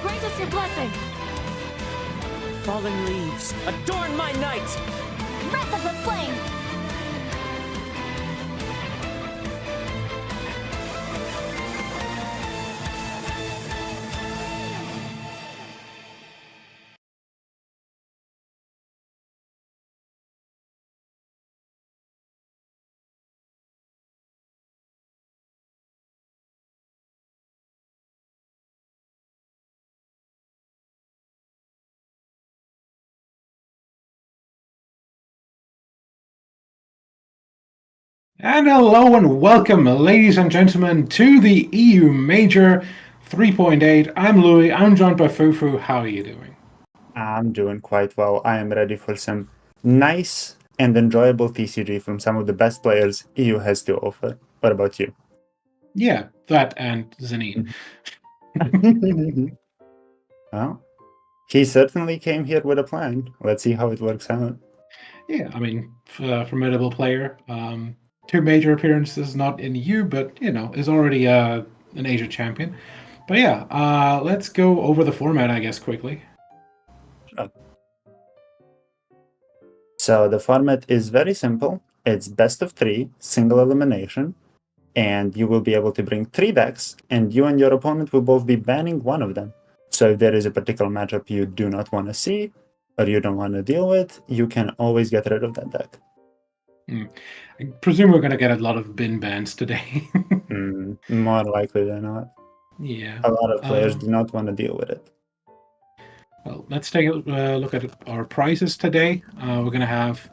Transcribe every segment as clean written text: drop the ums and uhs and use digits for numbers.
Grant us your blessing! Falling leaves, adorn my night! Wrath of the flame! And hello and welcome, ladies and gentlemen, to the EU Major 3.8. I'm Louis, I'm joined by FuFu. How are you doing? I'm doing quite well. I am ready for some nice and enjoyable TCG from some of the best players EU has to offer. What about you? Yeah, that and Zanin. Well, he certainly came here with a plan. Let's see how it works out. Yeah, I mean, formidable player. 2 major appearances, not in EU, but, you know, is already an Asia champion. But yeah, let's go over the format, I guess, quickly. Sure. So the format is very simple. It's best of 3, single elimination, and you will be able to bring 3 decks, and you and your opponent will both be banning one of them. So if there is a particular matchup you do not want to see, or you don't want to deal with, you can always get rid of that deck. I presume we're going to get a lot of bin bans today. More likely than not. Yeah. A lot of players do not want to deal with it. Well, let's take a look at our prizes today. We're going to have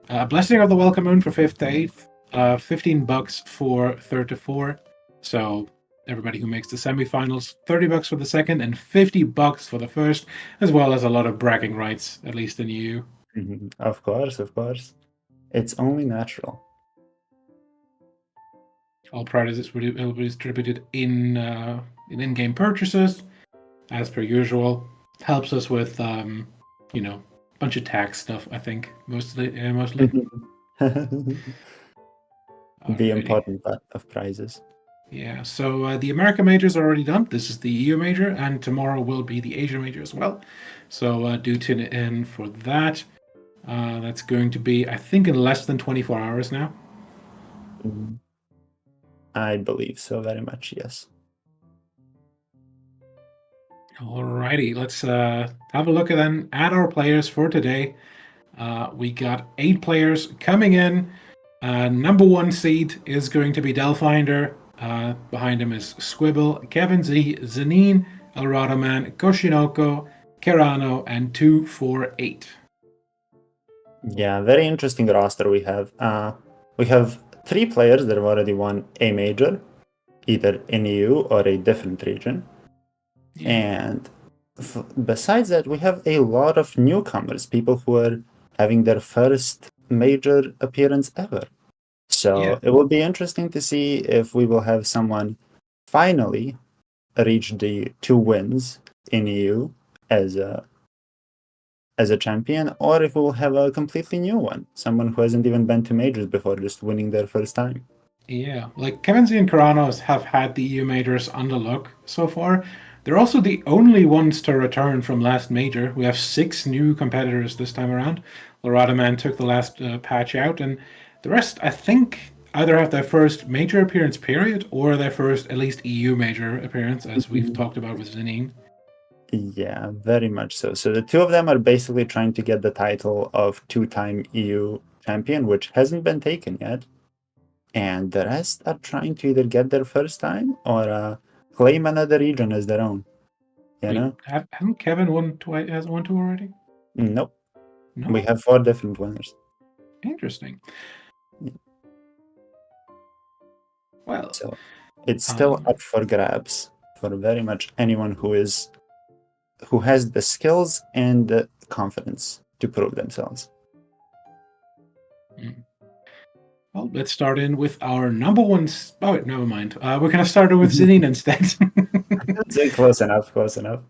a Blessing of the Welcome Moon for 5th to 8th, $15 for 3rd to 4th. So everybody who makes the semifinals, $30 for the second and $50 for the first, as well as a lot of bragging rights, at least in EU. Of course. It's only natural. All prizes will be distributed in in-game purchases, as per usual. Helps us with a bunch of tax stuff. I think mostly. The Alrighty. important part of prizes. Yeah. So the American major is already done. This is the EU major, and tomorrow will be the Asia major as well. So do tune in for that. That's going to be, I think, in less than 24 hours now. Mm. I believe so very much, yes. Alrighty, let's have a look at our players for today. We got 8 players coming in. Number 1 seed is going to be Delfinder. Behind him is Squibble, Kevin Z, Zanin, Alradaman, Koshinoko, Karano, and 248. Yeah, very interesting roster we have. We have 3 players that have already won a major, either in EU or a different region. Yeah. And besides that, we have a lot of newcomers, people who are having their first major appearance ever. So Yeah. it will be interesting to see if we will have someone finally reach the 2 wins in EU as a champion, or if we will have a completely new one, someone who hasn't even been to majors before, just winning their first time. Yeah, like Kevin Z and Karanos have had the EU majors on the look so far. They're also the only ones to return from last major. We have 6 new competitors this time around. Alradaman took the last patch out, and the rest, I think, either have their first major appearance period or their first at least EU major appearance, as we've talked about with Zanin. Yeah, very much so. So the 2 of them are basically trying to get the title of 2-time EU champion, which hasn't been taken yet. And the rest are trying to either get their first time or claim another region as their own. You Wait, know? hasn't Kevin won twice? Has won 2 already? Nope. No. We have 4 different winners. Interesting. Yeah. Well, So it's still up for grabs for very much anyone who has the skills and the confidence to prove themselves. Well, let's start in with our number 1. Oh, wait, never mind. We're going to start it with Zanin instead. So close enough, close enough.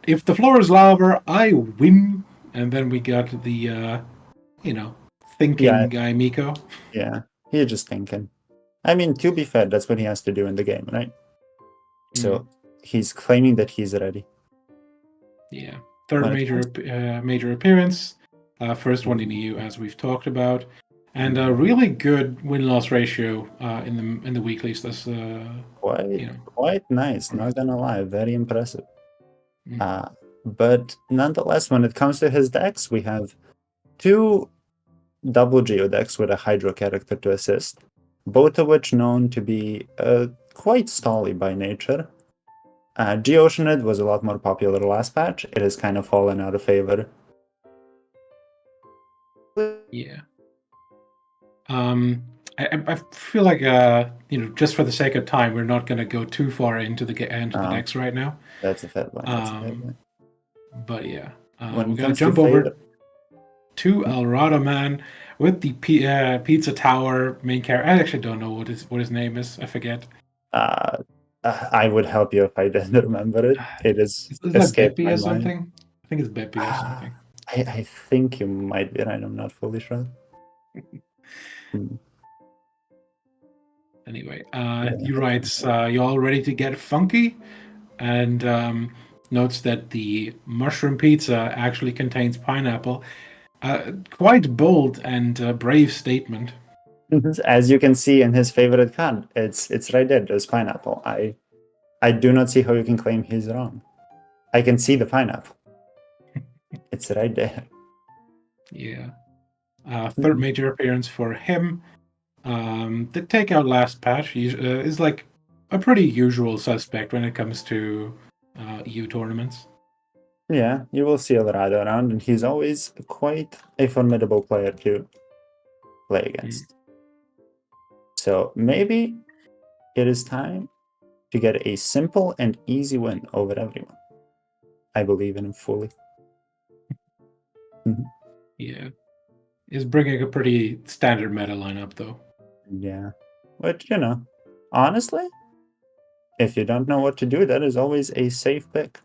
If the floor is lava, I win. And then we got the, thinking guy, Miko. Yeah, he's just thinking. I mean, to be fair, that's what he has to do in the game, right? So he's claiming that he's ready. Yeah. Third major appearance. First one in EU, as we've talked about. And a really good win-loss ratio in the weeklies. That's quite nice. Not gonna lie, very impressive. But nonetheless, when it comes to his decks, we have 2 double Geo decks with a Hydro character to assist, both of which known to be quite stally by nature. Geoceanid was a lot more popular last patch. It has kind of fallen out of favor. Yeah. I feel like just for the sake of time, we're not going to go too far into the decks right now. That's a fair point. But yeah, we're going to jump over to Alradaman with the Pizza Tower main character. I actually don't know what his name is. I forget. I would help you if I didn't remember it. It is escaped my or mind. Something. I think it's Beppy or something. I think you might be right. I'm not fully sure. Anyway, he writes, "You all ready to get funky?" And notes that the mushroom pizza actually contains pineapple. Quite bold and brave statement. As you can see in his favorite card, it's right there. There's pineapple. I do not see how you can claim he's wrong. I can see the pineapple. It's right there. Yeah. Third major appearance for him. The takeout last patch is like a pretty usual suspect when it comes to EU tournaments. Yeah, you will see Alrado around, and he's always quite a formidable player to play against. So maybe it is time to get a simple and easy win over everyone. I believe in him fully. Yeah. He's bringing a pretty standard meta lineup, though. Yeah. But, Honestly, if you don't know what to do, that is always a safe pick.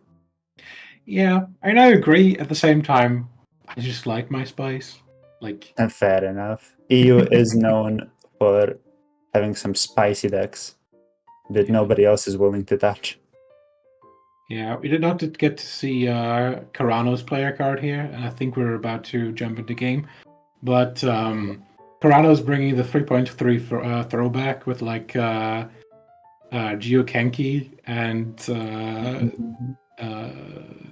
Yeah, and I agree. At the same time, I just like my spice. Like, And fair enough. EU is known for having some spicy decks that yeah. nobody else is willing to touch. Yeah, we did not get to see Karano's player card here, and I think we're about to jump into game. But Karano's bringing the 3.3 throwback with like Geokenki and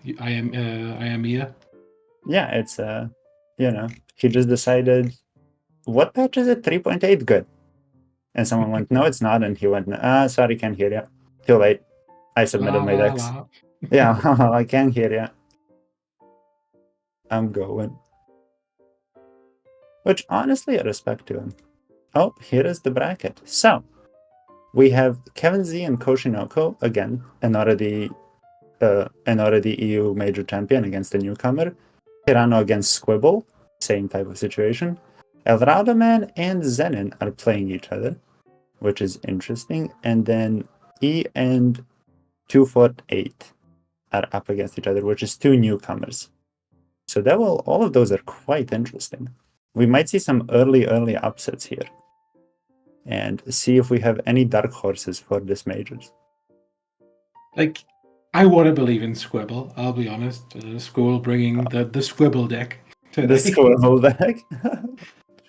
Iamia. Yeah, it's he just decided, what patch is it? 3.8? Good. And someone went, no, it's not. And he went, sorry, can't hear you. Too late. I submitted La my la decks. la. Yeah, I can't hear you. I'm going. Which, honestly, I respect to him. Oh, here is the bracket. So, we have Kevin Z and Koshinoko, again, an already EU major champion against a newcomer. Karano against Squibble, same type of situation. Alradaman and Zanin are playing each other, which is interesting. And then E and 248 are up against each other, which is two newcomers. So all of those are quite interesting. We might see some early upsets here. And see if we have any dark horses for this majors. Like, I want to believe in Squibble. I'll be honest. Squibble bringing the Squibble deck today. The Squibble deck.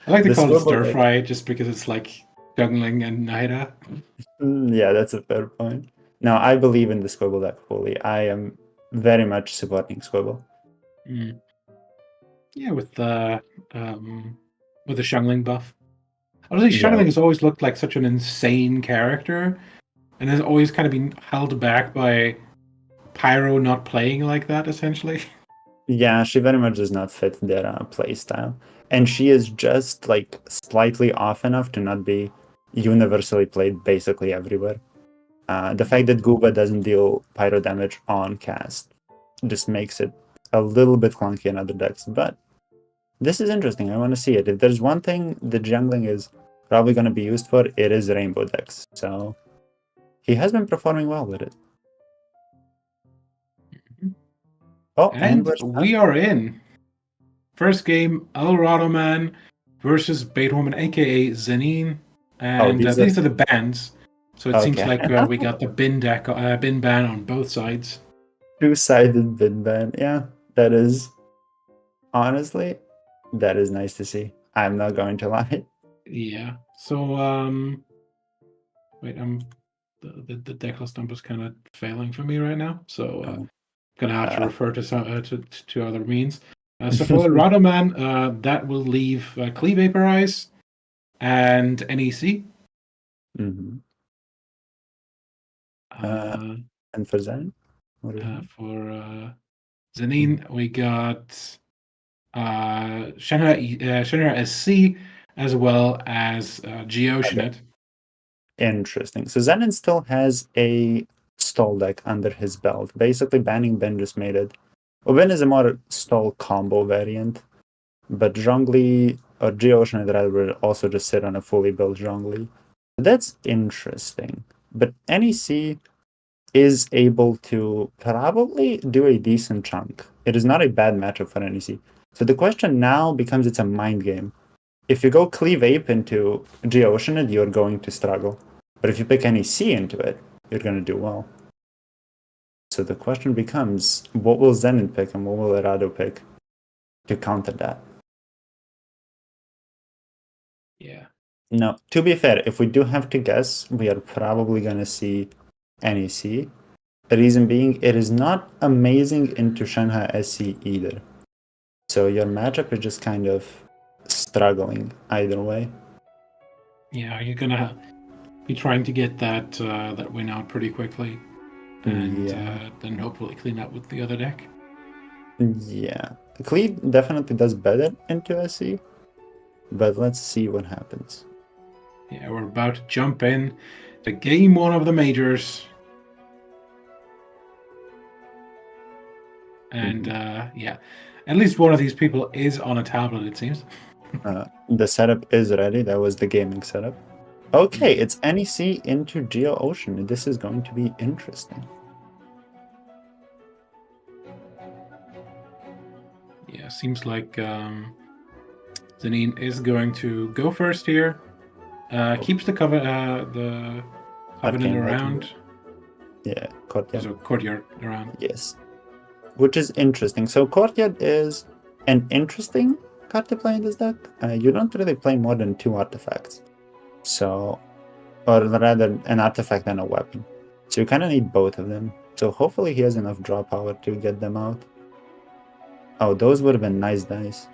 I like to The call it Squibble Stir deck. Fry just because it's like juggling and Naira. Yeah, that's a fair point. No, I believe in the Squibble deck fully. I am very much supporting Squibble. Mm. Yeah, with the Shungling buff. Honestly, Yeah. Shungling has always looked like such an insane character, and has always kind of been held back by Pyro not playing like that, essentially. Yeah, she very much does not fit their play style. And she is just like slightly off enough to not be universally played basically everywhere. The fact that Gooba doesn't deal pyro damage on cast just makes it a little bit clunky in other decks. But this is interesting. I want to see it. If there's one thing the jungling is probably going to be used for, it is rainbow decks. So he has been performing well with it. Oh, and And we are in. First game, Alradaman versus Beethoven, aka Zanin. And these these are the bans. So it seems okay. like we got the bin ban on both sides. Two-sided bin ban. Yeah, that is honestly, that is nice to see. I'm not going to lie. Yeah. So wait, the deck list number's kind of failing for me right now. So gonna have to refer to some to other means. So for Alradaman, that will leave Cleave Vaporize and NEC. Mm-hmm. And for Zen? For Zanin, we got Shenra SC as well as Geoshinet. Interesting. So Zenin still has a stall deck under his belt. Basically, banning Ben just made it. Ben is a more stall combo variant, but Zhongli or Geoshinet rather will also just sit on a fully built Zhongli. That's interesting. But NEC is able to probably do a decent chunk. It is not a bad matchup for NEC. So the question now becomes, it's a mind game. If you go Cleave Ape into Geoshinet, you're going to struggle. But if you pick NEC into it, you're going to do well. So the question becomes, what will Zenin pick and what will Erado pick to counter that? Yeah. Now, to be fair, if we do have to guess, we are probably going to see NEC. The reason being, it is not amazing into Shanghai SC either. So your matchup is just kind of struggling either way. Yeah, you're gonna be trying to get that that win out pretty quickly, and then hopefully clean up with the other deck. Yeah, Cleave definitely does better into SC, but let's see what happens. Yeah, we're about to jump in to game one of the majors. And yeah, at least one of these people is on a tablet, it seems. The setup is ready. That was the gaming setup. Okay, it's NEC into Geo Ocean. This is going to be interesting. Yeah, seems like Zanin is going to go first here. Keeps the covenant Arcane around. Yeah, Courtyard. There's a courtyard around. Yes. Which is interesting. So Courtyard is an interesting card to play in this deck. You don't really play more than 2 artifacts. So, or rather, an artifact and a weapon. So you kind of need both of them. So hopefully he has enough draw power to get them out. Oh, those would have been nice dice.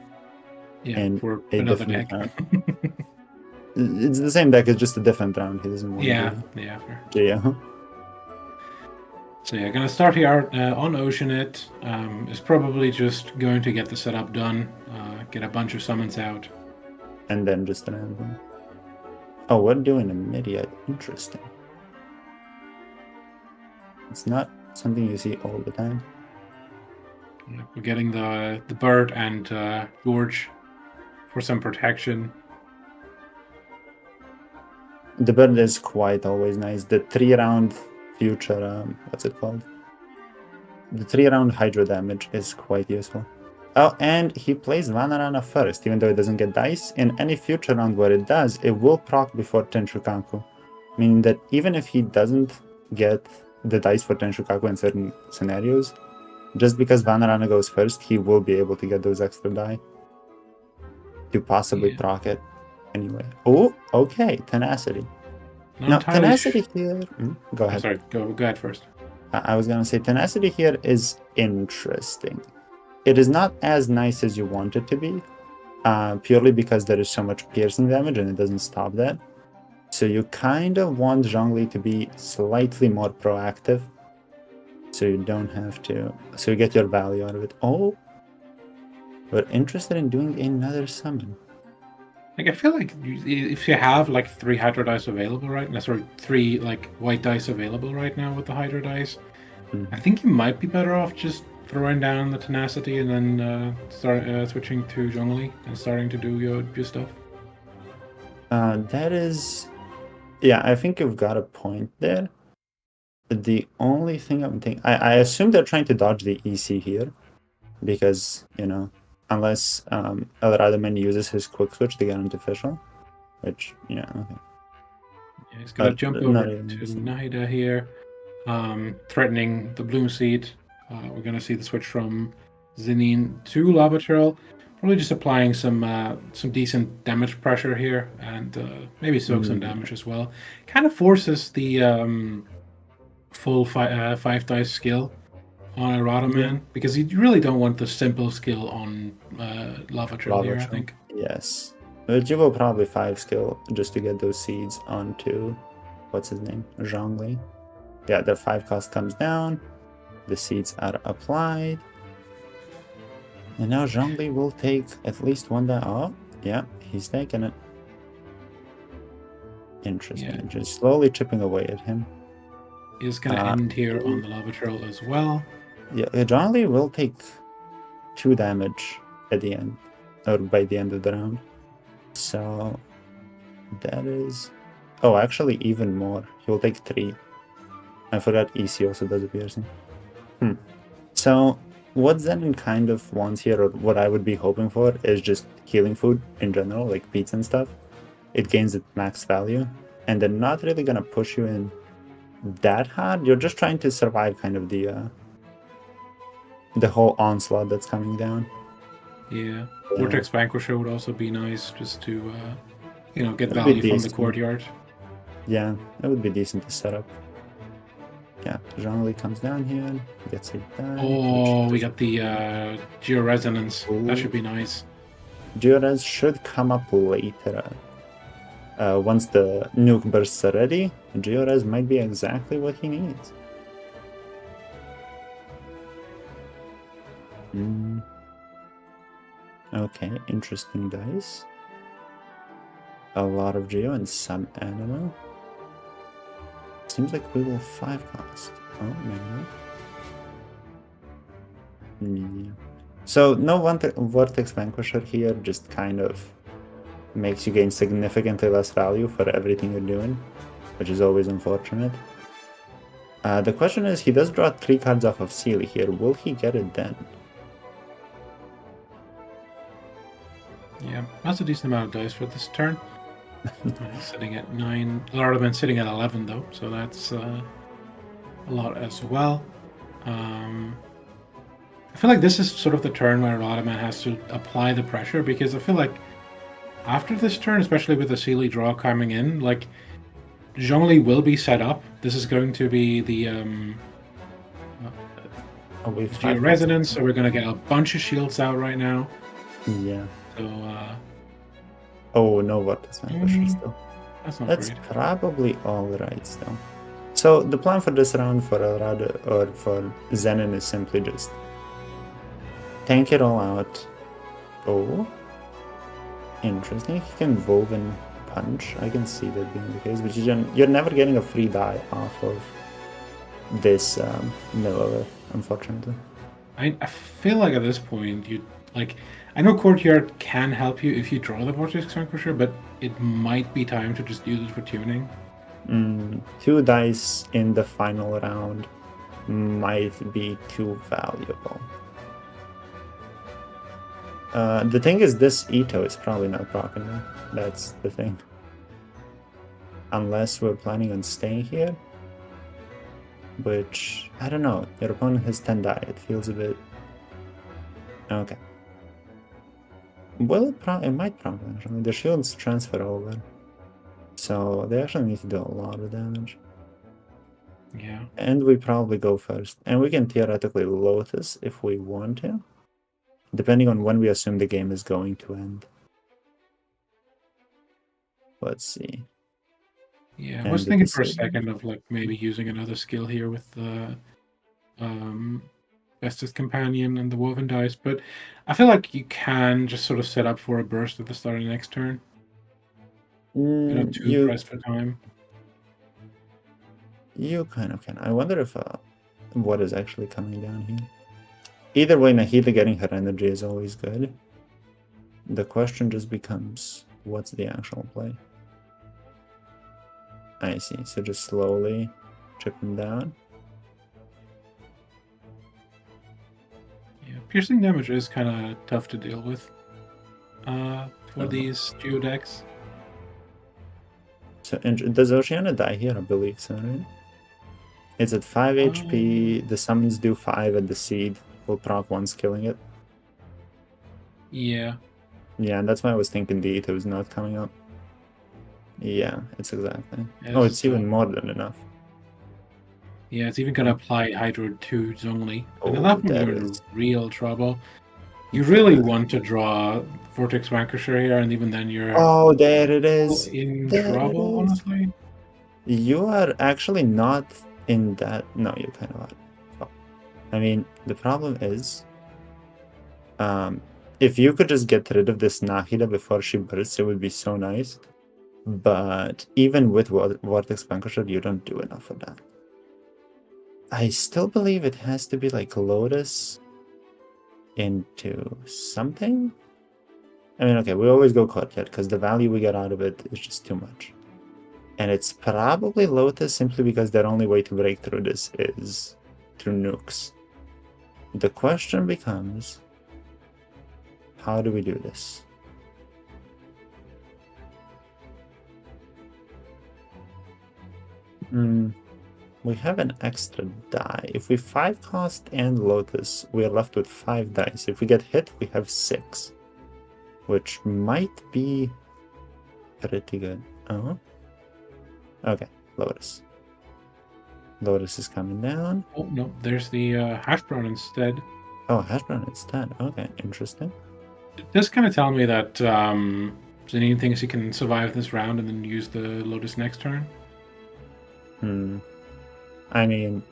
Yeah, And for a another different deck. round. It's the same deck, it's just a different round. He doesn't want Yeah, to yeah. Fair. Geo. So yeah, gonna start here on Oceanit. Is probably just going to get the setup done, get a bunch of summons out. And then just an random. Oh, we're doing a Myriad. Interesting. It's not something you see all the time. Yeah, we're getting the bird and Gorge for some protection. The bird is quite always nice. The 3-round future, what's it called? The 3-round hydro damage is quite useful. Oh, and he plays Vanarana first, even though it doesn't get dice. In any future round where it does, it will proc before Tenshukaku. Meaning that even if he doesn't get the dice for Tenshukaku in certain scenarios, just because Vanarana goes first, he will be able to get those extra die to possibly proc it. Anyway. Oh, okay. Tenacity. Now, Tenacity here... Go ahead. Sorry, go ahead first. I was going to say, Tenacity here is interesting. It is not as nice as you want it to be, purely because there is so much piercing damage and it doesn't stop that. So you kind of want Zhongli to be slightly more proactive, so you don't have to... So you get your value out of it. Oh, we're interested in doing another summon. Like, I feel like if you have like 3 Hydro dice available right now, sorry, 3 like white dice available right now with the Hydro dice, I think you might be better off just throwing down the Tenacity and then switching to Zhongli and starting to do your stuff. That is... Yeah, I think you've got a point there. The only thing I'm thinking... I assume they're trying to dodge the EC here, because, you know, unless Alradaman uses his quick switch to get into official, which, yeah, okay. Yeah, he's gonna jump over to Nahida here, threatening the Bloom Seed. We're gonna see the switch from Zanin to Labatril. Probably just applying some decent damage pressure here, and maybe soak some damage as well. Kind of forces the full 5 dice skill on Alradaman, because you really don't want the simple skill on Lavatril here, I think. Yes. But you will probably 5 skill just to get those seeds onto, what's his name? Zhongli. Yeah, their 5 cost comes down. The seeds are applied. And now Zhongli will take at least 1 die. Oh, yeah, he's taking it. Interesting. Yeah. Just slowly chipping away at him. Is going to end here on the Lavatril as well. Yeah, Zhongli will take 2 damage at the end, or by the end of the round. So that is... Oh, actually even more. He will take 3. I forgot EC also does a piercing. So what Zanin kind of wants here, or what I would be hoping for, is just healing food in general, like beats and stuff. It gains its max value, and they're not really going to push you in that hard. You're just trying to survive kind of the whole onslaught that's coming down. Yeah. Vortex Vanquisher would also be nice, just to get value from the courtyard. Yeah, that would be decent to set up. Yeah, Zhongli comes down here, gets it done. Oh, we got the Georesonance. That should be nice. Geores should come up later. Once the nuke bursts are ready, Geores might be exactly what he needs. Okay, interesting dice. A lot of Geo and some animal. Seems like we will 5 cost. Oh, maybe not. Yeah. So no Vortex Vanquisher here, just kind of makes you gain significantly less value for everything you're doing, which is always unfortunate. The question is, he does draw 3 cards off of Sealy here. Will he get it then? Yeah, that's a decent amount of dice for this turn. He's sitting at 9. Alradaman sitting at 11 though, so that's a lot as well. I feel like this is sort of the turn where Alradaman has to apply the pressure, because I feel like after this turn, especially with the Sealy draw coming in, like Zhongli will be set up. This is going to be the Geo Resonance, so we're going to get a bunch of shields out right now. Yeah. So, oh, no Vortex Vanquisher still. That's great. Probably alright still. So the plan for this round for Alrada or for Zanin is simply just tank it all out. Oh. Interesting. He can Woven Punch. I can see that being the case, but you're never getting a free die off of this Millilith, unfortunately. I feel like at this point, you like. I know Courtyard can help you if you draw the Vortex Vanquisher, but it might be time to just use it for tuning. 2 dice in the final round might be too valuable. The thing is, this Ito is probably not proccing now. That's the thing. Unless we're planning on staying here. Which, I don't know. Your opponent has 10 die. It feels a bit... Okay. Well, it might probably, actually. The shields transfer over. So they actually need to do a lot of damage. Yeah. And we probably go first. And we can theoretically Lotus if we want to. Depending on when we assume the game is going to end. Let's see. Yeah, I was thinking for a second of like maybe using another skill here with the Bestest Companion and the Woven Dice, but I feel like you can just sort of set up for a burst at the start of the next turn. You're not too pressed for time. You kind of can. I wonder if what is actually coming down here. Either way, Nahida getting her energy is always good. The question just becomes, what's the actual play? I see. So just slowly chip them down. Yeah, piercing damage is kind of tough to deal with for these duo decks. So does Oceana die here? I believe so, right? It's at 5 HP. The summons do 5 at the seed. Will proc once killing it. Yeah. Yeah, and that's why I was thinking the Ito is not coming up. Yeah, it's exactly. It's even more than enough. Yeah, it's even gonna apply Hydro to Zhongli. And at that point you're in real trouble. You really want to draw Vortex Vanquisher here, and even then you're there it is. In trouble, honestly. You are actually not in that. No, you kind of are. I mean, the problem is, if you could just get rid of this Nahida before she bursts, it would be so nice. But even with Vortex Vanquisher, you don't do enough of that. I still believe it has to be like Lotus into something. I mean, okay, we always go Courtyard because the value we get out of it is just too much. And it's probably Lotus simply because their only way to break through this is through nukes. The question becomes, how do we do this? We have an extra die. If we 5 cost and Lotus, we are left with 5 dice. If we get hit, we have 6. Which might be pretty good. Okay, Lotus. Lotus is coming down. Oh, no, there's the Hash Brown instead. Oh, Hash Brown instead. Okay, interesting. It does kind of tell me that Zanin thinks he can survive this round and then use the Lotus next turn. I mean,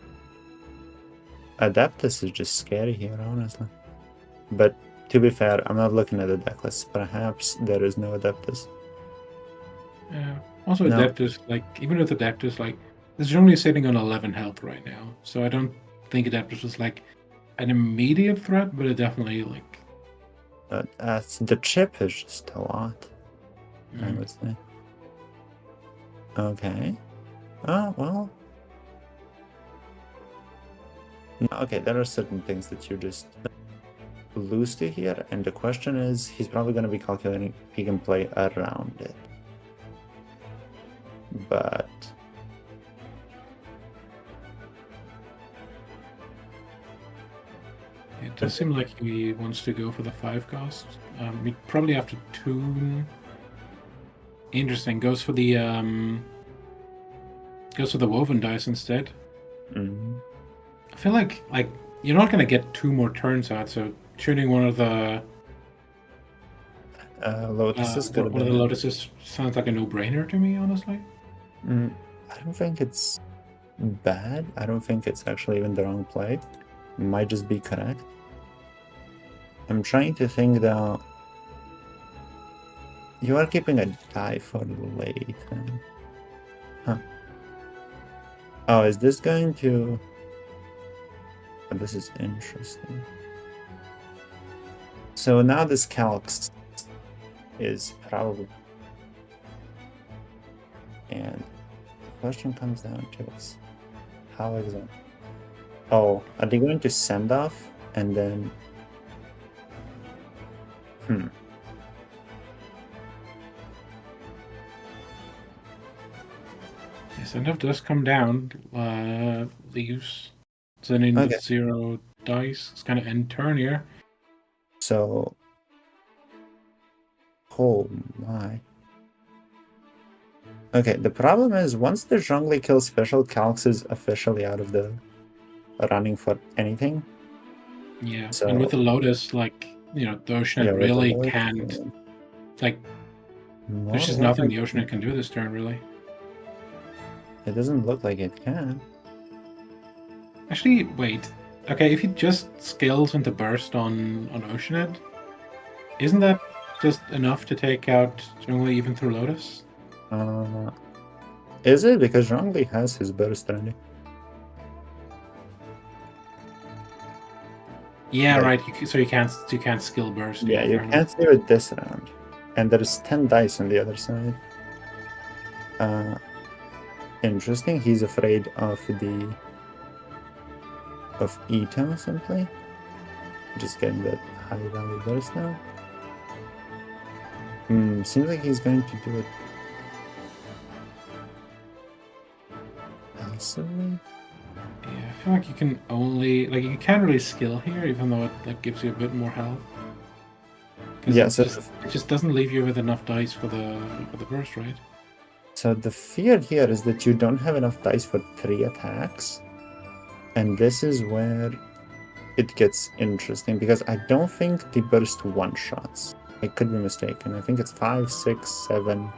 Adeptus is just scary here, honestly. But to be fair, I'm not looking at the deck list. Perhaps there is no Adeptus. Yeah. Also, Adeptus, like, even with Adeptus, like, this is only sitting on 11 health right now. So I don't think Adeptus was, like, an immediate threat, but it definitely, like... The chip is just a lot. I would say. Okay. Oh, well. No, okay, there are certain things that you just lose to here, and the question is, he's probably going to be calculating if he can play around it. But It does seem like he wants to go for the 5 cost. We probably have to tune. Interesting. Goes for the woven dice instead. I feel like you're not gonna get 2 more turns out, so tuning one of the Lotuses one of the lotuses sounds like a no-brainer to me, honestly. I don't think it's bad. I don't think it's actually even the wrong play. It might just be correct. I'm trying to think though. You are keeping a die for late. Huh. Oh, is this going to... Oh, this is interesting. So now this calcs is probably... And the question comes down to is, how exactly? Oh, are they going to send off and then... Send off does come down. Leaves Zanin with 0 dice. It's kind of end turn here. So... Oh my. Okay, the problem is once the Zhongli kills special, Calx is officially out of the running for anything. Yeah, So, and with the Lotus, like, the Oceanet really can't... Like, there's just nothing the Oceanet can do this turn, really. It doesn't look like it can. Actually, wait. Okay, if he just scales into Burst on Oceanet, isn't that just enough to take out Zhongli even through Lotus? Is it? Because Zhongli has his Burst already. Yeah, right. So you can't skill Burst. Yeah, you can't do it this round. And there's 10 dice on the other side. Interesting. He's afraid of Ito simply. Just getting that high value burst now. Seems like he's going to do it passively. Yeah, I feel like you can only you can't really skill here, even though it gives you a bit more health. Yeah, so it just doesn't leave you with enough dice for the burst, right? So the fear here is that you don't have enough dice for 3 attacks. And this is where it gets interesting, because I don't think the burst one-shots. I could be mistaken. I think it's 5, 6, 7,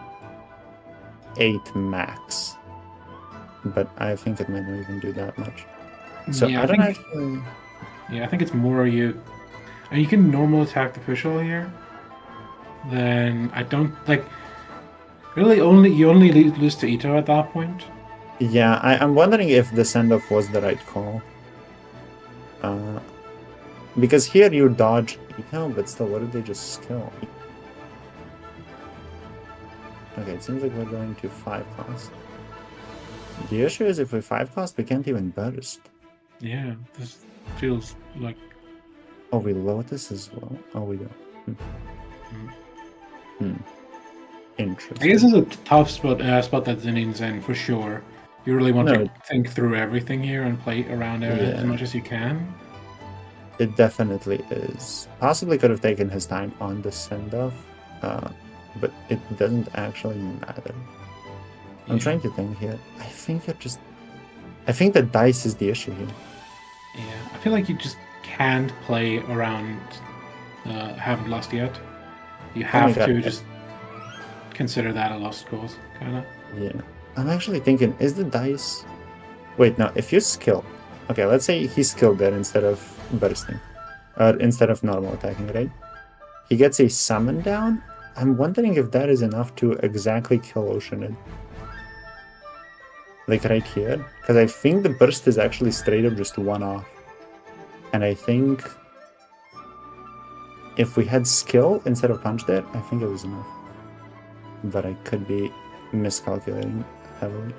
8 max. But I think it might not even do that much. So yeah, I don't actually... Yeah, I think it's more you can normal attack the official here. Then I don't really you only lose to Ito at that point. Yeah, I'm wondering if the send-off was the right call. Because here you dodge Ito, but still, what did they just skill? Okay, it seems like we're going to 5 cost. The issue is if we 5 cost, we can't even burst. Yeah, this feels like... Oh, we Lotus as well? Oh, we don't. Interesting. I guess it's a tough spot that Zanin's in, for sure. You really want to think through everything here and play around it as much as you can. It definitely is. Possibly could have taken his time on the send-off, but it doesn't actually matter. I'm trying to think here. I think the dice is the issue here. Yeah, I feel like you just can't play around haven't lost yet. You have to just consider that a lost cause, kind of. Yeah. I'm actually thinking, is the dice... Wait, no, if you skill... Okay, let's say he skilled there instead of bursting. Or instead of normal attacking, right? He gets a summon down? I'm wondering if that is enough to exactly kill Oceanid. Like right here. Because I think the burst is actually straight up just 1 off. And I think... if we had skill instead of punch there, I think it was enough. but I could be miscalculating heavily.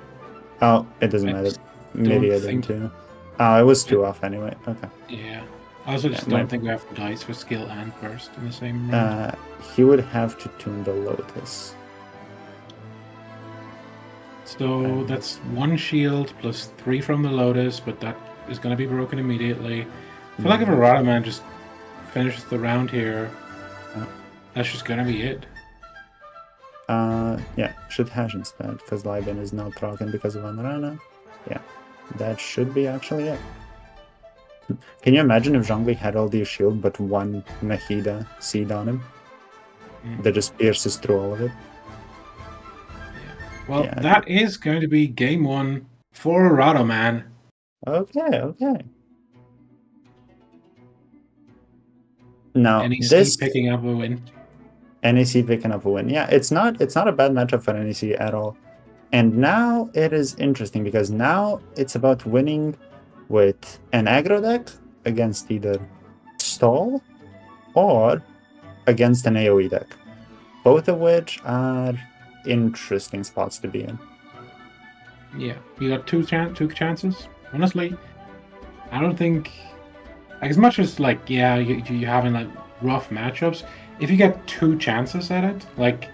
Oh, it doesn't I matter. just Maybe I don't did think- too. Oh, it was 2 off anyway. Okay. Yeah. I also just Yeah, don't think we have dice for skill and burst in the same round. He would have to tune the Lotus. So that's 1 shield plus 3 from the Lotus, but that is going to be broken immediately. I feel like if Alradaman just finishes the round here, that's just going to be it. Yeah, should hash instead, because Liben is not broken because of Anrana. Yeah, that should be actually it. Can you imagine if Zhongli had all these shield but 1 Mahida seed on him? That just pierces through all of it. Well, Yeah. that is going to be game 1 for Alradaman. Okay. Now NEC picking up a win. NEC picking up a win. Yeah, it's not a bad matchup for NEC at all. And now it is interesting because now it's about winning with an aggro deck against either stall or against an AoE deck. Both of which are interesting spots to be in. Yeah, you got two chances. Honestly, I don't think, as much as like, yeah, you having like rough matchups. If you get 2 chances at it, like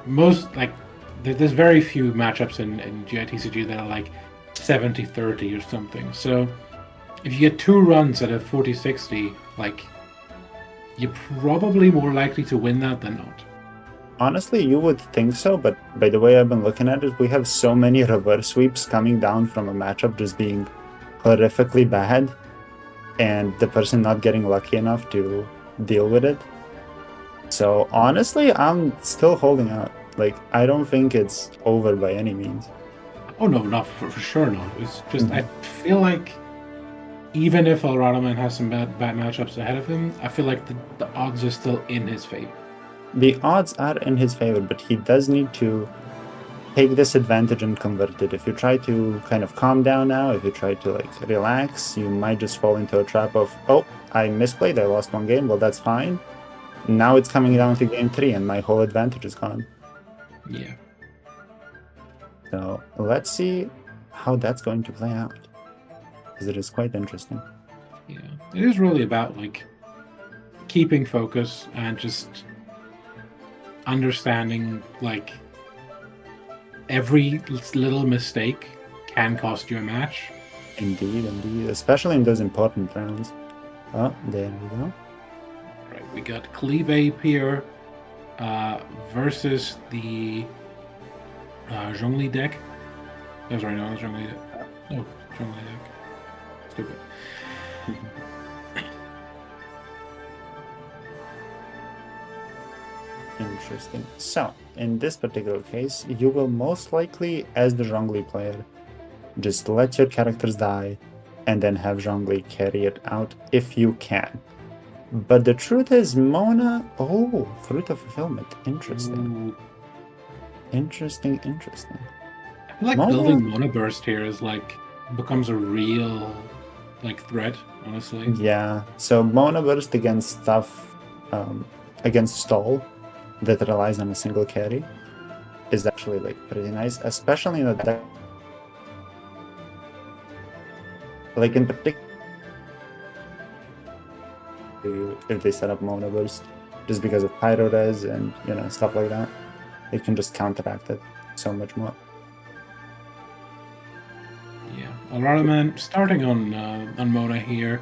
most, like there's very few matchups in GITCG that are like 70-30 or something. So if you get 2 runs at a 40-60, like you're probably more likely to win that than not. Honestly, you would think so, but by the way I've been looking at it, we have so many reverse sweeps coming down from a matchup just being horrifically bad, and the person not getting lucky enough to deal with it. So honestly, I'm still holding out. Like, I don't think it's over by any means. Oh no, not for sure not. It's just I feel like even if Alradaman has some bad matchups ahead of him, I feel like the odds are still in his favor. The odds are in his favor, but he does need to take this advantage and convert it. If you try to kind of calm down now, if you try to like relax, you might just fall into a trap of, oh, I misplayed, I lost 1 game, well that's fine. Now it's coming down to game 3 and my whole advantage is gone. Yeah. So let's see how that's going to play out, because it is quite interesting. Yeah. It is really about like keeping focus and just understanding like every little mistake can cost you a match. Indeed, especially in those important rounds. Oh, there we go. Right, we got Cleave Ape here versus the Zhongli deck. Oh, sorry, no, Zhongli deck. Oh, Zhongli deck. Stupid. Interesting. So, in this particular case, you will most likely, as the Zhongli player, just let your characters die and then have Zhongli carry it out if you can. But the truth is, Mona... Oh, Fruit of Fulfillment. Interesting. Ooh. Interesting. I feel like building Mana Burst here is like becomes a real like threat, honestly. Yeah, so Mona Burst against stuff, against stall that relies on a single carry is actually like pretty nice, especially in a deck like in particular if they set up Mona Burst just because of Pyro Res and stuff like that, they can just counteract it so much more. Yeah, Alradaman starting on Mona here,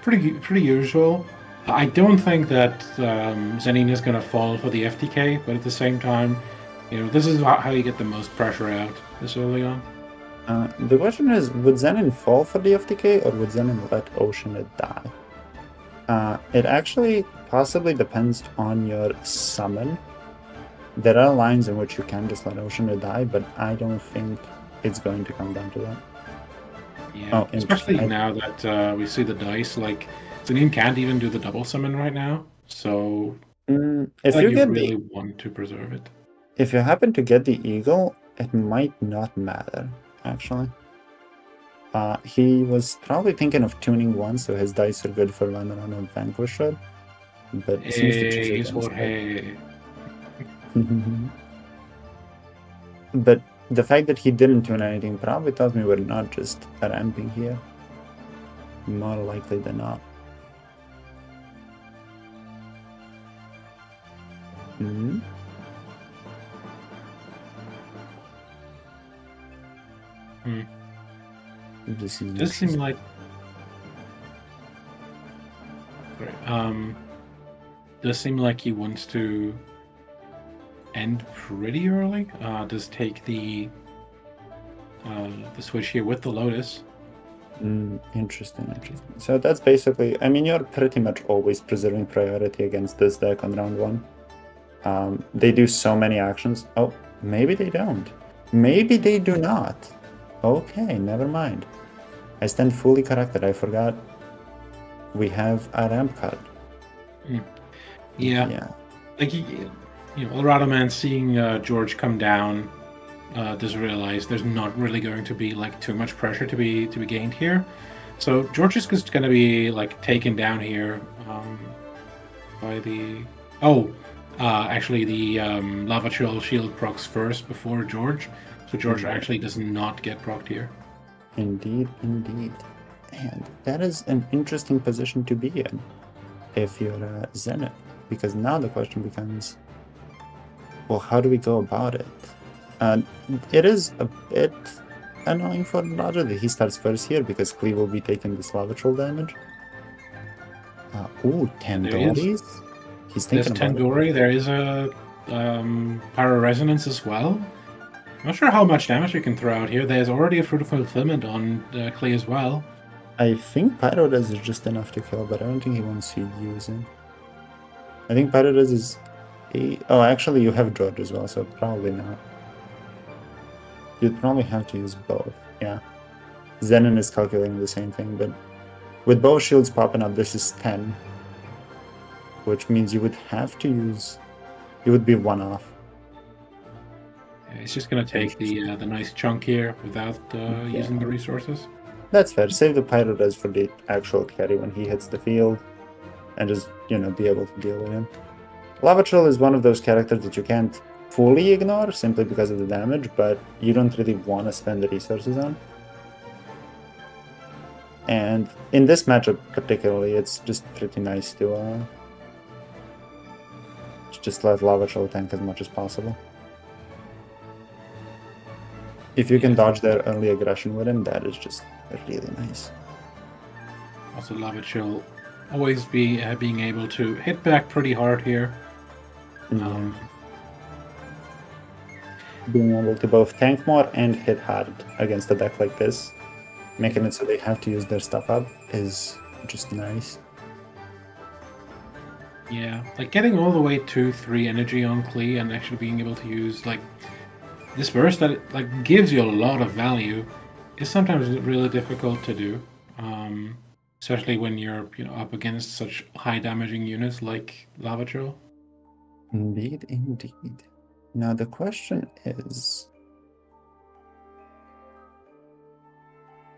pretty usual. I don't think that Zanin is going to fall for the FTK, but at the same time, this is how you get the most pressure out this early on. The question is, would Zanin fall for the FTK or would Zanin let Oceanid die? It actually possibly depends on your summon. There are lines in which you can just let Oceanid die, but I don't think it's going to come down to that. Yeah, especially now that we see the dice, like Zanin can't even do the double summon right now, so if like you really want to preserve it. If you happen to get the Eagle, it might not matter, actually. He was probably thinking of tuning 1, so his dice are good for running on a Vanquisher, but seems to choose against it. But the fact that he didn't tune anything probably tells me we're not just ramping here. More likely than not. Hmm. This is Does seem like. Sorry. Does seem like he wants to end pretty early. Does take the switch here with the Lotus. Interesting. So that's basically, I mean, you're pretty much always preserving priority against this deck on round 1. They do so many actions. Oh, maybe they don't. Maybe they do not. Okay, never mind. I stand fully corrected. I forgot we have a ramp card. Yeah. Like, Alradaman seeing George come down does realize there's not really going to be like too much pressure to be gained here. So George is just going to be like taken down here by the actually the Lava Chill Shield procs first before George. So George actually does not get procced here. Indeed. And that is an interesting position to be in if you're Zenith, because now the question becomes, well, how do we go about it? It is a bit annoying for Roger that he starts first here because Klee will be taking this Lava Troll damage. Ooh, Tandoori's? He's thinking There's about Tandoori. There is a Pyro Resonance as well. Not sure how much damage you can throw out here. There's already a Fruit of Fulfillment on Klee as well. I think Pyro Res is just enough to kill, but I don't think he wants to use it. I think Pyro Res is... Oh, actually you have George as well, so probably not. You'd probably have to use both, yeah. Zanin is calculating the same thing, but with both shields popping up, this is 10. Which means you would have to use... You would be one off. Yeah, he's just going to take the nice chunk here without using the resources. That's fair. Save the Pyro Res for the actual carry when he hits the field. And just, be able to deal with him. Lava Troll is one of those characters that you can't fully ignore simply because of the damage, but you don't really want to spend the resources on. And in this matchup particularly, it's just pretty nice to just let Lava Troll tank as much as possible. If you can dodge their early aggression with him, that is just really nice. Also, Lava Chill always being able to hit back pretty hard here. Being able to both tank more and hit hard against a deck like this, making it so they have to use their stuff up, is just nice. Yeah, like getting all the way to 3 energy on Klee and actually being able to use like this burst that gives you a lot of value is sometimes really difficult to do, especially when you're up against such high damaging units like Lava Troll. Indeed. Now the question is,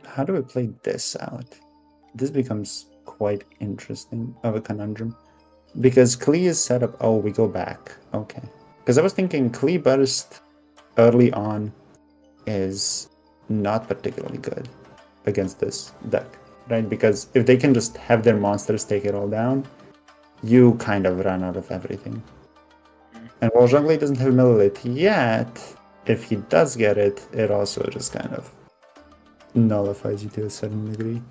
how do we play this out? This becomes quite interesting of a conundrum. Because Klee is set up... Oh, we go back. Okay. Because I was thinking Klee burst early on is not particularly good against this deck, right? Because if they can just have their monsters take it all down, you kind of run out of everything. And while Zhongli doesn't have Millilith yet, if he does get it, it also just kind of nullifies you to a certain degree.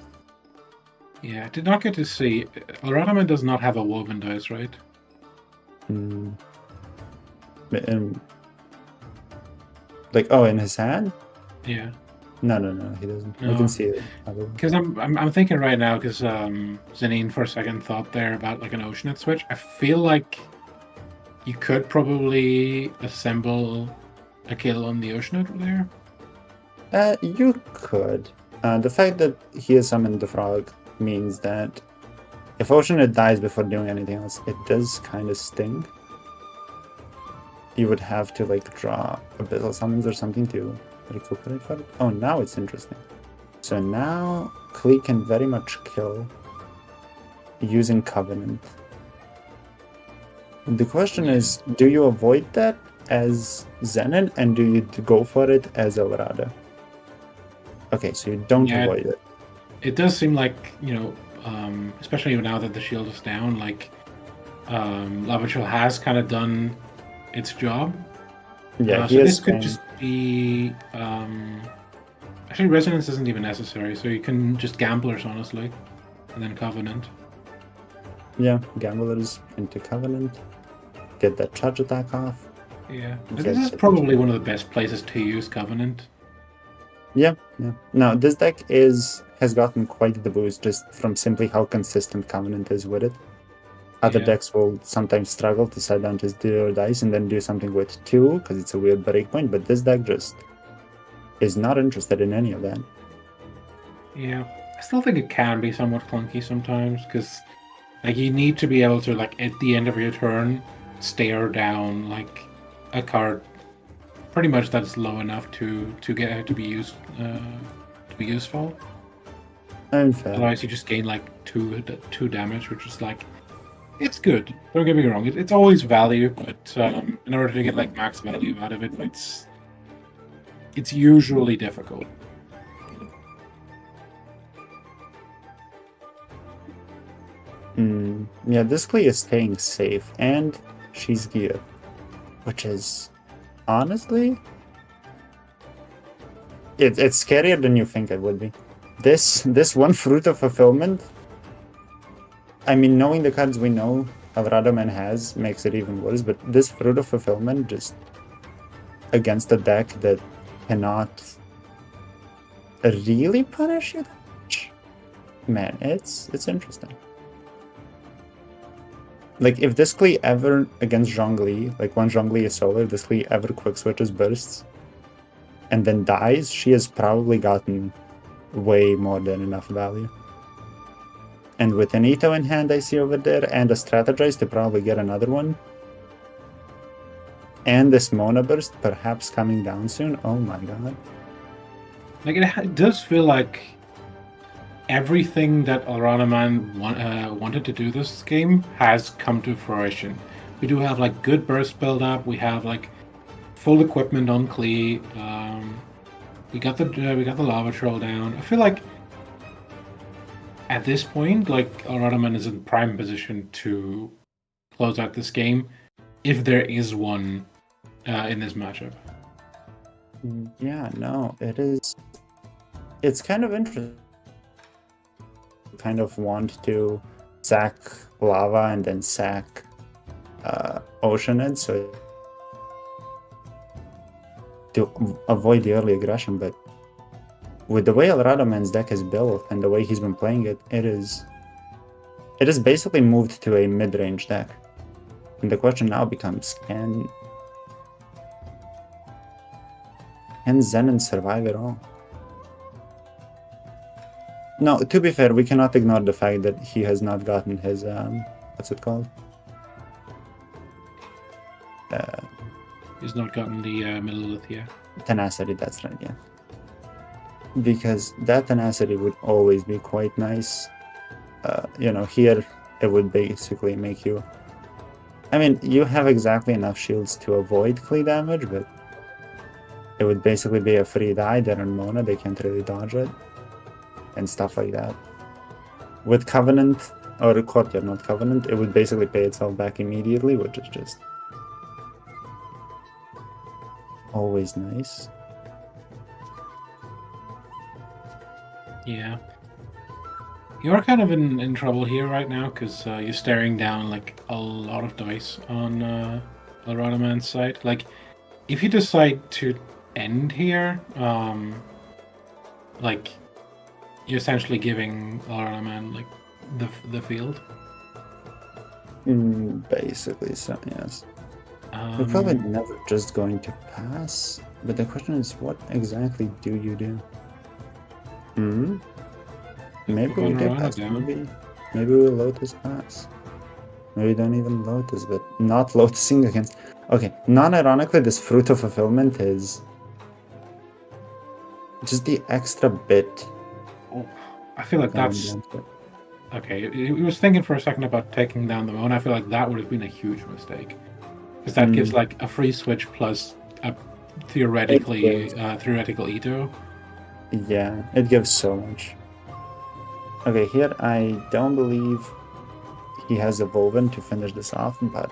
Yeah, I did not get to see... Alradaman does not have a Woven Dice, right? In his hand? Yeah. No, he doesn't. No. I can see it. Because I'm thinking right now, because Zanin for a second thought there about like an Oceanite switch. I feel like you could probably assemble a kill on the Oceanite there. You could. The fact that he has summoned the frog means that if Oceanite dies before doing anything else, it does kind of sting. You would have to draw Abyssal Summons or something to recuperate for it. Oh, now it's interesting. So now Klee can very much kill using Covenant. The question is, do you avoid that as Zanin, and do you go for it as Alrada? Okay, so you don't Yeah. avoid it. It does seem like, especially now that the shield is down, like Lavatril has kind of done its job. Yeah, he So is this could staying. just be. Actually, Resonance isn't even necessary, so you can just Gamblers, honestly, and then Covenant. Yeah, Gamblers into Covenant. Get that charge attack off. Yeah, Get this is it. probably one of the best places to use Covenant. Yeah. Now this deck has gotten quite the boost just from simply how consistent Covenant is with it. Other Yeah. decks will sometimes struggle to set down just 0 dice and then do something with 2 because it's a weird breakpoint, but this deck just is not interested in any of that. Yeah, I still think it can be somewhat clunky sometimes because, like, you need to be able to, like, at the end of your turn, stare down like a card, pretty much that's low enough to get to be useful. In fact, Otherwise, you just gain like two damage, which is like, it's good. Don't get me wrong, it's always value, but in order to get like max value out of it, it's usually difficult. yeah, this Klee is staying safe and she's geared, which is honestly it's scarier than you think it would be. This one Fruit of Fulfillment, I mean, knowing the cards we know Alradaman has makes it even worse, but this Fruit of Fulfillment just against a deck that cannot really punish you that much. Man, it's interesting. Like, if this Klee ever against Zhongli, like when Zhongli is solo, if this Klee ever quick switches bursts and then dies, she has probably gotten way more than enough value. And with an Ito in hand I see over there, and a Strategize to probably get another one. And this Mona Burst perhaps coming down soon. Oh my god. Like, it does feel like everything that Alradaman wanted to do this game has come to fruition. We do have like good burst build up. We have like full equipment on Klee. We got the lava troll down. I feel like at this point, like Alradaman is in prime position to close out this game, if there is one in this matchup. Yeah, no, it is. It's kind of interesting. Kind of want to sack lava and then sack Oceanid, so to avoid the early aggression, but with the way Alradaman's deck is built and the way he's been playing it, it is basically moved to a mid-range deck. And the question now becomes, can Zanin survive at all? No, to be fair, we cannot ignore the fact that he has not gotten his what's it called? He's not gotten the Millilith yet. Tenacity, that's right, yeah. Because that tenacity would always be quite nice. Here it would basically make you... I mean, you have exactly enough shields to avoid Klee damage, but it would basically be a free die. They're on Mona, they can't really dodge it. And stuff like that. With Covenant, or Courtyard, not Covenant, it would basically pay itself back immediately, which is just always nice. Yeah. You are kind of in trouble here right now because you're staring down like a lot of dice on Alradaman's side. Like, if you decide to end here, like, you're essentially giving Alradaman like the field. Basically, so yes. We're probably never just going to pass, but the question is, what exactly do you do? Maybe we do pass. Maybe we Lotus pass. Maybe don't even Lotus, but not Lotusing against... Okay, non-ironically, this Fruit of Fulfillment is just the extra bit. I feel like that's... Okay, he was thinking for a second about taking down the Moon. I feel like that would have been a huge mistake. because that gives like a free switch plus a theoretical Ito. Yeah, it gives so much. Okay, here I don't believe he has Evolvin to finish this off, but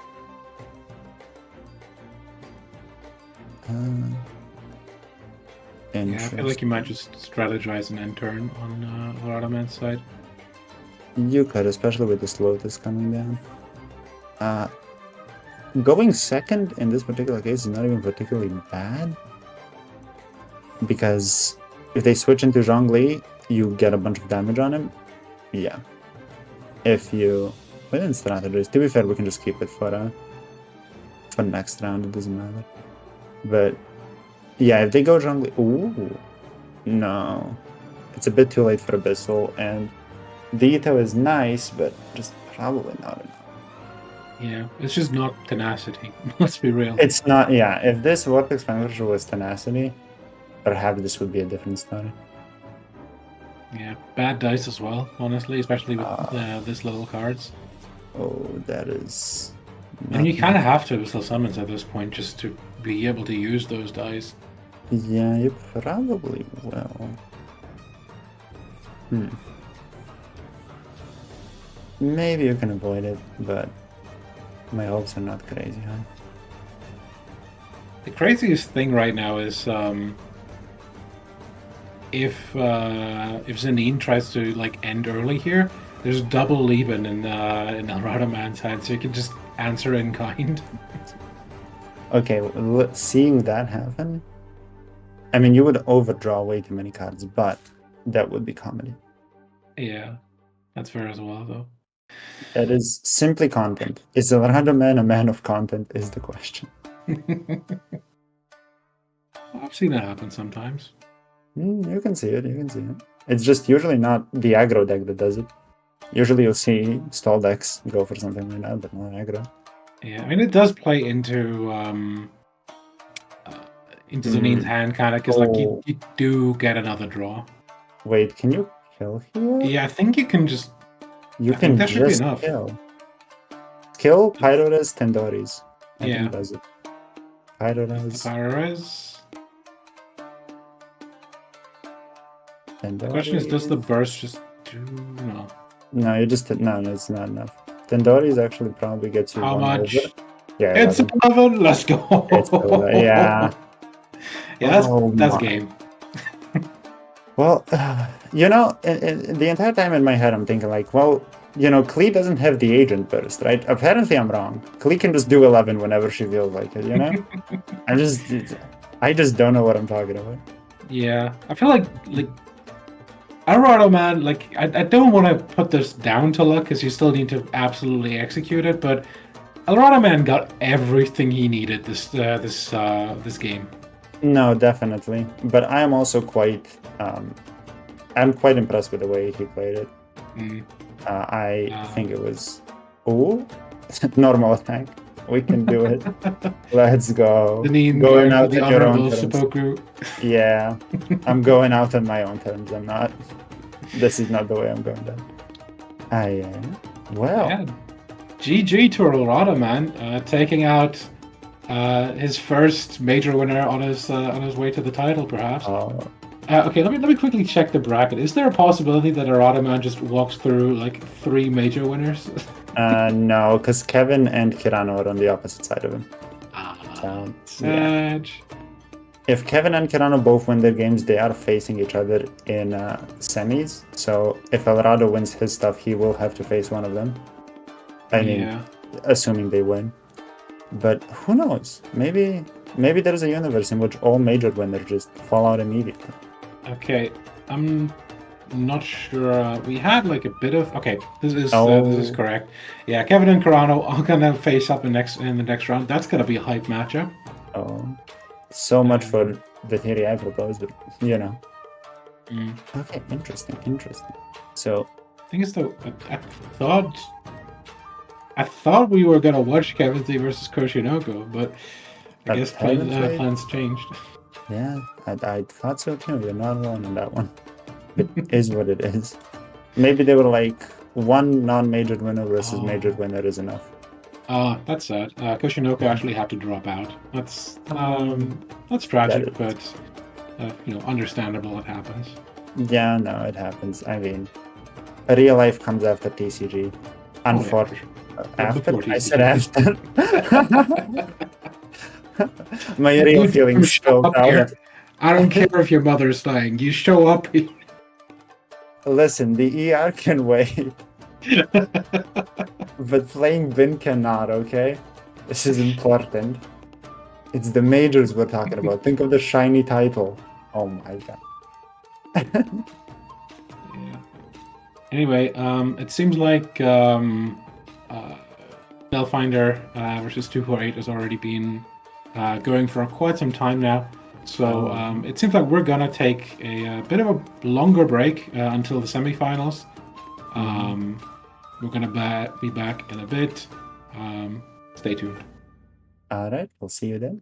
Yeah, I feel like you might just strategize an end turn on Alradaman's side. You could, especially with this Lotus coming down. Going second in this particular case is not even particularly bad, because if they switch into Zhongli, you get a bunch of damage on him. Yeah. If you within strategies, to be fair, we can just keep it for next round. It doesn't matter. But yeah, if they go Zhongli, ooh, no, it's a bit too late for Abyssal, and the Ito is nice, but just probably not enough. Yeah, it's just not tenacity. Let's be real. It's not. Yeah, if this Vortex Finisher was tenacity, perhaps this would be a different story. Yeah, bad dice as well, honestly, especially with this little cards. Oh, that is. And you kind of have to Abyssal Summons at this point just to be able to use those dice. Yeah, you probably will. Maybe you can avoid it, but my hopes are not crazy, huh? The craziest thing right now is if Zanin tries to like end early here, there's double Lieben in Alradaman's hand, so you can just answer in kind. Okay, seeing that happen, I mean, you would overdraw way too many cards, but that would be comedy. Yeah, that's fair as well, though. That is simply content. Is Alradaman a man of content? Is the question. I've seen that happen sometimes. You can see it. You can see it. It's just usually not the aggro deck that does it. Usually you'll see stall decks go for something like that, but not aggro. Yeah, I mean it does play into Zanin's hand, kind of, because like you do get another draw. Wait, can you kill here? Yeah, I think you can just. You can that should be just enough. Kill Pyroras Tendoris. I think does it. Pyroras. Tendoris. The question is, does the burst just do no? No, you just no, it's not enough. Tendoris actually probably gets you. How much? Over. Yeah, it's 11. Let's go. It's 11. Yeah. Yeah, that's game. Well, the entire time in my head, I'm thinking like, well, Klee doesn't have the agent burst, right? Apparently, I'm wrong. Klee can just do 11 whenever she feels like it, I just don't know what I'm talking about. Yeah, I feel like Alradaman, like, I don't want to put this down to luck because you still need to absolutely execute it, but Alradaman got everything he needed this game. No, definitely. But I am also I'm quite impressed with the way he played it. I think it was normal attack. We can do it. Let's go. Going out on your own terms. Yeah, I'm going out on my own terms. This is not the way I'm going down. Well. Yeah. GG to Alradaman, taking out his first major winner on his way to the title, perhaps. Okay, let me quickly check the bracket. Is there a possibility that Alradaman just walks through like 3 major winners? No, because Kevin and Karano are on the opposite side of him. Sad. If Kevin and Karano both win their games, they are facing each other in semis. So if Alrado wins his stuff, he will have to face one of them. I mean, assuming they win. But who knows? Maybe there is a universe in which all major winners just fall out immediately. Okay, I'm not sure. We had like a bit of. Okay, this is correct. Yeah, Kevin and Karano are gonna face up in the next round. That's gonna be a hype matchup. So much for the theory I proposed, but Okay, interesting. So, thing is though, I thought we were gonna watch Kevin Z versus Koshinogo, but I guess plans changed. Yeah, I thought so too. You're not alone in that one. It is what it is. Maybe they were like one non-major winner versus major winner is enough. That's sad. Koshinoko actually had to drop out. That's tragic, That but understandable. It happens. Yeah, no, it happens. I mean, real life comes after TCG. Oh yeah, for Unfortunately, sure. after Before I said TCG. after. My real You feelings show spilled up out. here. I don't care if your mother's dying. You show up here. Listen, the ER can wait, but playing Bin cannot. Okay, this is important. It's the majors we're talking about. Think of the shiny title. Oh my god. Yeah. Anyway, it seems like Spellfinder versus 248 has already been going for quite some time now. So it seems like we're gonna take a bit of a longer break until the semifinals. We're gonna be back in a bit. Stay tuned. All right, we'll see you then.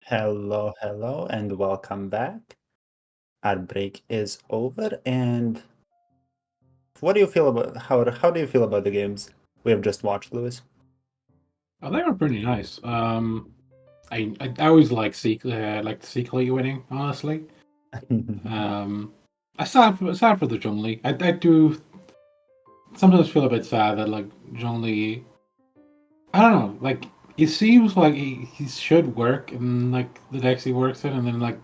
Hello, hello, and welcome back. Our break is over, and what do you feel about how do you feel about the games we have just watched, Lewis? Oh, they were pretty nice. I always like like the Seekly winning, honestly. Um, aside for the Zhongli, I do sometimes feel a bit sad that like Zhongli. I don't know, like it seems like he should work in like the decks he works in, and then like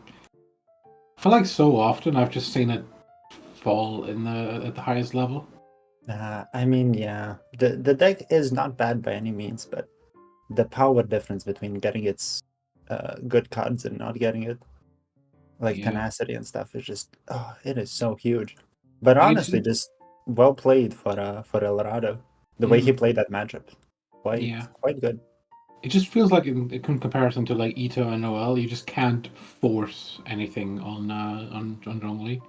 I feel like so often I've just seen it fall in the at the highest level. I mean, yeah, the deck is not bad by any means, but the power difference between getting its good cards and not getting it, like Yeah, tenacity and stuff, is just it is so huge. But like honestly, just well played for Alrado. The way he mm, played that matchup, quite yeah. quite good. It just feels like in comparison to like Ito and Noel, you just can't force anything on Zhongli.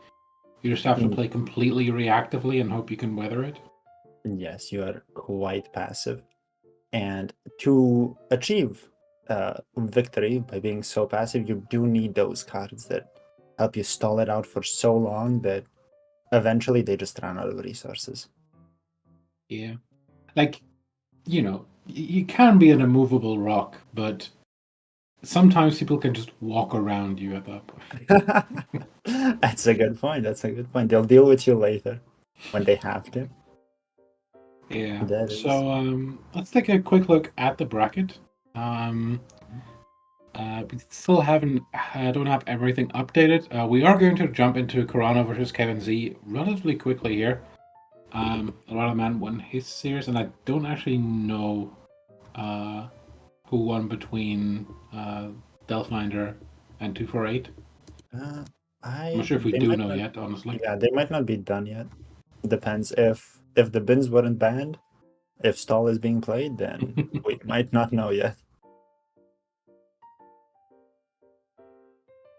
You just have to Mm, play completely reactively and hope you can weather it. Yes, you are quite passive. And to achieve victory by being so passive, you do need those cards that help you stall it out for so long that eventually they just run out of resources. Yeah, like you can be an immovable rock, but sometimes people can just walk around you at that point. That's a good point. That's a good point. They'll deal with you later when they have to. Yeah. That is. So let's take a quick look at the bracket. Um, we still don't have everything updated. We are going to jump into Karano versus Kevin Z relatively quickly here. Alradaman won his series, and I don't actually know uh, who won between Delphminder and 248. Uh, I'm not I sure if we they do might know not. yet, honestly. Yeah, they might not be done yet. Depends if the bins weren't banned. If stall is being played, then we might not know yet.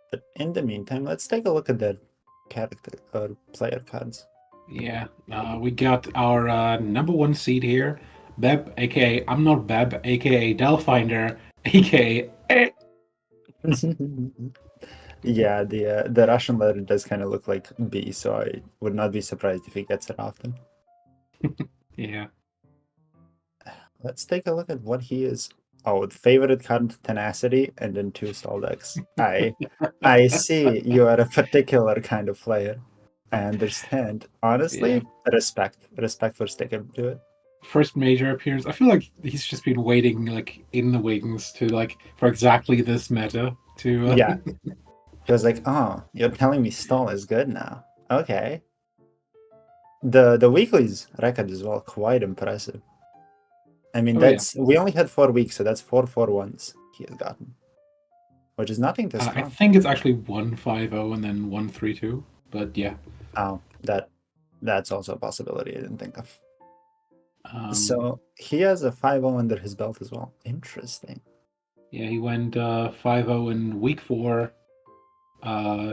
But in the meantime, let's take a look at the character or player cards. Yeah, we got our number one seed here, Beb, aka I'm not Beb, aka Delfinder, aka. Yeah, the Russian letter does kind of look like B, so I would not be surprised if he gets it often. Yeah, Let's take a look at what he is. Oh, favorite card tenacity, and then two stall decks. I see you are a particular kind of player. I understand. yeah. Honestly, respect for sticking to it. First major appearance. I feel like he's just been waiting, like in the wings, to like for exactly this meta to. Yeah, he was like, "Oh, you're telling me stall is good now? Okay." The weekly's record is well quite impressive. I mean, Oh yeah, that's we only had 4 weeks, so that's 4 4 1s he has gotten, which is nothing to I scoff. think it's actually 150 and then 132. But yeah, Oh, that's also a possibility I didn't think of. um, So he has a 5-0 under his belt as well. Interesting. yeah, he went 5-0 in week four,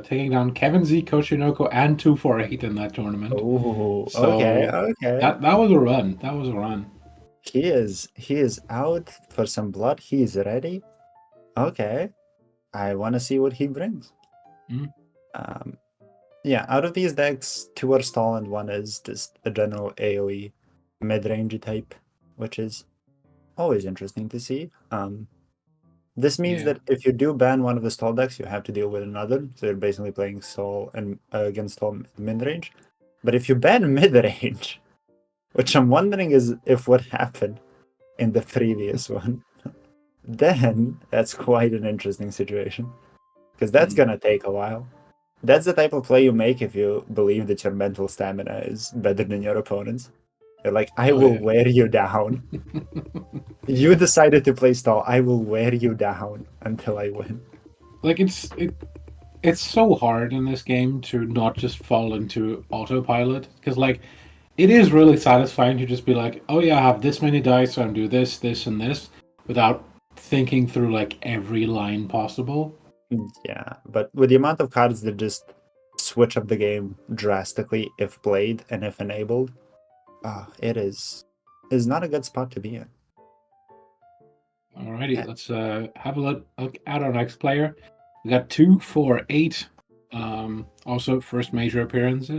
taking down Kevin Z, Koshinoko, and 248 in that tournament. Oh, okay, So okay. that was a run. That was a run. He is out for some blood. He is ready. Okay, I want to see what he brings. Mm. Um, yeah, out of these decks, two are stall and one is just a general AOE mid-range type, which is always interesting to see. This means Yeah. that if you do ban one of the stall decks, you have to deal with another. So you're basically playing stall and against stall mid-range. But if you ban mid-range, which I'm wondering is if what happened in the previous one, then that's quite an interesting situation. Because that's Mm. gonna take a while. That's the type of play you make if you believe that your mental stamina is better than your opponent's. You're like, I Oh will yeah. wear you down. You decided to play stall. I will wear you down until I win. Like it's so hard in this game to not just fall into autopilot because like it is really satisfying to just be like, oh yeah, I have this many dice, so I'm do this, this, and this, without thinking through like every line possible. Yeah, but with the amount of cards that just switch up the game drastically if played and if enabled, it is not a good spot to be in. Alrighty, let's have a look at our next player. We got 2, 4, 8. Also first major appearance.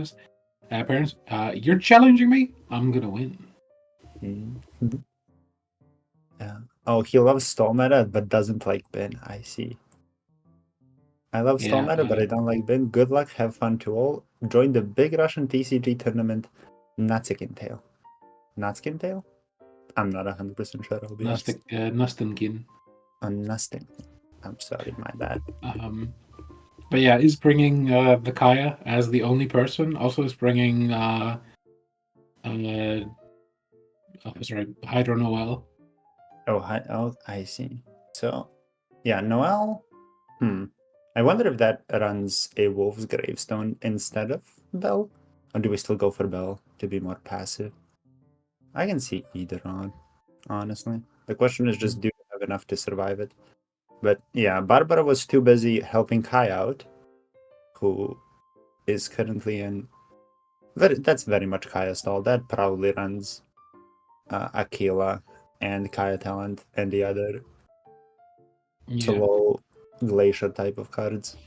You're challenging me. I'm gonna win. Mhm. Yeah. Oh, he loves stall meta, but doesn't like bin. I see. I love stall Yeah, meta, but I don't like bin. Good luck, have fun to all. Join the big Russian TCG tournament, Natskin Tail? I'm not 100% sure, I'll be honest. Nustinkin. Nothing. I'm sorry, my bad. But yeah, is bringing the Kaya as the only person. Also is bringing sorry, Hydro Noel. Oh, I see. So, yeah, Noel. I wonder if that runs a Wolf's Gravestone instead of Bell, or do we still go for Bell to be more passive? I can see either on, honestly. The question is just, do you have enough to survive it? But yeah, Barbara was too busy helping Kai out, who is currently in. That's very much Kaya's stall. That probably runs Aquila and Kaya Talent and the other Yeah. slow glacier type of cards.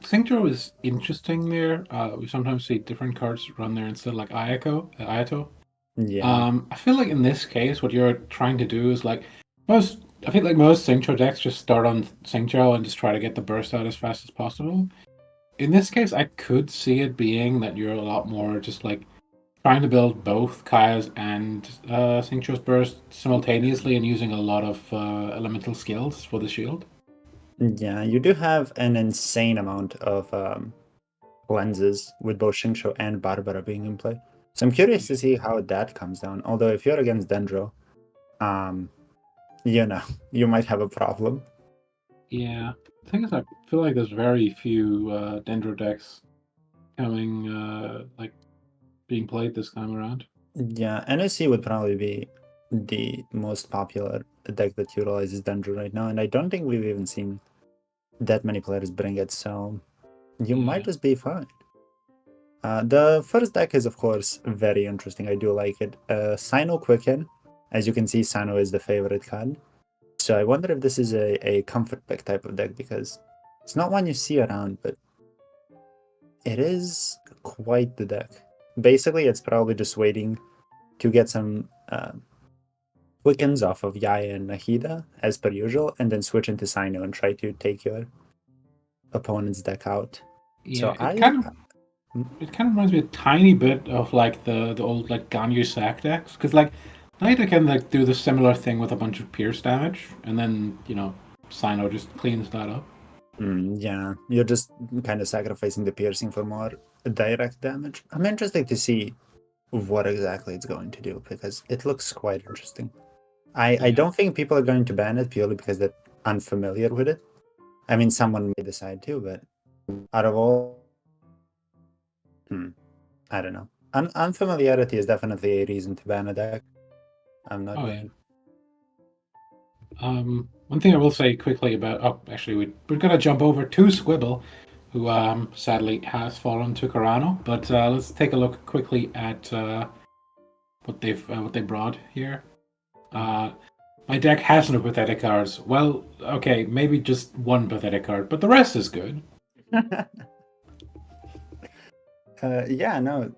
Synchro is interesting there. We sometimes see different cards run there instead, like Ayato. Yeah. I feel like in this case, what you're trying to do is like most. I feel like most Synchro decks just start on Synchro and just try to get the burst out as fast as possible. In this case, I could see it being that you're a lot more just like trying to build both Kaya's and Synchro's burst simultaneously and using a lot of elemental skills for the shield. Yeah, you do have an insane amount of lenses with both Xingqiu and Barbara being in play. So I'm curious to see how that comes down. Although if you're against Dendro, you know, you might have a problem. Yeah, the thing is, I feel like there's very few Dendro decks coming, like being played this time around. Yeah, NSC would probably be the most popular deck that utilizes Dendro right now, and I don't think we've even seen that many players bring it, so you might just be fine. The first deck is, of course, very interesting. I do like it. Sino Quicken. As you can see, Sino is the favorite card. So I wonder if this is a comfort pick type of deck, because it's not one you see around, but it is quite the deck. Basically, it's probably just waiting to get some Quickens off of Yaya and Nahida, as per usual, and then switch into Sino and try to take your opponent's deck out. Yeah, So it kind of reminds me a tiny bit of like the old like Ganyu Sack decks, because like Naida can like do the similar thing with a bunch of pierce damage, and then Sino just cleans that up. Yeah, you're just kind of sacrificing the piercing for more direct damage. I'm interested to see what exactly it's going to do, because it looks quite interesting. I don't think people are going to ban it purely because they're unfamiliar with it. I mean, someone may decide to, but out of all, I don't know. Unfamiliarity is definitely a reason to ban a deck. I'm not going. One thing I will say quickly about actually we're gonna jump over to Squibble, who sadly has fallen to Karano, but let's take a look quickly at what they brought here. My deck has no pathetic cards. Well, okay, maybe just one pathetic card, but the rest is good. Yeah, no.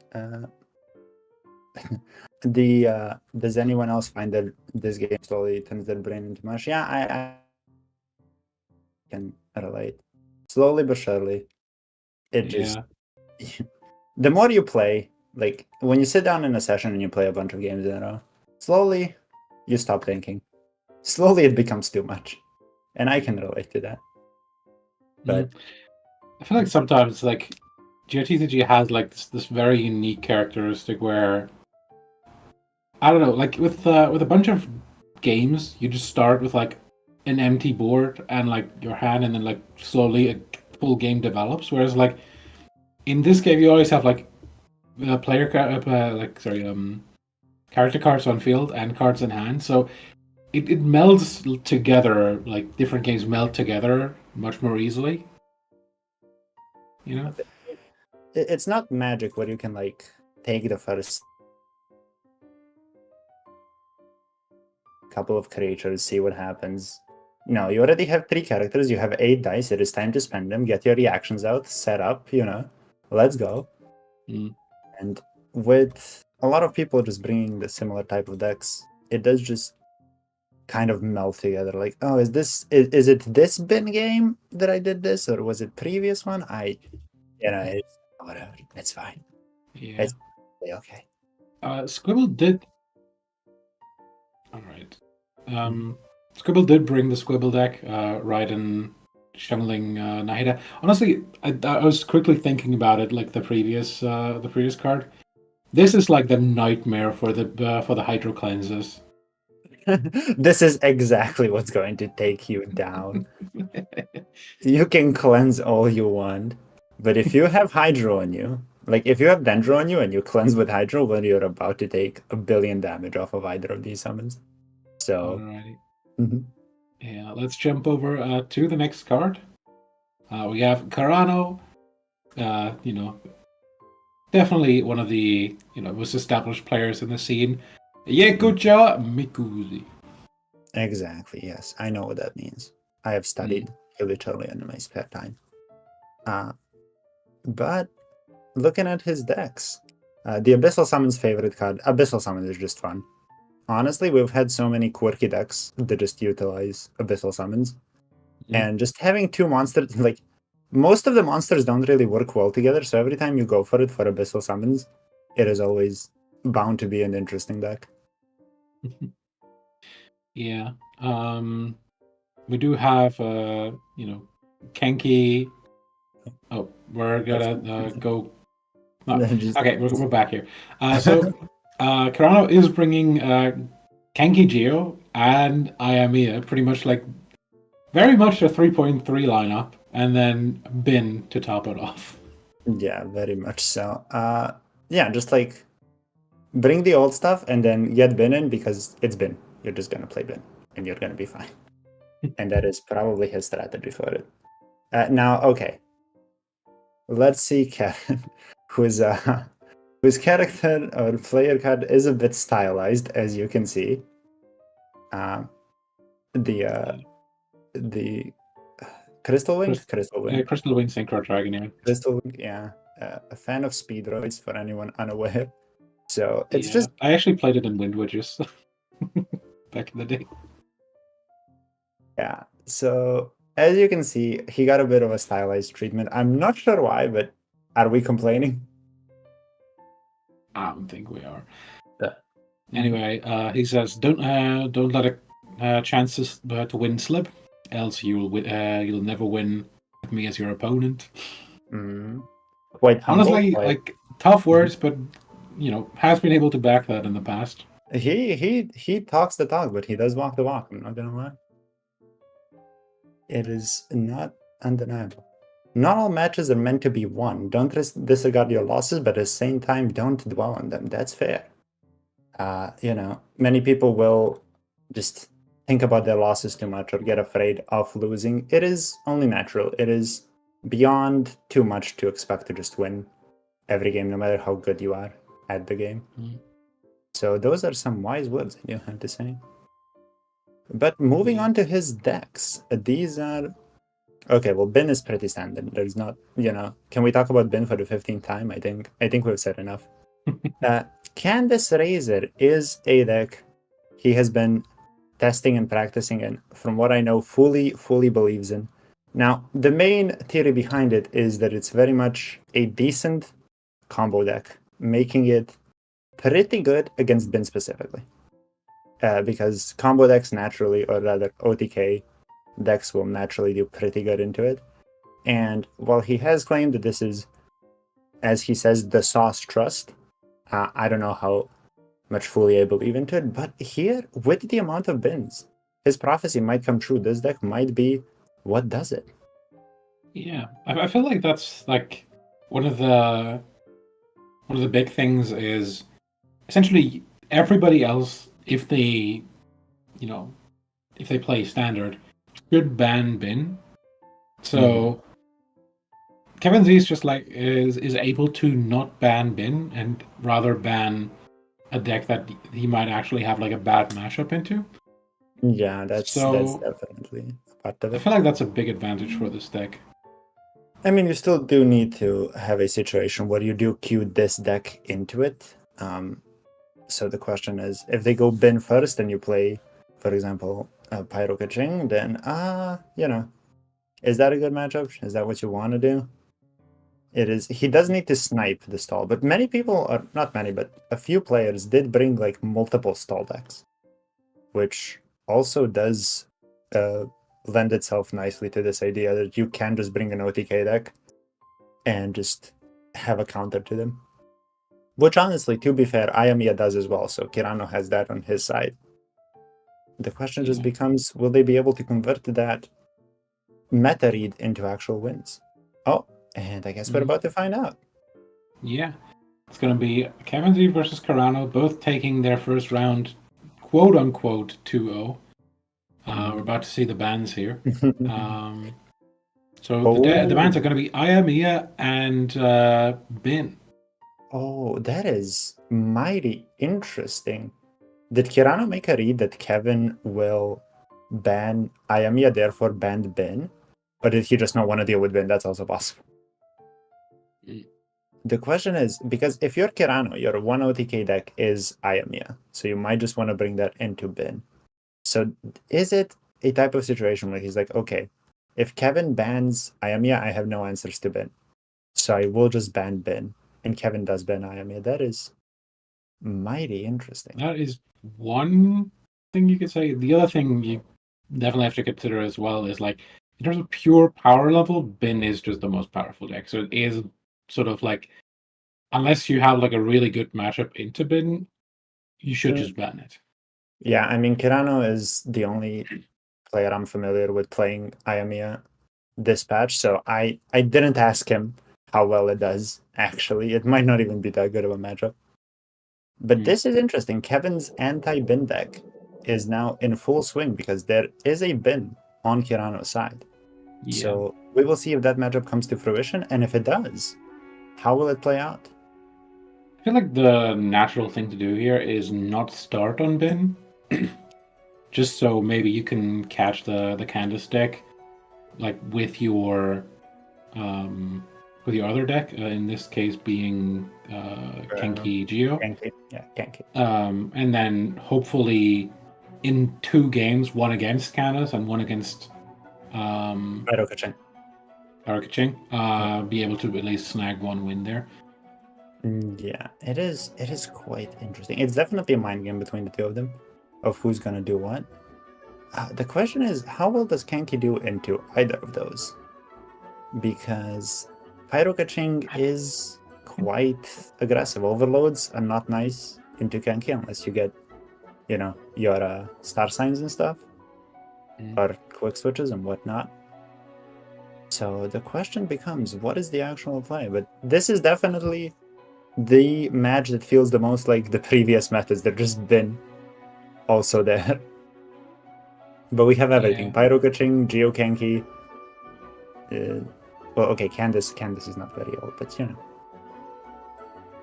Does anyone else find that this game slowly turns their brain into mush? Yeah, I can relate. Slowly but surely, it just the more you play, like when you sit down in a session and you play a bunch of games in a row, slowly you stop thinking. Slowly it becomes too much, and I can relate to that. But I feel like sometimes like GITCG has like this very unique characteristic where I don't know, like with a bunch of games, you just start with like an empty board and like your hand, and then like slowly a full game develops. Whereas like in this game, you always have like character cards on field and cards in hand, so it melds together. Like different games meld together much more easily. You know? it's not Magic where you can like take the first couple of creatures, see what happens. No, you already have 3 characters, you have 8 dice, it is time to spend them, get your reactions out, set up, let's go. Mm. And with a lot of people just bringing the similar type of decks, it does just kind of melt together. Like, oh, is it this bin game that I did this, or was it previous one? It's whatever. It's fine. Yeah. It's okay. Squibble did. All right. Squibble did bring the Squibble deck, Raiden, Shungling, Nahida. Honestly, I was quickly thinking about it, like the previous card. This is like the nightmare for the Hydro cleanses. This is exactly what's going to take you down. You can cleanse all you want, but if you have Hydro on you, like if you have Dendro on you and you cleanse with Hydro, well, you're about to take 1 billion damage off of either of these summons. So, Alrighty. Mhm. Yeah, let's jump over to the next card. We have Karano. Definitely one of the most established players in the scene. Yekuja Mikuzi. Exactly, yes. I know what that means. I have studied literally in my spare time. But looking at his decks, the Abyssal Summon's favorite card, Abyssal Summon is just fun. Honestly, we've had so many quirky decks that just utilize Abyssal Summons. And just having 2 monsters, like, most of the monsters don't really work well together, so every time you go for it for Abyssal Summons, it is always bound to be an interesting deck. Yeah. We do have Kenki. Oh, we're gonna go. No. Okay, we're back here. So Karano is bringing Kenki Geo and Ayamiya, pretty much like very much a 3.3 lineup, and then Bin to top it off. Yeah, very much so. Yeah, just like bring the old stuff and then get Bin in because it's Bin. You're just gonna play Bin and you're gonna be fine. And that is probably his strategy for it. Now, okay. Let's see Kevin, whose character or player card is a bit stylized, as you can see. The Crystal Wing? Crystal Wing. Crystal Wing Synchro Dragon, yeah. Crystal Wing, yeah. A fan of Speedroids, for anyone unaware. So it's just... I actually played it in Wind Witches back in the day. Yeah, so as you can see, he got a bit of a stylized treatment. I'm not sure why, but are we complaining? I don't think we are. Anyway, he says, "Don't let chances to win slip, else you'll never win with me as your opponent." Quite humble, honestly, like tough words, but has been able to back that in the past. He talks the talk, but he does walk the walk. I'm not gonna lie. It is not undeniable. Not all matches are meant to be won. Don't disregard your losses, but at the same time, don't dwell on them. That's fair. Many people will just think about their losses too much or get afraid of losing. It is only natural. It is beyond too much to expect to just win every game, no matter how good you are at the game. So those are some wise words I do have to say. But moving on to his decks, these are... Okay, well, Bin is pretty standard. There's not, Can we talk about Bin for the 15th time? I think we've said enough. Candace Razor is a deck he has been testing and practicing and, from what I know, fully believes in. Now, the main theory behind it is that it's very much a decent combo deck, making it pretty good against Bin specifically. Because combo decks naturally, or rather OTK decks will naturally do pretty good into it. And while he has claimed that this is, as he says, the sauce trust, I don't know how much fully I believe into it, but here, with the amount of bins, his prophecy might come true. This deck might be what does it. Yeah, I feel like that's like one of the big things is essentially everybody else, if they play standard, should ban bin. So Kevin Z is just like is able to not ban bin and rather ban a deck that he might actually have like a bad matchup into. Yeah, that's So definitely a part of I it. feel like that's a big advantage for this deck. I mean, you still do need to have a situation where you do queue this deck into it. So the question is, if they go bin first and you play, for example, Pyro Kaching, then is that a good matchup? Is that what you want to do? It is. He does need to snipe the stall, but many people are not many, but a few players did bring like multiple stall decks, which also does uh, lend itself nicely to this idea that you can just bring an OTK deck and just have a counter to them. Which honestly, to be fair, Ayamiya does as well, so Kirano has that on his side. The question just Yeah. becomes, will they be able to convert that meta read into actual wins? Oh, and I guess we're about to find out. Yeah. It's going to be Kevin Z versus Karano, both taking their first round, quote unquote, 2-0. We're about to see the bans here. So the bans are going to be Ayamiya and Bin. Oh, that is mighty interesting. Did Kirano make a read that Kevin will ban Ayamiya, therefore banned Bin? Or did he just not want to deal with Bin? That's also possible. Mm. The question is, because if you're Kirano, your one OTK deck is Ayamiya, so you might just want to bring that into Bin. So is it a type of situation where he's like, okay, if Kevin bans Ayamiya, I have no answers to Bin. So I will just ban Bin. And Kevin does ban Ayamiya. That is mighty interesting. That is one thing you could say. The other thing you definitely have to consider as well is like, in terms of pure power level, Bin is just the most powerful deck. So it is sort of like, unless you have like a really good matchup into Bin, you should just ban it. Yeah, I mean, Kirano is the only player I'm familiar with playing Ayamiya this patch, so I didn't ask him how well it does, actually. It might not even be that good of a matchup. But this is interesting. Kevin's anti-bin deck is now in full swing because there is a bin on Kirano's side. Yeah. So we will see if that matchup comes to fruition, and if it does, how will it play out? I feel like the natural thing to do here is not start on Bin, just so maybe you can catch the Candace deck, like with your other deck. In this case, being Kenki Geo. Genki. Yeah, Genki. And then hopefully in 2 games, one against Candace and one against Arokachin. Arcane, be able to at least snag one win there. Yeah, it is. It is quite interesting. It's definitely a mind game between the two of them, of who's gonna do what. The question is, how well does Kenki do into either of those? Because Pyrokaching is quite aggressive. Overloads are not nice into Kenki unless you get, your star signs and stuff, or quick switches and whatnot. So the question becomes, what is the actual play? But this is definitely the match that feels the most like the previous methods. They've just been also there. But we have everything. Yeah. Pyrokaching, Geokenki. Well, okay, Candace is not very old, but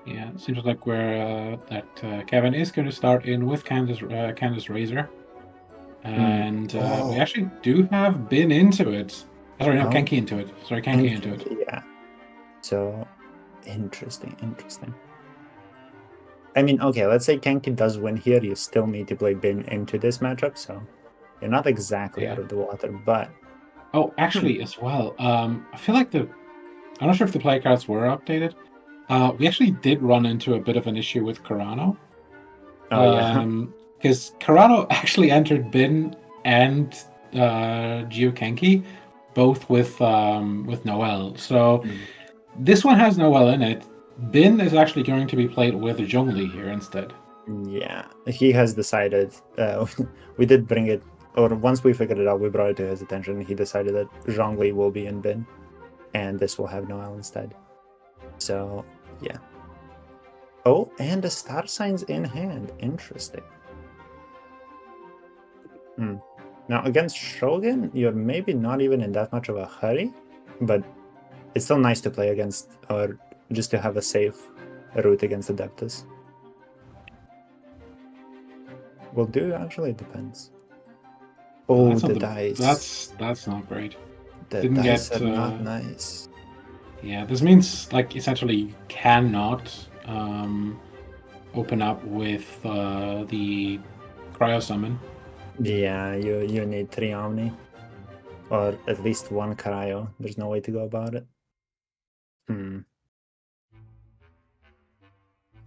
Yeah, it seems like Kevin is going to start in with Candace Razor. And we actually do have Bin into it. Sorry, no, Kenki into it. Sorry, Kenki into it. Yeah. So, interesting. I mean, okay, let's say Kenki does win here. You still need to play Bin into this matchup, so you're not exactly out of the water, but... Oh, actually, as well, I feel like I'm not sure if the play cards were updated. We actually did run into a bit of an issue with Karano. Oh, yeah. Because Karano actually entered Bin and Geokenki, both with Noel. So this one has Noel in it. Bin is actually going to be played with Zhongli here instead. Yeah, he has decided. We did bring it, or once we figured it out, we brought it to his attention. He decided that Zhongli will be in Bin, and this will have Noel instead. So, yeah. Oh, and the star signs in hand. Interesting. Now, against Shogun, you're maybe not even in that much of a hurry, but it's still nice to play against, or just to have a safe route against Adeptus. Well, actually, it depends. Oh, That's not the dice. That's not great. The didn't dice get, are not nice. Yeah, this means like essentially you cannot open up with the cryo summon. Yeah, you need 3 Omni. Or at least 1 Cryo. There's no way to go about it.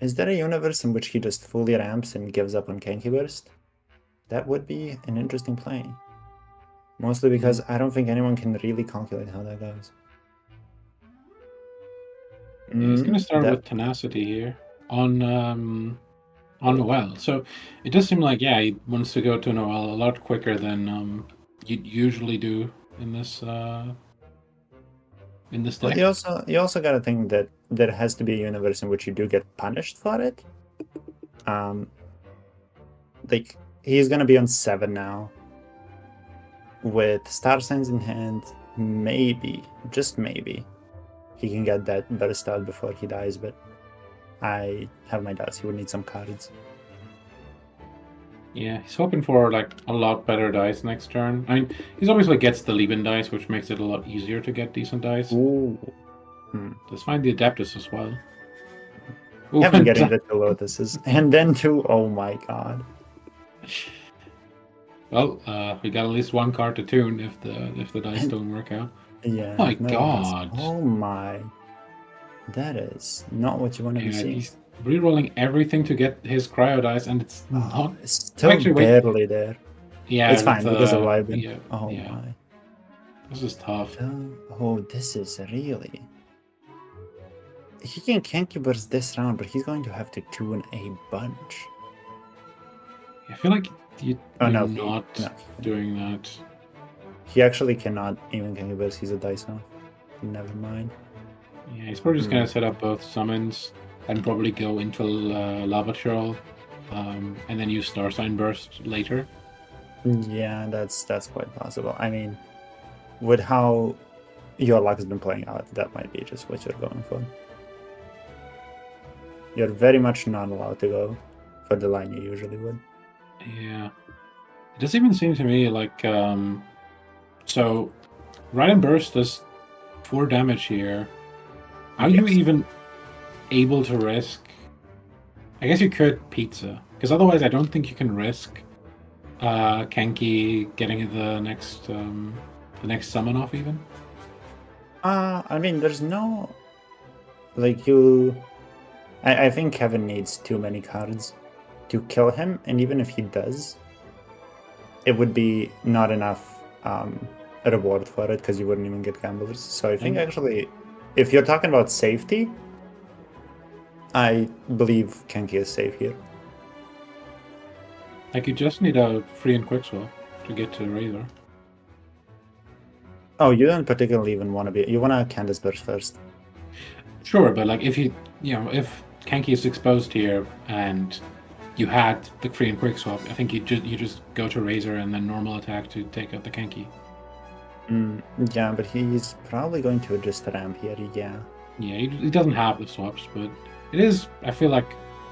Is there a universe in which he just fully ramps and gives up on Genki Burst? That would be an interesting play. Mostly because I don't think anyone can really calculate how that goes. Yeah, he's gonna start that- with tenacity here on Noel. So it does seem like he wants to go to Noel a lot quicker than you'd usually do in this Well, deck. you also gotta think that there has to be a universe in which you do get punished for it. Like he's gonna be on 7 now. With Star Signs in hand, maybe, just maybe, he can get that burst out before he dies, but I have my doubts. He would need some cards. Yeah, he's hoping for like a lot better dice next turn. I mean, he's obviously gets the Lieben dice, which makes it a lot easier to get decent dice. Ooh. Let's find the Adeptus as well. Ooh, Kevin getting the 2 Lotuses. And then 2, oh my god. Well, we got at least 1 card to tune if the dice don't work out. Yeah. My no, god. Oh my. That is not what you want to be seeing. He's rerolling everything to get his cryo dice, and it's not. It's still Actually, wait. barely there. Yeah, It's fine because of Liben. Yeah, Oh yeah. my. This is tough. Oh, this is really. He can Genki Burst this round, but he's going to have to tune a bunch. I feel like you're no, not doing that. He actually cannot even Genki Burst. He's a dice off. Never mind. Yeah, he's probably just gonna set up both summons and probably go into Lava Troll, and then use Star Sign Burst later. Yeah, that's quite possible. I mean, with how your luck has been playing out, that might be just what you're going for. You're very much not allowed to go for the line you usually would. Yeah. It does even seem to me like so Ride and Burst does 4 damage here. Are you even able to risk? I guess you could Pizza, because otherwise I don't think you can risk Kenki getting the next summon off even. I mean, there's no like you. I think Kevin needs too many cards to kill him, and even if he does, it would be not enough reward for it because you wouldn't even get gamblers. So I think actually, if you're talking about safety, I believe Kenki is safe here. Like you just need a free and quick swap to get to Razor. Oh, you don't particularly even want to be. You want to Candace Burst first. Sure, but like if if Kenki is exposed here and you had the free and quick swap, I think you just go to Razor and then normal attack to take out the Kenki. Yeah, but he's probably going to just ramp here. Yeah. Yeah, he doesn't have the swaps, but it is, I feel like,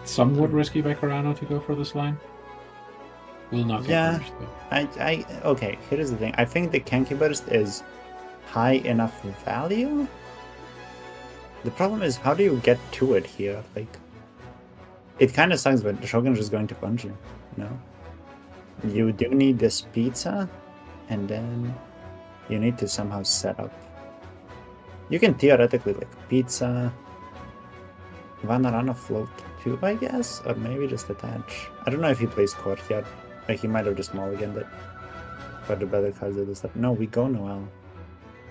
somewhat risky by Karano to go for this line. Will not get punished, though. Okay, here's the thing. I think the Kenki Burst is high enough value. The problem is, how do you get to it here? Like, it kind of sucks, but Shogun's just going to punch you. You do need this pizza, and then you need to somehow set up. You can theoretically like pizza, Vanarana float too, I guess, or maybe just attach. I don't know if he plays court yet. Like he might have just mulliganed it for the better cards of the stuff. No, we go Noel,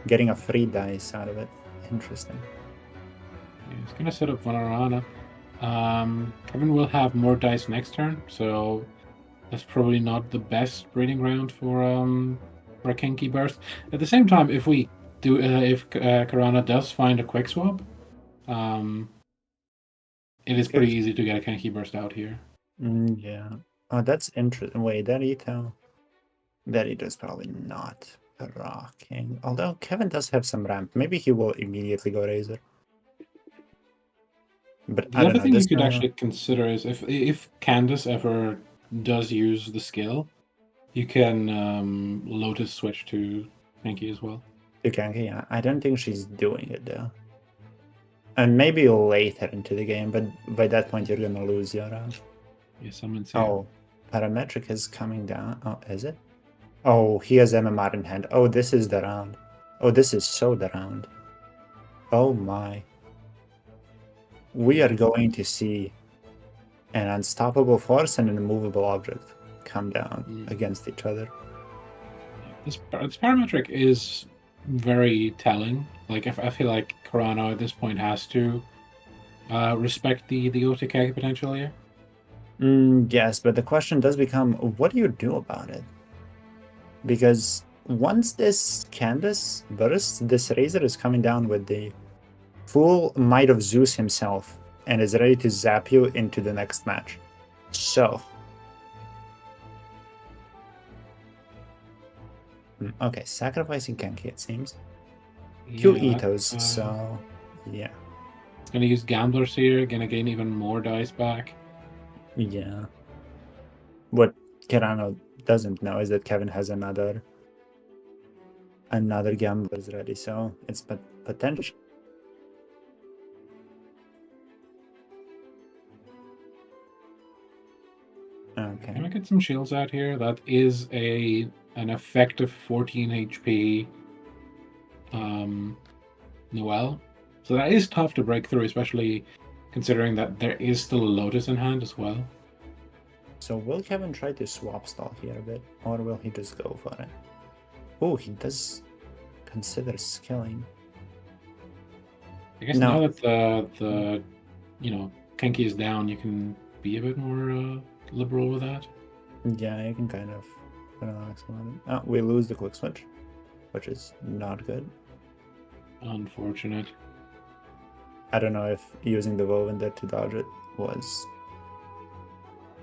getting a free dice out of it. Interesting. Yeah, he's gonna set up Vanarana. Kevin will have more dice next turn, so that's probably not the best breeding ground for a Kenki Burst. At the same time, if we do, if Karana does find a quick swap, it is pretty easy to get a Kenki Burst out here. Yeah. Oh, that's interesting. Wait, that Ito's probably not rocking. Although Kevin does have some ramp. Maybe he will immediately go Razor. But The other thing you could actually consider is if Candace ever does use the skill, You can Lotus switch to Pinky as well. You can, yeah. I don't think she's doing it though. And maybe later into the game, but by that point you're gonna lose your round. Yeah, someone's here. Oh, Parametric is coming down. Oh, is it? Oh, he has MMR in hand. Oh, this is the round. Oh, this is so the round. Oh my. We are going to see an unstoppable force and an immovable object come down against each other. This parametric is very telling. Like, I feel like Karano at this point has to respect the OTK potential here. Yes, but the question does become, what do you do about it? Because once this Canvas bursts, this Razor is coming down with the full might of Zeus himself and is ready to zap you into the next match. So... okay, sacrificing Genki, it seems. Two Itos, so... yeah. It's gonna use Gamblers here, gonna gain even more dice back. Yeah. What Karano doesn't know is that Kevin has another Gamblers ready, so it's potential. Okay. Can I get some shields out here? That is an effective 14 HP Noelle. So that is tough to break through, especially considering that there is still a Lotus in hand as well. So will Kevin try to swap stall here a bit, or will he just go for it? Oh, he does consider skilling. I guess now that the Kenki is down, you can be a bit more liberal with that. Yeah, you can kind of relax about it. Oh, we lose the quick switch, which is not good. Unfortunate. I don't know if using the Woven there to dodge it was...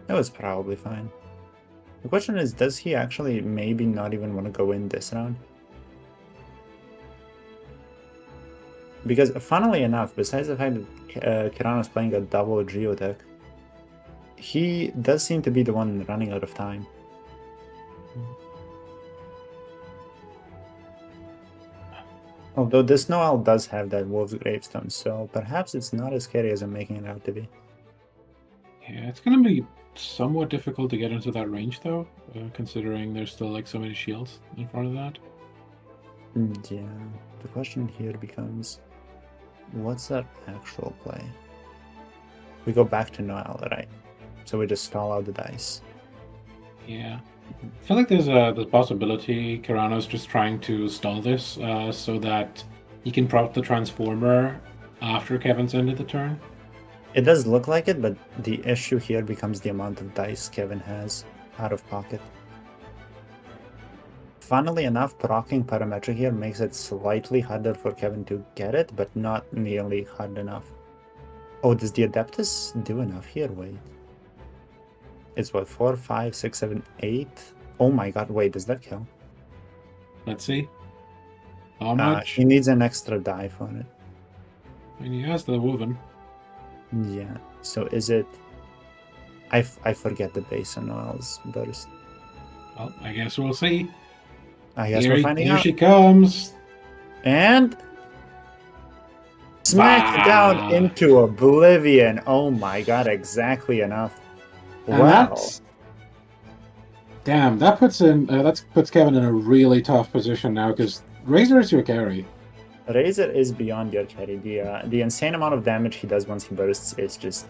it was probably fine. The question is, does he actually maybe not even want to go in this round? Because funnily enough, besides the fact that Karano's playing a double Geo deck, he does seem to be the one running out of time. Although this Noelle does have that Wolf's Gravestone, so perhaps it's not as scary as I'm making it out to be. Yeah, it's going to be somewhat difficult to get into that range, though, considering there's still like so many shields in front of that. Yeah, the question here becomes, what's that actual play? We go back to Noelle, right? So we just stall out the dice. Yeah. I feel like there's a possibility Karano's just trying to stall this so that he can prop the Transformer after Kevin's ended the turn. It does look like it, but the issue here becomes the amount of dice Kevin has out of pocket. Funnily enough, proccing Parametric here makes it slightly harder for Kevin to get it, but not nearly hard enough. Oh, does the Adeptus do enough here? Wait. It's what, 4, 5, 6, 7, 8? Oh my god, wait, does that kill? Let's see. How much? He needs an extra die for it. And he has the Woven. Yeah, so is it... I forget the base on Noelle's burst. Well, I guess we'll see. I guess we're finding here out. She comes. And... smacked down into oblivion. Oh my god, exactly enough. And wow. Damn, that puts Kevin in a really tough position now, because Razor is your carry. Razor is beyond your carry. The insane amount of damage he does once he bursts is just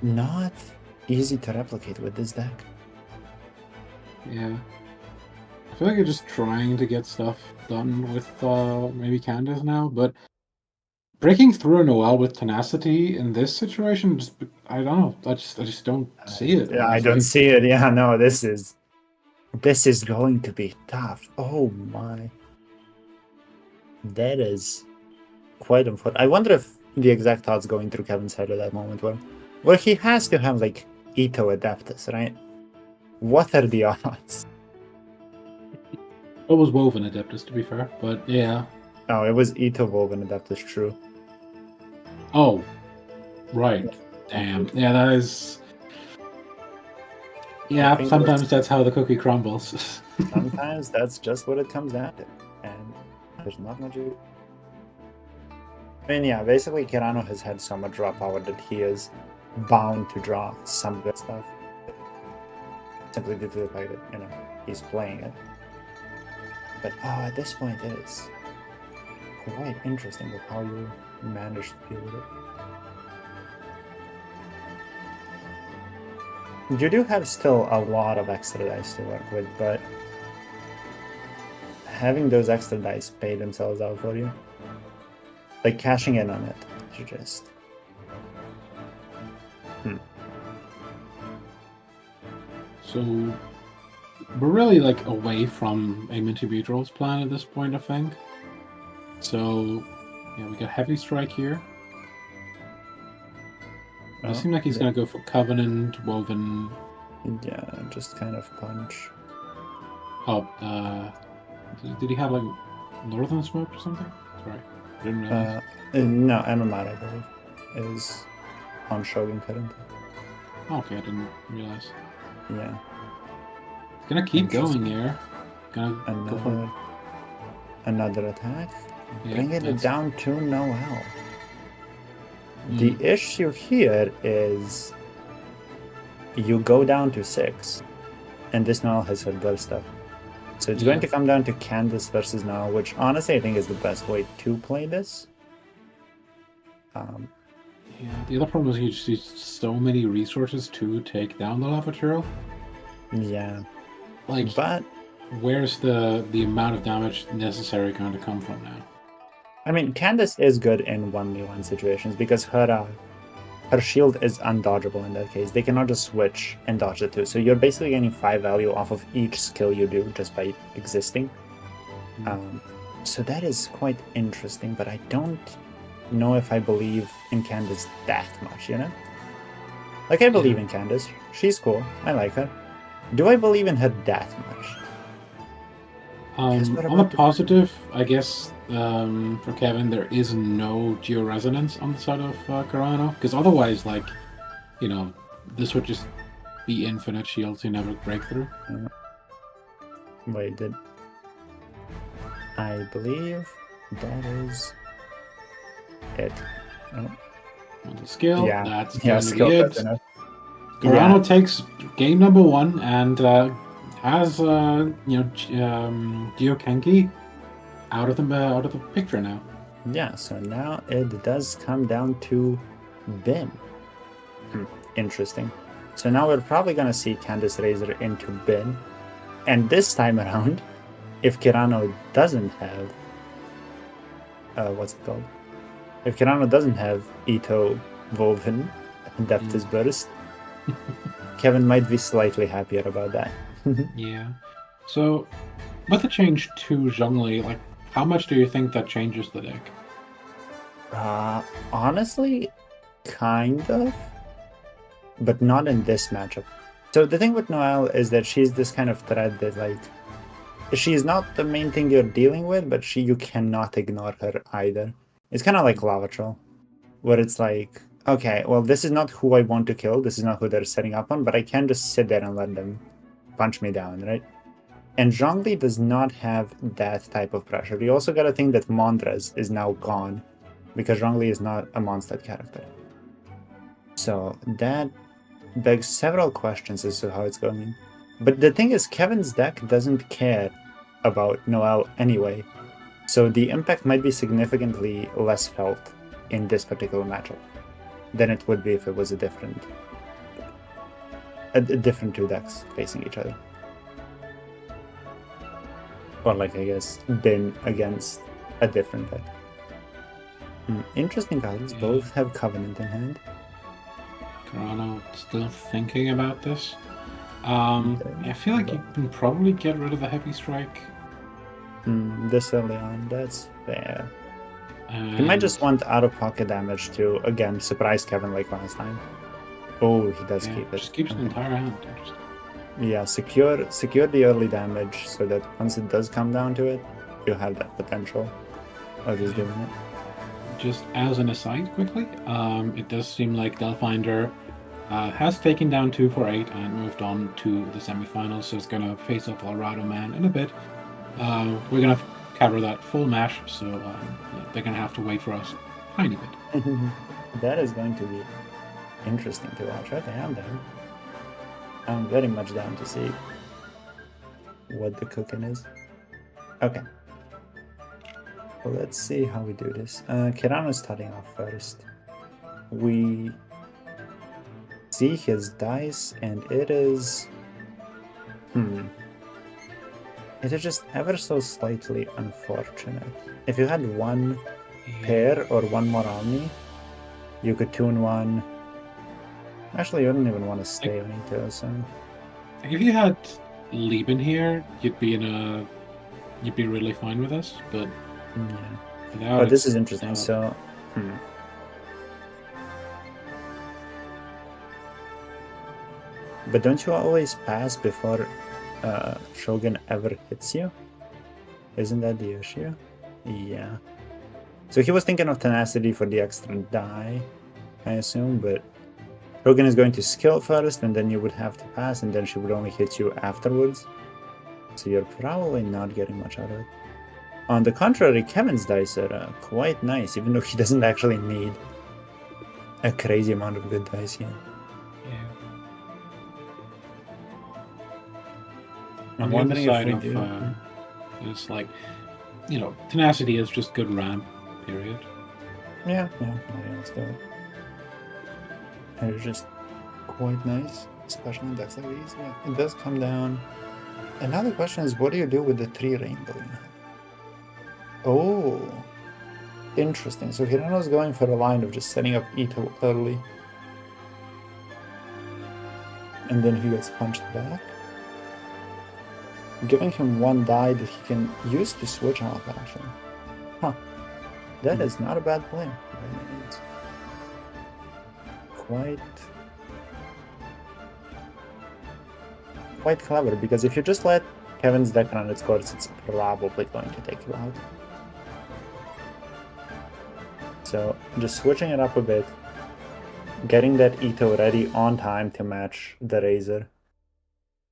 not easy to replicate with this deck. Yeah. I feel like you're just trying to get stuff done with maybe Candace now, but breaking through a Noelle with tenacity in this situation, I don't know. I just don't see it. Yeah, I don't see it. Yeah, no, this is going to be tough. Oh my. That is quite unfortunate. I wonder if the exact thoughts going through Kevin's head at that moment where he has to have like Ito Adeptus, right? What are the odds? It was Woven Adeptus, to be fair, but yeah. Oh, it was Ito Woven Adeptus, true. Oh, right. Damn. Yeah, that is... Yeah, Fingers- sometimes that's how the cookie crumbles. Sometimes that's just what it comes down to. And there's not much you... I mean, yeah, basically Karano has had so much draw power that he is bound to draw some good stuff. Simply due to the fact that, you know, he's playing it. But, at this point it is quite interesting with how you manage to deal with it. You do have still a lot of extra dice to work with, but having those extra dice pay themselves out for you. Like cashing in on it, you just... So we're really like away from a Minty plan at this point, I think. So yeah, we got Heavy Strike here. It seems like he's gonna go for Covenant, Woven. Yeah, just kind of punch. Oh, did he have like Northern Smoke or something? Sorry, I didn't realize. No, Emma, I believe, is on Shogun currently. Okay, I didn't realize. Yeah. Gonna keep going here. Gonna go for another attack. Yeah, Bringing it down to Noel. The issue here is you go down to 6, and this Noel has her burst up. So it's going to come down to Candace versus Noel, which honestly I think is the best way to play this. Yeah, the other problem is you just use so many resources to take down the lava turtle. Yeah. Like, but where's the amount of damage necessary going to come from now? I mean, Candace is good in 1v1 situations because her shield is undodgeable in that case. They cannot just switch and dodge the two. So you're basically getting 5 value off of each skill you do just by existing. So that is quite interesting, but I don't know if I believe in Candace that much, you know? Like, I believe in Candace. She's cool. I like her. Do I believe in her that much? On the positive, I guess, for Kevin, there is no Geo-Resonance on the side of Karano, because otherwise, like, you know, this would just be infinite shields you never break through. Wait, I believe that is it. On the skill, that's going to skill be it. Karano takes game number 1 and has Geokenki out of the picture now. Yeah, so now it does come down to Bin. Interesting. So now we're probably gonna see Candace Razor into Bin, and this time around, if Karano doesn't have what's it called? If Karano doesn't have Ito Woven Depth is Burst, Kevin might be slightly happier about that. Yeah. So, with the change to Zhongli, like, how much do you think that changes the deck? Honestly, kind of, but not in this matchup. So the thing with Noelle is that she's this kind of thread that, like, she's not the main thing you're dealing with, but you cannot ignore her either. It's kind of like Lava Troll, where it's like, okay, well, this is not who I want to kill, this is not who they're setting up on, but I can just sit there and let them punch me down, right? And Zhongli does not have that type of pressure. You also gotta think that Mondres is now gone, because Zhongli is not a Mondstadt character. So that begs several questions as to how it's going. But the thing is, Kevin's deck doesn't care about Noelle anyway, so the impact might be significantly less felt in this particular matchup than it would be if it was a different two decks facing each other. Or like, I guess, Bin against a different deck. Interesting cards. Both have Covenant in hand. Karano still thinking about this. I feel like you can probably get rid of the Heavy Strike. This early on, that's fair. He might just want out-of-pocket damage to, again, surprise Kevin like last time. Oh, he does keep it. Just keeps the entire hand. Interesting. Yeah, secure the early damage so that once it does come down to it, you have that potential of just doing it. Just as an aside quickly, it does seem like they'll find her has taken down 248 and moved on to the semifinals, so it's going to face off Alradaman in a bit. We're going to cover that full match, so they're going to have to wait for us a tiny bit. That is going to be interesting to watch. Okay, I'm down. I'm very much down to see what the cooking is. Okay. Well, let's see how we do this. Karano is starting off first. We see his dice, and it is... It is just ever so slightly unfortunate. If you had one pair or one more army, you could tune one. Actually, you wouldn't even want to stay on it, so... If you had Lieben here, you'd be really fine with us, but... Yeah. Oh, this is interesting. So, But don't you always pass before Shogun ever hits you? Isn't that the issue? Yeah. So he was thinking of tenacity for the extra die, I assume, but Shogun is going to skill first, and then you would have to pass, and then she would only hit you afterwards. So you're probably not getting much out of it. On the contrary, Kevin's dice are quite nice, even though he doesn't actually need a crazy amount of good dice here. Yeah. I'm On the wondering other if we side do. of it's like, tenacity is just good ramp, period. Yeah, let's do it. It's just quite nice, especially in decks like these. Yeah, it does come down. Another question is, what do you do with the 3 rainbow? Oh, interesting. So Hirano's going for a line of just setting up Ito early. And then he gets punched back. Giving him 1 die that he can use to switch off, actually. Huh. That is not a bad play. It's quite clever, because if you just let Kevin's deck run its course, it's probably going to take you out. So just switching it up a bit, getting that Ito ready on time to match the Razor,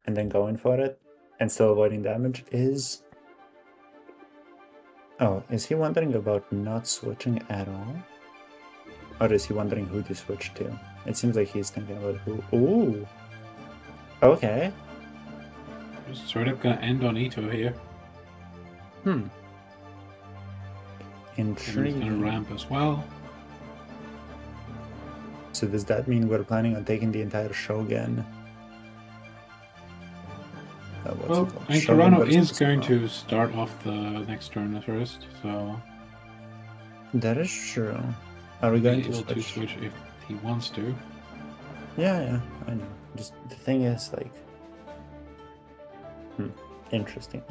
and then going for it, and still avoiding damage is... Oh, is he wondering about not switching at all? Or is he wondering who to switch to? It seems like he's thinking about who... Ooh! Okay. Just sort of gonna end on Ito here. Intriguing. And he's gonna ramp as well. So does that mean we're planning on taking the entire Shogun? Well, and Karano is going to start off the next turn first, so... That is true. Are we going to switch if he wants to? Yeah, I know. Just the thing is, like... Interesting.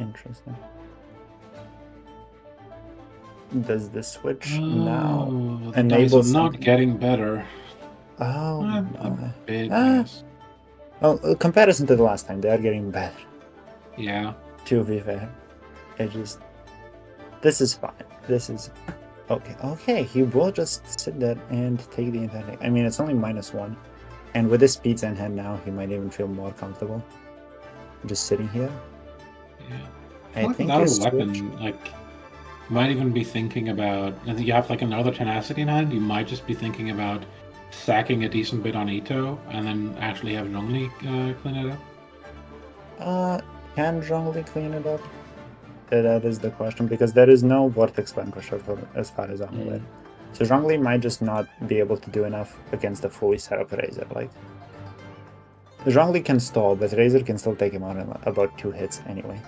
Does the switch now enable something? Not getting better. Oh, a bit, yes. Well, comparison to the last time, they are getting better. Yeah. To be fair. This is fine. This is... Okay, he will just sit there and take the entire thing. I mean, it's only -1. And with this pizza in hand now, he might even feel more comfortable. Just sitting here. Yeah. I think without his a weapon, like, you might even be thinking about... I think you have, like, another tenacity in hand. You might just be thinking about sacking a decent bit on Ito, and then actually have Zhongli clean it up. Can Zhongli clean it up? That is the question, because there is no Vortex Vanquisher as far as I'm aware. So Zhongli might just not be able to do enough against a fully set up Razor. Like, Zhongli can stall, but Razor can still take him out in about 2 hits anyway.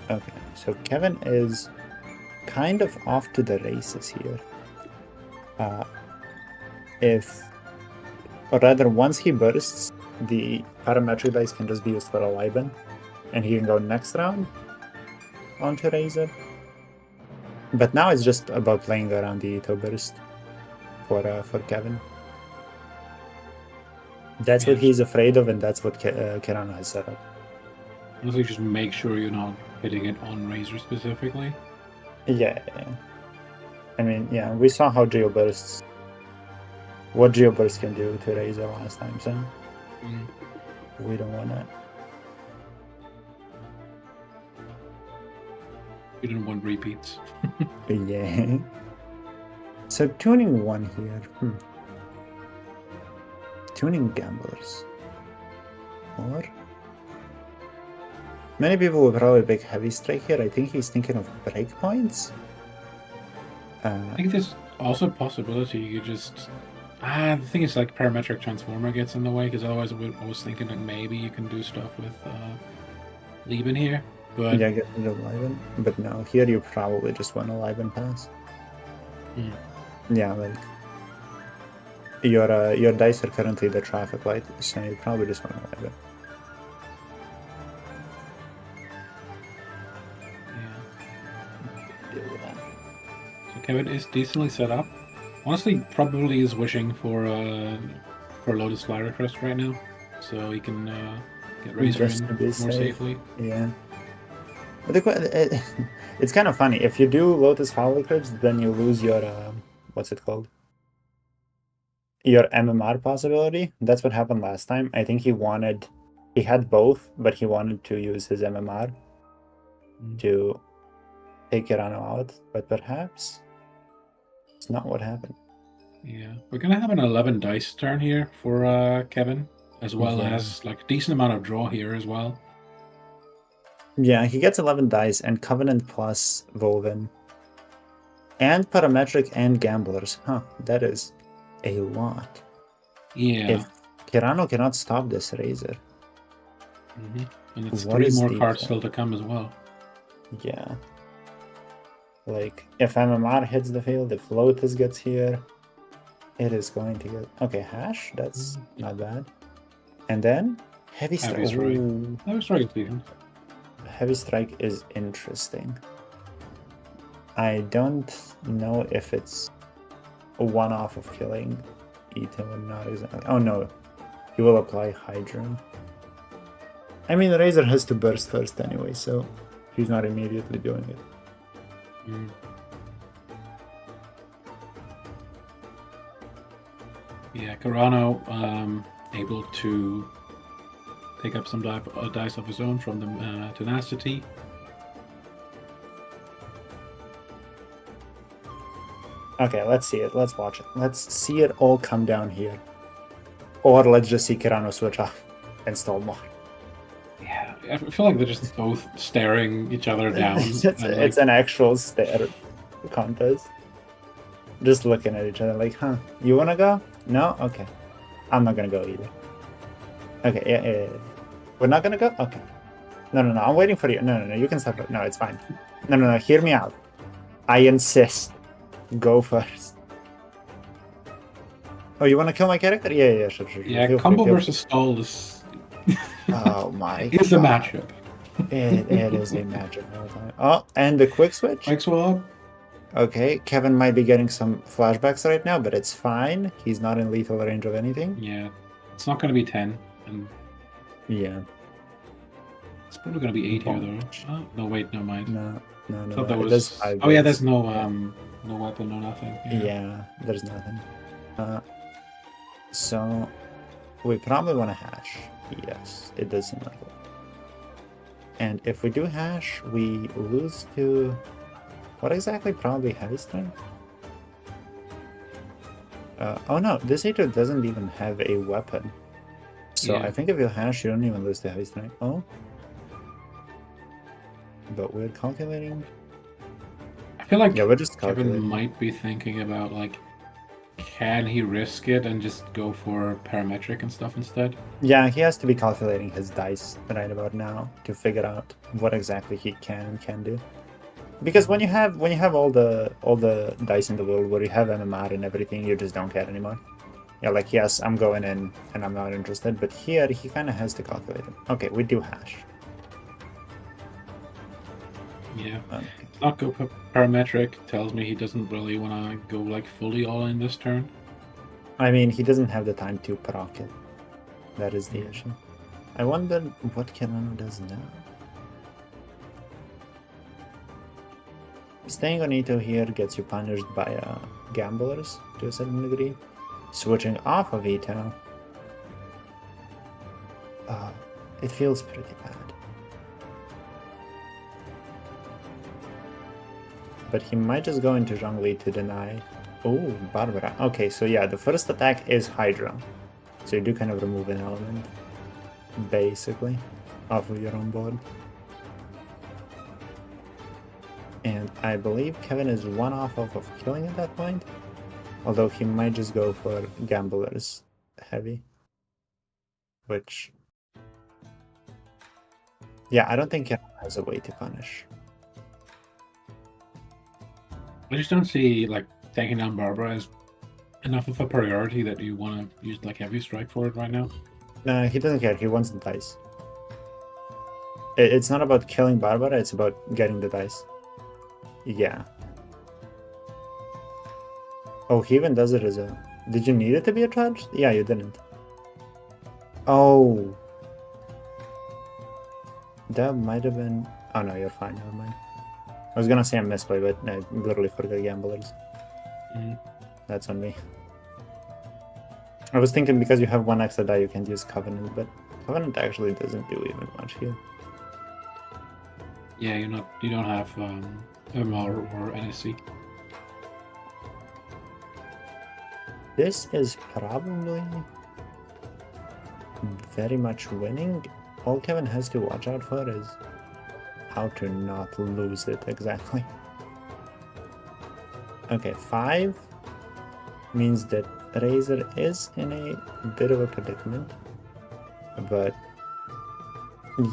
Okay, so Kevin is kind of off to the races here. Or rather, once he bursts, the parametric dice can just be used for a Liben, and he can go next round onto Razor. But now it's just about playing around the Ito burst for Kevin. That's what he's afraid of, and that's what Karano has set up. Honestly, just make sure you're not hitting it on Razor specifically. Yeah. I mean, yeah, we saw how Geo bursts what Geoburst can do to Razor last time, so Mm. we don't want that. We didn't want repeats. Yeah. So tuning one here. Tuning gamblers. Or many people would probably pick heavy strike here. I think he's thinking of breakpoints. I think there's also a possibility you could just. The thing is, like, parametric transformer gets in the way, because otherwise I was thinking that maybe you can do stuff with Lieben here. But Yeah, get rid of Liven. But no, here you probably just want a Liven pass. Mm. Yeah, like your dice are currently the traffic light, so you probably just want a Liven. yeah. So Kevin is decently set up. Honestly, probably is wishing for Lotus Fly Crest right now, so he can get Razor Just in to be more safe. safely. Yeah. But it's kind of funny. If you do Lotus Flower Clips, then you lose your what's it called? Your MMR possibility. That's what happened last time. I think he had both, but he wanted to use his MMR to take Karano out. But perhaps it's not what happened. Yeah, we're gonna have an 11 dice turn here for Kevin, as well Yeah. as like a decent amount of draw here as well. Yeah, he gets 11 dice and Covenant plus Volvin. And Parametric and Gamblers. Huh, that is a lot. Yeah, If Karano cannot stop this Razor. and it's What 3 is more the cards plan? still to come as well. Yeah. Like, if MMR hits the field, if Lotus gets here, it is going to get... Okay, Hash, that's not bad. And then, Heavy Strike. Heavy Strike. Ooh. Heavy Strike is decent. Heavy Strike is interesting. I don't know if it's a one-off of killing Ito or not exactly. Oh no, he will apply Hydra. I mean, Razor has to burst first anyway, so he's not immediately doing it. Yeah, Karano able to pick up some dice of his own from the Tenacity. Okay, let's see it. Let's watch it. Let's see it all come down here. Or let's just see Karano switch off and stall more. Yeah, I feel like they're just both staring each other down. It's an actual stare contest. Just looking at each other like, huh, you wanna go? No? Okay. I'm not gonna go either. Okay, yeah. We're not gonna go? Okay. No, I'm waiting for you. No, you can stop. No, it's fine. No, hear me out. I insist. Go first. Oh, you wanna kill my character? Yeah, sure. Yeah, Feel combo free. versus stall is... Oh my god. It's a matchup. It is a matchup all the time. Oh, and the quick switch? Quick swap. Okay, Kevin might be getting some flashbacks right now, but it's fine. He's not in lethal range of anything. Yeah, it's not going to be 10. And Yeah. it's probably going to be 8 here, though. Oh, no, wait, never mind. No. I thought there It was... does 5 Oh, yeah, days. there's no no weapon, no nothing. Yeah, there's nothing. So, we probably want to hash. Yes, it does seem like it. And if we do hash, we lose to... What exactly? Probably heavy strength? Oh no, this Aether doesn't even have a weapon. So Yeah. I think if you hash, you don't even lose to heavy strength. Oh. But we're calculating... I feel like Yeah, we're just Kevin calculating. might be thinking about, like, can he risk it and just go for parametric and stuff instead? Yeah, he has to be calculating his dice right about now to figure out what exactly he can and can do. Because when you have all the dice in the world where you have MMR and everything, you just don't care anymore. Yeah, like, yes, I'm going in and I'm not interested, but here he kind of has to calculate it. Okay, we do hash. Yeah. Okay. Not go parametric tells me he doesn't really want to go, like, fully all in this turn. I mean, he doesn't have the time to proc it. That is the issue. I wonder what Karano does now. Staying on Ito here gets you punished by gamblers to a certain degree. Switching off of Ito. It feels pretty bad. But he might just go into Zhongli to deny. Oh, Barbara. Okay, so yeah, the first attack is Hydra. So you do kind of remove an element, basically, off of your own board. And I believe Kevin is one off of killing at that point. Although he might just go for Gambler's Heavy. Which... yeah, I don't think Kevin has a way to punish. I just don't see like taking down Barbara as enough of a priority that you want to use like heavy strike for it right now. He doesn't care. He wants the dice. It's not about killing Barbara. It's about getting the dice. Yeah. Oh, he even does it as a... did you need it to be a charge? Yeah, you didn't. Oh. That might have been... oh no, you're fine. Never mind. I was gonna say a misplay, but I literally forgot Gamblers. That's on me. I was thinking because you have one extra die, you can't use Covenant, but Covenant actually doesn't do even much here. Yeah, you don't have MR or NSC. This is probably very much winning. All Kevin has to watch out for is how to not lose it exactly. Okay, 5 means that Razor is in a bit of a predicament. But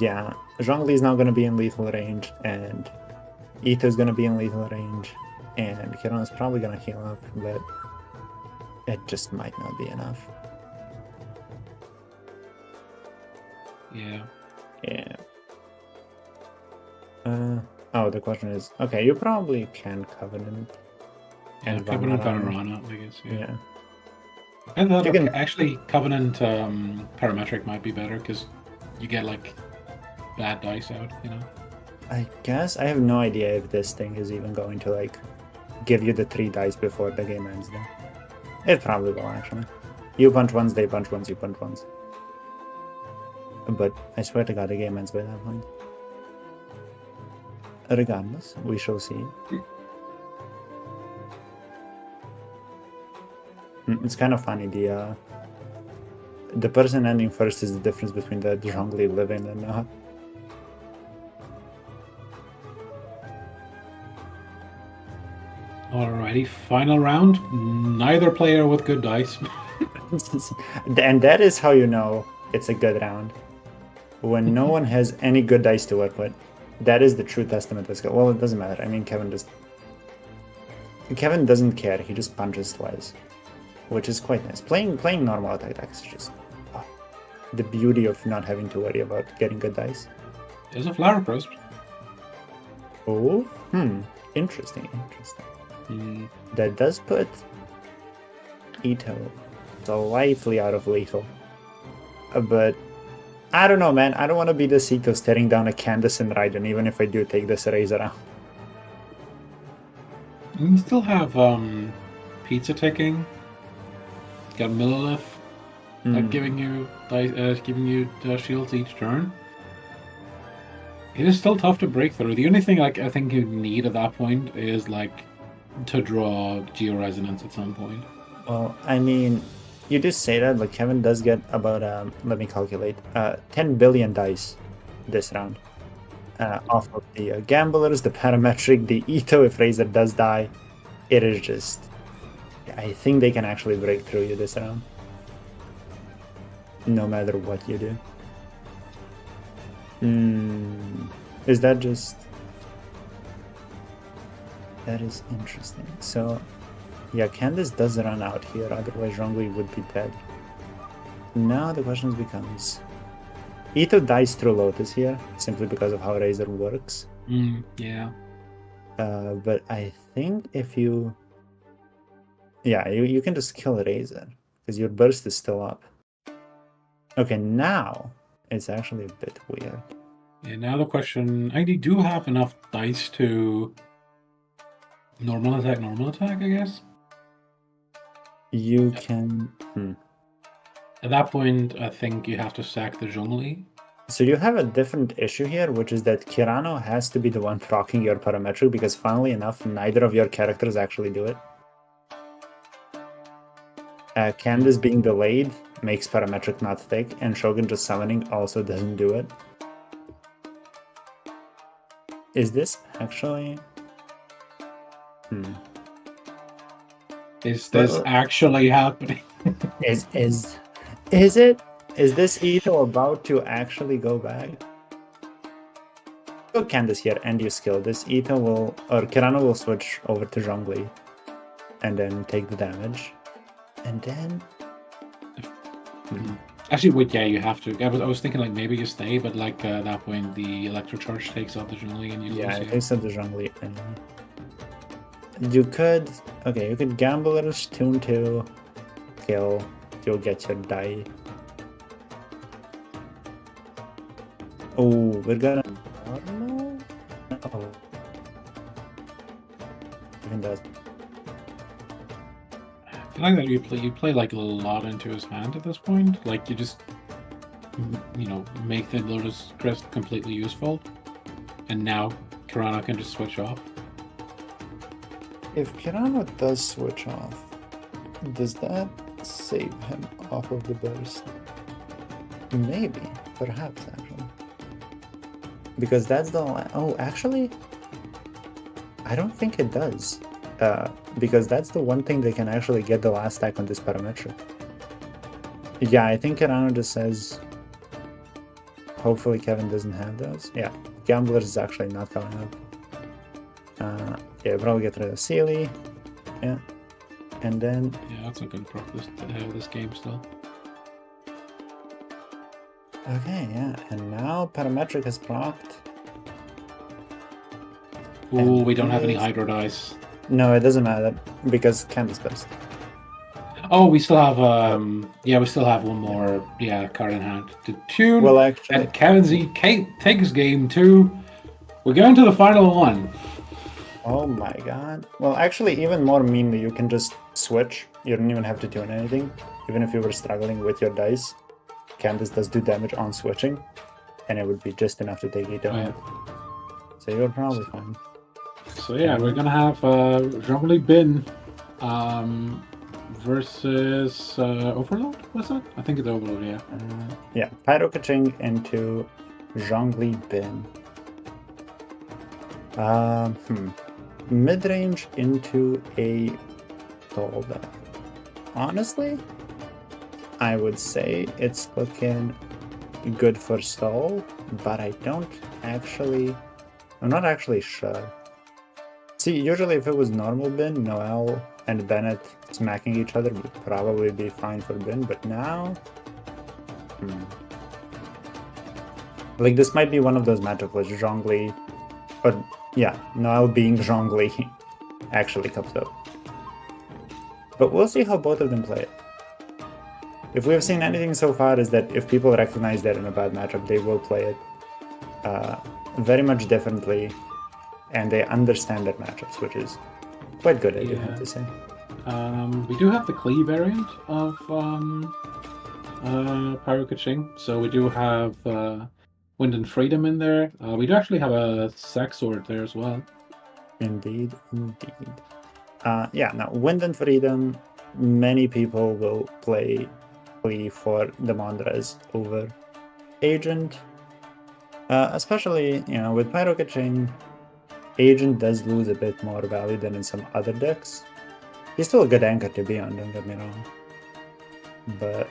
yeah, Zhongli is now going to be in lethal range, and Ito is going to be in lethal range, and Karano is probably going to heal up, but it just might not be enough. Yeah. Yeah. Oh, the question is, okay, you probably can Covenant. And Covenant Panorama, I guess. Yeah. I thought You can- actually Covenant Parametric might be better because you get like bad dice out, you know? I guess I have no idea if this thing is even going to like give you the 3 dice before the game ends though. It probably will actually. You punch once, they punch once, you punch once. But I swear to god the game ends by that point. Regardless, we shall see. It's kind of funny, the person ending first is the difference between the Zhongli living and not. Alrighty, final round. Neither player with good dice. And that is how you know it's a good round. When no one has any good dice to work with, that is the true testament to skill. Well, it doesn't matter. I mean, Kevin doesn't care. He just punches twice, which is quite nice. Playing normal attack decks is just the beauty of not having to worry about getting good dice. There's a flower crisp. Oh, interesting. That does put Ito slightly out of lethal. But I don't know, man. I don't want to be the Ito staring down a Candace and Raiden, even if I do take this Razor out. You still have pizza ticking. Got Millilith, giving you shields each turn. It is still tough to break through. The only thing like I think you need at that point is like to draw Geo-Resonance at some point. Well, I mean, you just say that, but Kevin does get about, let me calculate, 10 billion dice this round. Off of the Gamblers, the Parametric, the Ito, if Razor does die. It is just... I think they can actually break through you this round. No matter what you do. Is that just... That is interesting. So, yeah, Candace does run out here, otherwise Zhongli would be dead. Now the question becomes... Ito dies through Lotus here, simply because of how Razor works. Yeah. But I think if you... Yeah, you can just kill Razor, because your burst is still up. Okay, now it's actually a bit weird. Yeah, now the question... I do have enough dice to... Normal attack, I guess? You can. At that point, I think you have to sack the Zhongli. So you have a different issue here, which is that Karano has to be the one proccing your parametric because, funnily enough, neither of your characters actually do it. Candace being delayed makes parametric not thick, and Shogun just summoning also doesn't do it. Is this actually? Is this actually happening? Is it? Is this Ito about to actually go back? Go Candace here and you skill. This Ito will, or Karano will switch over to Zhongli and then take the damage. And then... Actually, wait, yeah, you have to. I was thinking like maybe you stay, but like at that point the electrocharge takes out the Zhongli and you lose. Yeah, it takes out the Zhongli. You could... Okay, you could Gambler's Tune 2, kill, you'll get your die. Oh, we're gonna... Oh. Even that. I feel like that you play like a lot into his hand at this point. Like you just make the Lotus Crest completely useful, and now Karano can just switch off. If Karano does switch off, does that save him off of the burst? Maybe, perhaps actually. Because that's the... Oh, actually, I don't think it does. Because that's the one thing they can actually get the last stack on this parametric. Yeah, I think Karano just says... Hopefully Kevin doesn't have those. Yeah, Gamblers is actually not coming up. Yeah, probably get rid of Sealy. Yeah. And then... Yeah, that's not going to proc this game still. Okay, yeah, and now Parametric is procced. Ooh, we don't have any Hydro dice. No, it doesn't matter, because Candace does. Oh, we still have, we still have one more, card in hand to tune. Well, actually... And Kevin Z takes game 2. We're going to the final one. Oh my god. Well, actually, even more meanly, you can just switch. You don't even have to tune anything. Even if you were struggling with your dice, Candace does do damage on switching, and it would be just enough to take it down. Oh, yeah. So you're probably fine. So yeah, we're gonna have Zhongli Bin versus Overload. What's that? I think it's Overload. Yeah. Yeah, Pyro Kaching into Zhongli Bin. Mid-range into a Tolda. Honestly, I would say it's looking good for stall, but I'm not actually sure. See, usually if it was normal bin, Noel and Bennett smacking each other would probably be fine for bin, but now... Like, this might be one of those matchups where Zhongli, or yeah, Noel being Zhongli actually comes up. But we'll see how both of them play it. If we've seen anything so far is that if people recognize they're in a bad matchup, they will play it very much differently, and they understand their matchups, which is quite good, I do have to say. We do have the Klee variant of Pyro Kaching, so we do have Wind and Freedom in there. We do actually have a Sex Sword there as well. Indeed, indeed. Yeah, now Wind and Freedom, many people will play Klee for the Mondres over Agent. Especially, with Pyro Kaching, Agent does lose a bit more value than in some other decks. He's still a good anchor to be on, don't get me wrong. But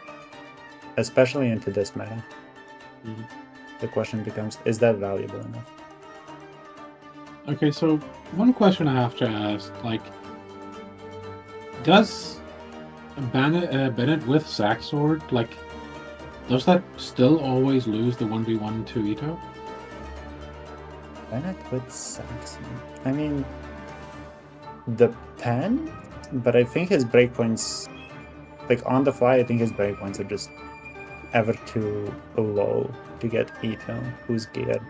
especially into this meta, the question becomes, is that valuable enough? Okay, so one question I have to ask, does Bennett with Sack Sword, does that still always lose the 1v1 to Ito? Bennett with Saxon. I mean, depend, but I think his breakpoints, on the fly, I think his breakpoints are just ever too low to get Ito, who's geared.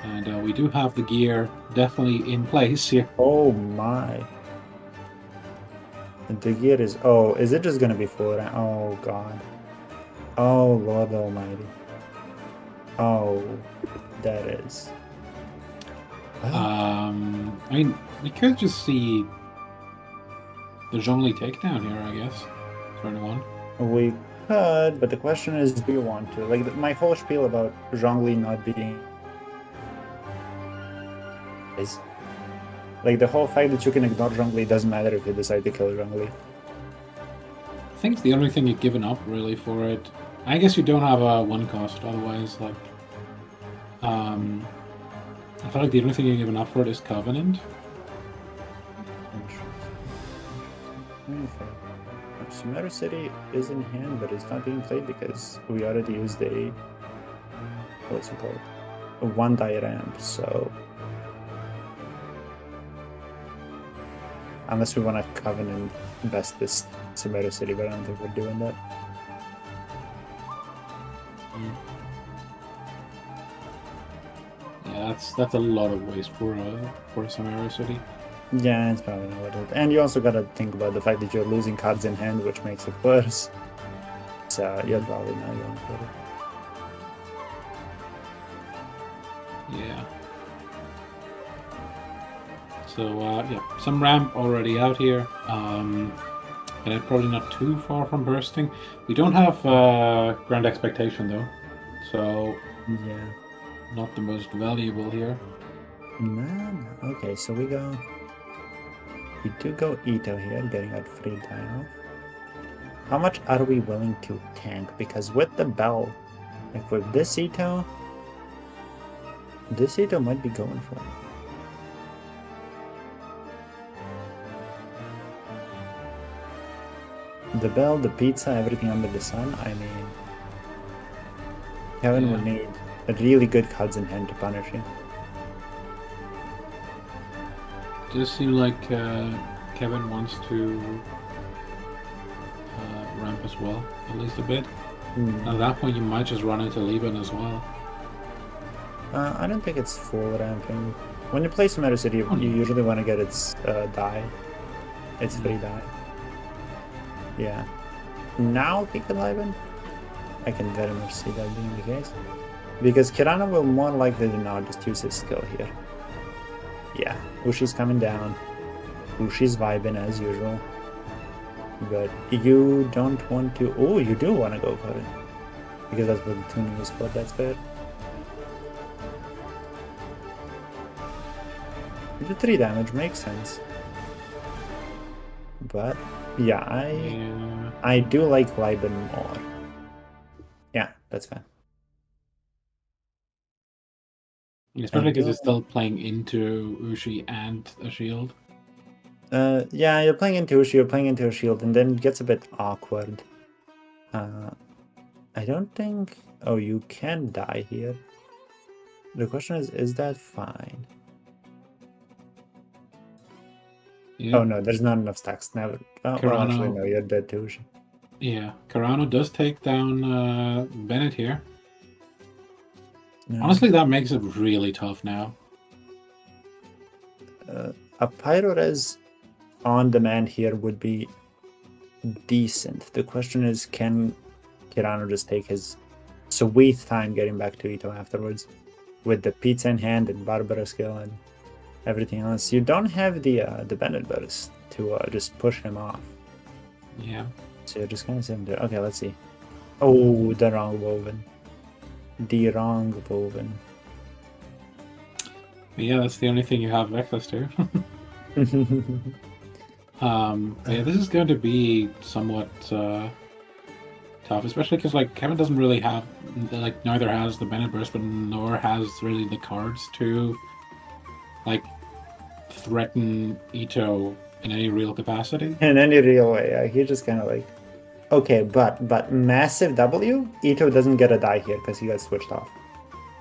And we do have the gear definitely in place here. Oh my. The gear is... Oh, is it just gonna be full ramp? Oh, God. Oh, Lord Almighty. Oh, that is... I mean, we could just see the Zhongli takedown here, I guess. Turn 1. We could, but the question is, do you want to? Like, my whole spiel about Zhongli not being... is... Like, the whole fact that you can ignore Zhongli doesn't matter if you decide to kill Zhongli. I think it's the only thing you've given up, really, for it. I guess you don't have a 1 cost, otherwise, like... I feel like the only thing you've given up for it is Covenant. Sumeru City is in hand, but it's not being played because we already used a... what's it called? A 1 die ramp, so... Unless we want to Covenant best this Sumeru City, but I don't think we're doing that. Yeah, that's a lot of waste for a Sumeru City. Yeah, it's probably not worth it. And you also gotta think about the fact that you're losing cards in hand, which makes it worse. So you're probably not going for it. Yeah. So, yeah, some ramp already out here. And it's probably not too far from bursting. We don't have Grand Expectation, though. So, Yeah. not the most valuable here. No. Okay, so we go... We do go Ito here, getting that free die off. How much are we willing to tank? Because with the bell, like with this Ito might be going for it. The bell, the pizza, everything under the sun, I mean... Kevin will need a really good cards in hand to punish you. Does seem like Kevin wants to ramp as well, at least a bit. At that point, you might just run into Liban as well. I don't think it's full ramping. When you play Sumeru City, you usually want to get its die. Its free die. Yeah. Now pick the Liban? I can very much see that being the case. Because Karano will more likely than not just use his skill here. Yeah, Ushi's coming down. Ushi's vibing as usual. But you don't want to... Oh, you do want to go for it. Because that's what the tuning was for, that's fair. The 3 damage makes sense. But, yeah, I do like Liban more. Yeah, that's fine. Especially because it's still playing into Ushi and a shield. Yeah, you're playing into Ushi, you're playing into a shield, and then it gets a bit awkward. I don't think... Oh, you can die here. The question is that fine? Yeah. Oh no, there's not enough stacks. Never. Oh, well, actually, no, you're dead to Ushi. Yeah, Karano does take down Bennett here. No. Honestly, that makes it really tough now. A Pyro-Res on demand here would be decent. The question is, can Karano just take his sweet time getting back to Ito afterwards? With the pizza in hand and Barbara skill and everything else. You don't have the Bennett burst to just push him off. Yeah. So you're just kind of sitting there. Okay, let's see. Oh, the wrong woven. The wrong woven. Yeah, that's the only thing you have access to. Yeah, this is going to be somewhat tough, especially because like Kevin doesn't really have, like, neither has the Bennett burst, but nor has really the cards to like threaten Ito in any real capacity. In any real way, yeah. He just kind of like, okay, but massive W, Ito doesn't get a die here because he got switched off.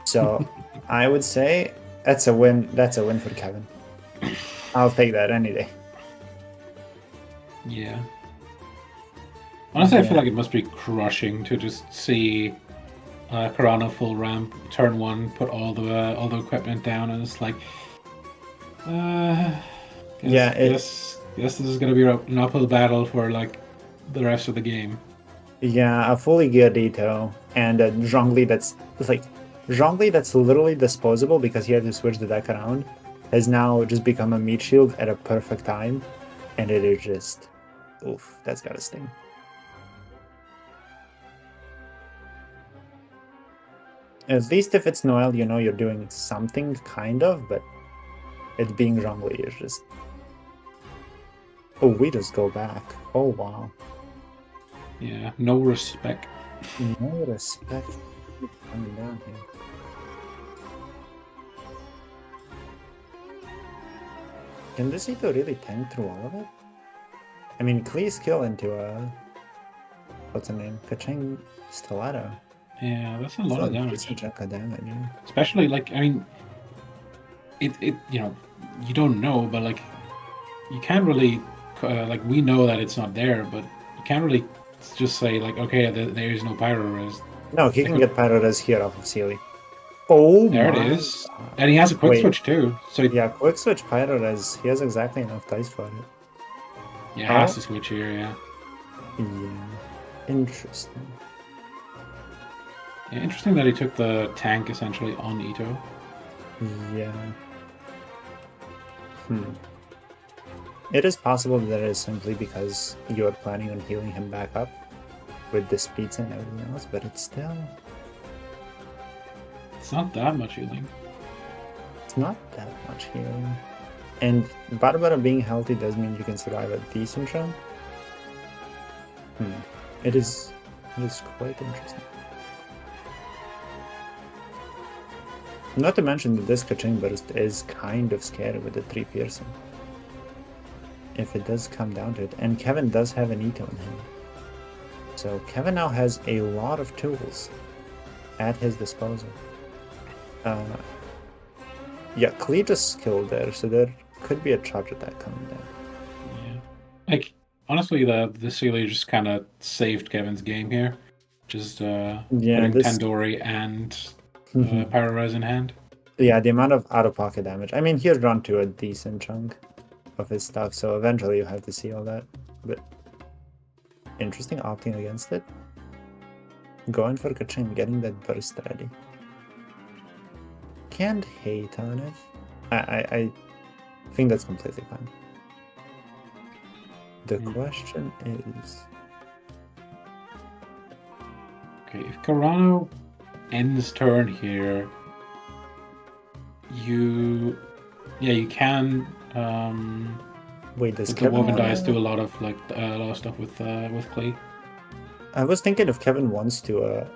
So I would say that's a win. That's a win for Kevin. I'll take that any day. Yeah. Honestly, I feel like it must be crushing to just see Karano full ramp, turn 1, put all the equipment down, and it's like, Yeah, Yes, this is gonna be an uphill battle for like the rest of the game. Yeah, a fully geared Ito and a Zhongli that's like Zhongli that's literally disposable because he had to switch the deck around has now just become a meat shield at a perfect time, and it is just oof, that's gotta sting. At least if it's Noel, you know you're doing something kind of, but it being Zhongli is just oh, we just go back. Oh wow. Yeah, no respect. No respect coming down here. Can this Ito really tank through all of it? I mean, Klee's kill into a... What's her name? Kaching Stiletto. Yeah, that's a lot of damage. Decent chunk of damage, yeah. Especially like, I mean, it you know, you don't know, but like, you can't really like we know that it's not there, but you can't really just say like, okay, there is no pyro res. No, he can get Pyro Res here off of Sealy. Oh There my it is. And he has a quick Wait. switch too. So Yeah, quick switch Pyro Res. He has exactly enough dice for it. yeah, has to switch here, yeah. Yeah. Interesting. Yeah, interesting that he took the tank essentially on Ito. Yeah. It is possible that it is simply because you're planning on healing him back up with this pizza and everything else, but it's still... It's not that much healing. It's not that much healing. And Barbara being healthy does mean you can survive a decent chunk. It is quite interesting. Not to mention that this Kaching Burst is kind of scary with the 3 piercing. If it does come down to it. And Kevin does have an Ito in him. So Kevin now has a lot of tools at his disposal. Yeah, Klee just killed there, so there could be a charge attack coming down. Yeah. Like, honestly, the Sealy just kind of saved Kevin's game here. Just putting Tandoori and Pyro Res in hand. Yeah, the amount of out-of-pocket damage. I mean, he's run to a decent chunk of his stuff, so eventually you have to see all that. But interesting opting against it. Going for Kaching, getting that burst ready. Can't hate on it. I think that's completely fine. The question is... Okay, if Karano ends turn here, you can Wait, does with the Kevin woven wanna... dice do a lot of stuff with Klee. I was thinking if Kevin wants to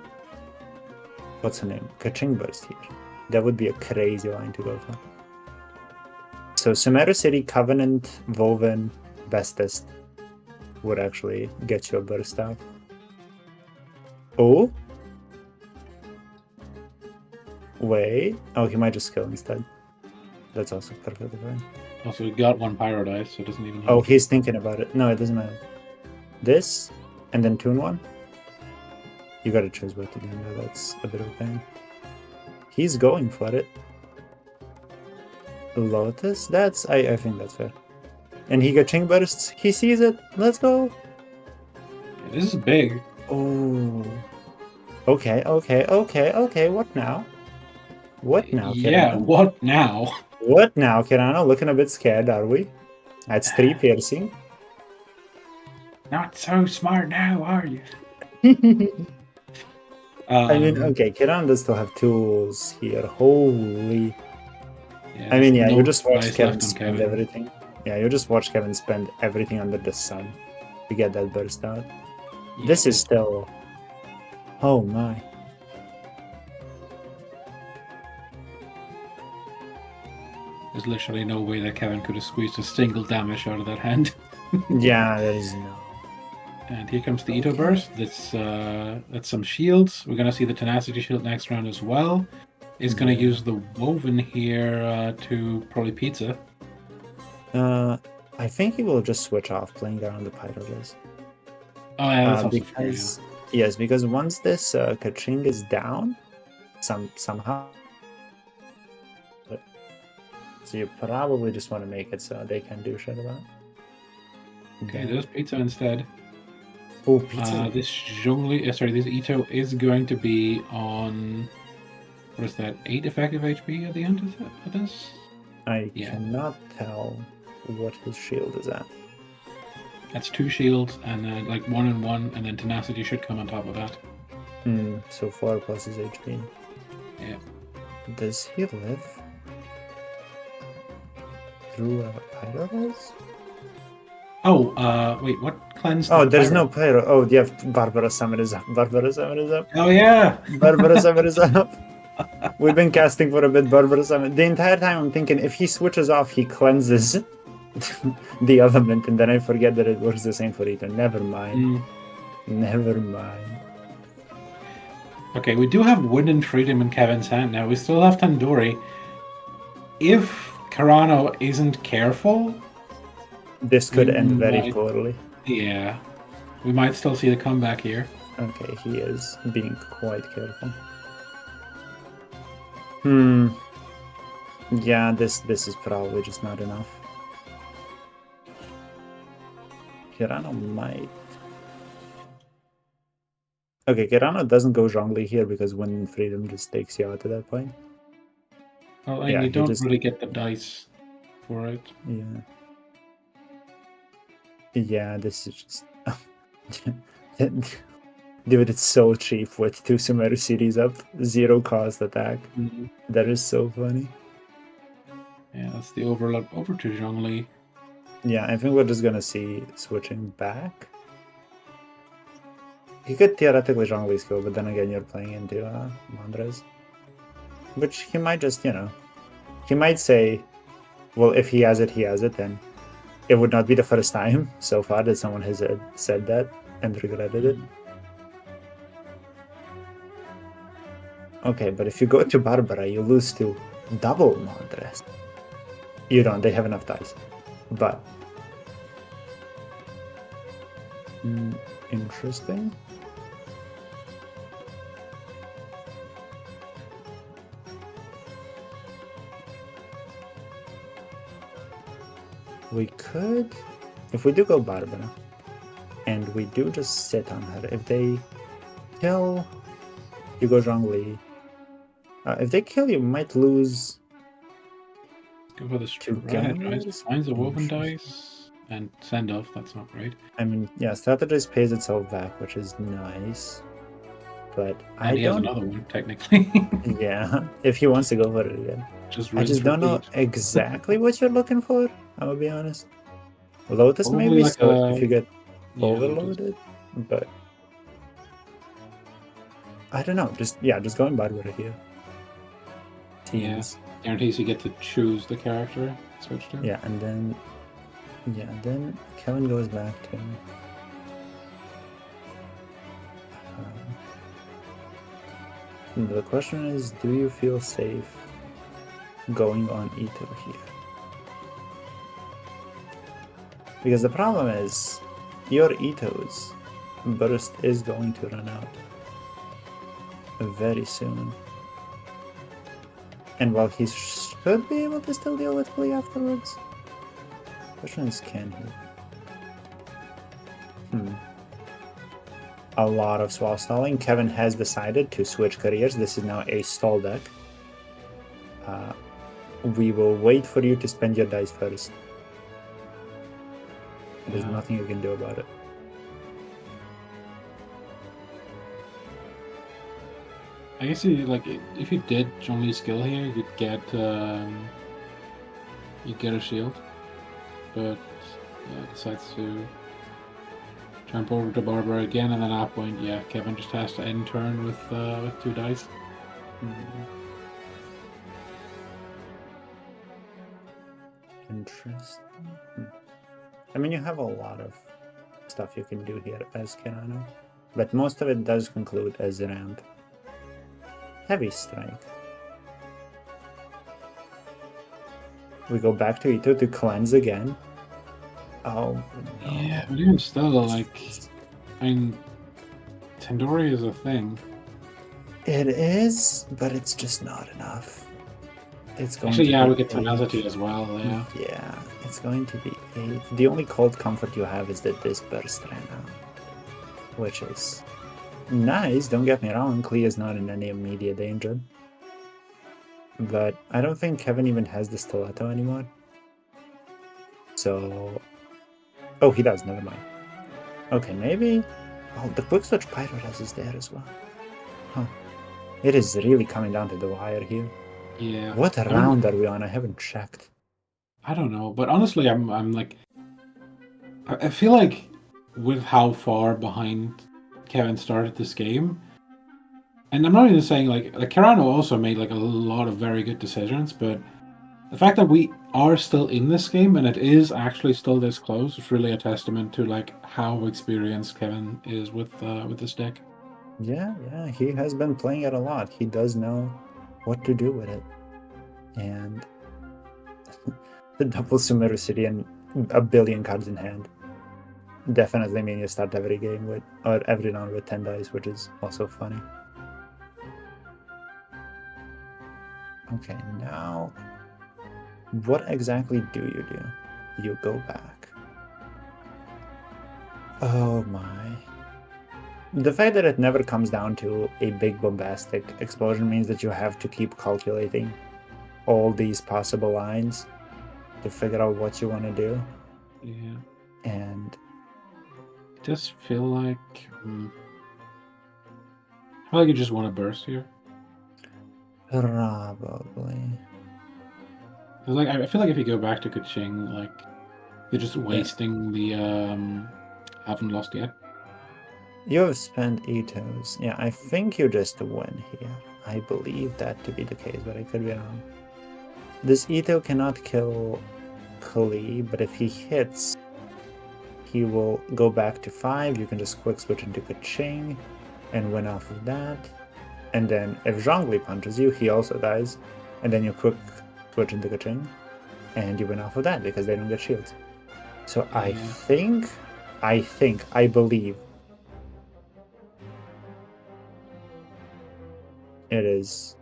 what's her name? Kaching Burst here. That would be a crazy line to go for. So Sumeru City, Covenant, Woven, Bestest would actually get you a burst out. Oh? Wait. Oh, he might just kill instead. That's also perfectly fine. Also, we got one Pyro dice, so it doesn't even... Oh, he's thinking about it. No, it doesn't matter. This, and then Toon 1. You gotta choose what to do now. That's a bit of a pain. He's going for it. Lotus? I think that's fair. And he got Ching Bursts. He sees it. Let's go. Yeah, this is big. Oh. Okay. What now? What now, Kirano? Yeah, what now? What now, Kirano? Looking a bit scared, are we? That's 3 piercing. Not so smart now, are you? I mean, okay, Kirano does still have tools here. Holy... Yeah, I mean, yeah, no you just watch dice Kevin left on spend Kevin. everything. Yeah, you just watch Kevin spend everything under the sun to get that burst out. Yeah. This is still... Oh my. There's literally no way that Kevin could have squeezed a single damage out of that hand. Yeah, there is no... And here comes the Ito Burst. That's some shields. We're gonna see the Tenacity Shield next round as well. Is gonna use the Woven here to probably Pizza. I think he will just switch off playing around the Pyrolis. Oh yeah, that's also because yes, because once this Kaching is down, somehow, so you probably just want to make it so they can do shit about it. Okay, Then- there's pizza instead. Oh, pizza. This this Ito is going to be on. What is that? 8 effective HP at the end of this? I yeah. cannot tell what his shield is at. That's 2 shields, and then like 1 and 1, and then tenacity should come on top of that. So 4 plus his HP. Yeah. Does he live through a pyro? Oh, wait, what cleansed? Oh, the there's pyro? no pyro. Oh, you have Barbara Summon is up. Barbara Summon is up. Oh yeah. Barbara Summon is up. We've been casting for a bit, Barbara Summon. The entire time I'm thinking if he switches off, he cleanses the element, and then I forget that it works the same for Ito. Never mind. Never mind. Okay, we do have Wind and Freedom in Kevin's hand now. We still have Tandoori. If Karano isn't careful, This could end We very might- poorly. yeah, we might still see the comeback here. Okay, he is being quite careful. Yeah, this is probably just not enough. Karano might. Okay, Karano doesn't go Zhongli here because Wind and Freedom just takes you out at that point. Well, and Yeah, you he don't just- really get the dice for it. Yeah. Yeah, this is just. Dude, it's so cheap with 2 Sumeru cities up, 0 cost attack. That is so funny. Yeah, that's the overlap over to Zhongli. Yeah, I think we're just gonna see switching back. He could theoretically Zhongli's skill, but then again, you're playing into Mandres. Which he might just, he might say, well, if he has it, he has it, then it would not be the first time so far that someone has said that and regretted it. Okay, but if you go to Barbara, you lose to double Mandres. You don't, they have enough dice. But interesting. We could, if we do go Barbara, and we do just sit on her, if they kill, you go Zhongli. If they kill, you might lose. Go for the Two strategize. guns? Finds a woven Interesting. dice and send off. That's not right. I mean, yeah, strategize pays itself back, which is nice. But And I he has don't. another one technically. Yeah, if he wants to go for it again. I just don't know exactly what you're looking for. I'm gonna be honest. Lotus Probably maybe, like so a- if you get Yeah, overloaded, but I don't know. Just going Barbara here. Teams. guarantees you get to choose the character. Switch to. Yeah, and then Kevin goes back to. The question is, do you feel safe going on Ito here? Because the problem is, your Ito's burst is going to run out very soon. And while he should be able to still deal with Flea afterwards, the question is, can he? A lot of swap stalling. Kevin has decided to switch careers. This is now a stall deck. We will wait for you to spend your dice first. There's Yeah. nothing you can do about it. I guess if you did Zhongli's skill here, you'd get a shield. But decides to jump over to Barbara again, and then at that point, Kevin just has to end turn with 2 dice. Interesting. I mean, you have a lot of stuff you can do here as Karano, but most of it does conclude as ramp. Heavy strike. We go back to Ito to cleanse again. Oh no. Yeah, but even still, I mean, Tandoori is a thing. It is, but it's just not enough. It's going Actually, to yeah, be we get 8. tenacity as well. Yeah. Yeah, it's going to be 8. The only cold comfort you have is that this burst right now, which is nice. Don't get me wrong, Klee is not in any immediate danger. But I don't think Kevin even has the stiletto anymore. So... Oh, he does, never mind. Okay, maybe... Oh, the quick switch Pyro is there as well. Huh. It is really coming down to the wire here. Yeah. What round are we on? I haven't checked. I don't know, but honestly, I'm like, I feel like with how far behind Kevin started this game, and I'm not even saying like Karano also made like a lot of very good decisions, but the fact that we are still in this game and it is actually still this close is really a testament to like how experienced Kevin is with this deck. Yeah, he has been playing it a lot. He does know what to do with it. And the double Sumeru City and a billion cards in hand definitely mean you start every game with, or every round with 10 dice, which is also funny. Okay, now what exactly do? You go back. Oh my. The fact that it never comes down to a big bombastic explosion means that you have to keep calculating all these possible lines to figure out what you want to do. Yeah. And It does feel like I feel like you just want to burst here. probably. Like I feel like if you go back to Kaching, like you're just wasting the haven't lost yet. You have spent Itos. Yeah, I think you just win here. I believe that to be the case, but I could be wrong. This Ito cannot kill Klee, but if he hits, he will go back to 5. You can just quick switch into Kaching and win off of that. And then if Zhongli punches you, he also dies. And then you quick switch into Kaching and you win off of that because they don't get shields. So I believe it is.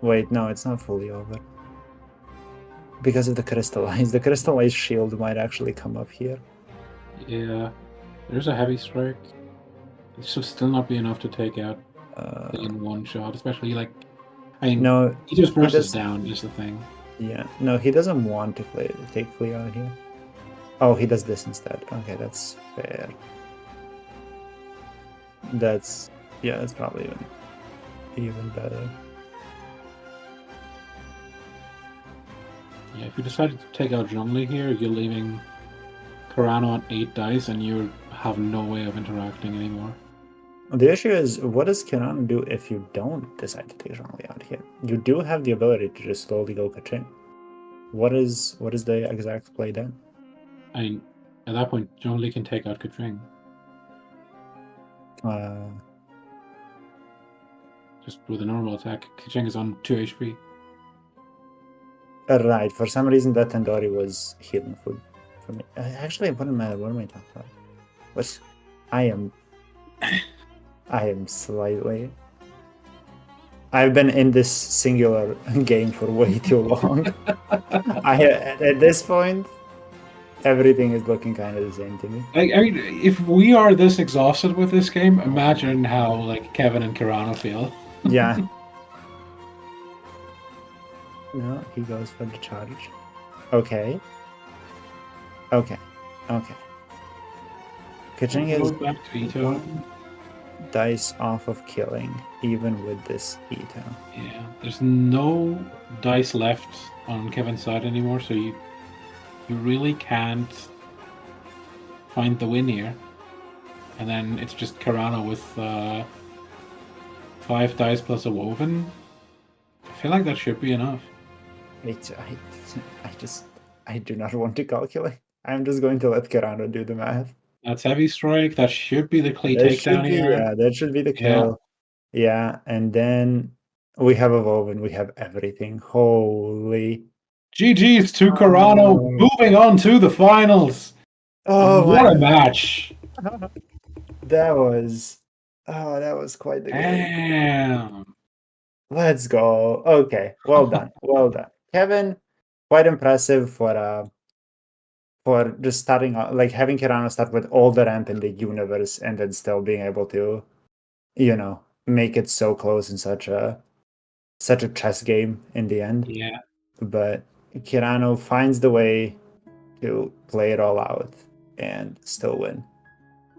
Wait, no, it's not fully over. Because of the crystallized. The crystallized shield might actually come up here. Yeah. There's a heavy strike. It should still not be enough to take out in one shot, especially like I mean No, he just brushes does, down is the thing. Yeah, no, he doesn't want to take Klee out here. Oh, he does this instead. Okay, that's fair. That's probably even better. Yeah, if you decided to take out Zhongli here, you're leaving Karano on 8 dice and you have no way of interacting anymore. The issue is, what does Karano do if you don't decide to take Zhongli out here? You do have the ability to just slowly go Kaching. What is the exact play then? I mean, at that point, Zhongli can take out Kaching. Just with a normal attack. Kaching is on 2 HP. Right, for some reason that Tandoori was healing food for me. Actually, it wouldn't matter. What am I talking about? What? I am slightly... I've been in this singular game for way too long. At this point, everything is looking kind of the same to me. I mean, if we are this exhausted with this game, imagine how like Kevin and Karano feel. Yeah. No, he goes for the charge. Okay. Kaching is back to Ito. dice off of killing, even with this Ito. Yeah, there's no dice left on Kevin's side anymore, so you really can't find the win here. And then it's just Karano with 5 dice plus a woven. I feel like that should be enough. I do not want to calculate. I'm just going to let Karano do the math. That's heavy strike. That should be the Klee takedown here. Yeah, that should be the kill. Yeah, and then we have a woven. We have everything. Holy. GG's to Karano, moving on to the finals. Oh, what a match! That was quite the game. Damn. Let's go. Okay, well done. Well done. Kevin, quite impressive for just starting out, like having Karano start with all the ramp in the universe and then still being able to, make it so close in such a chess game in the end. Yeah. But Kirano finds the way to play it all out and still win.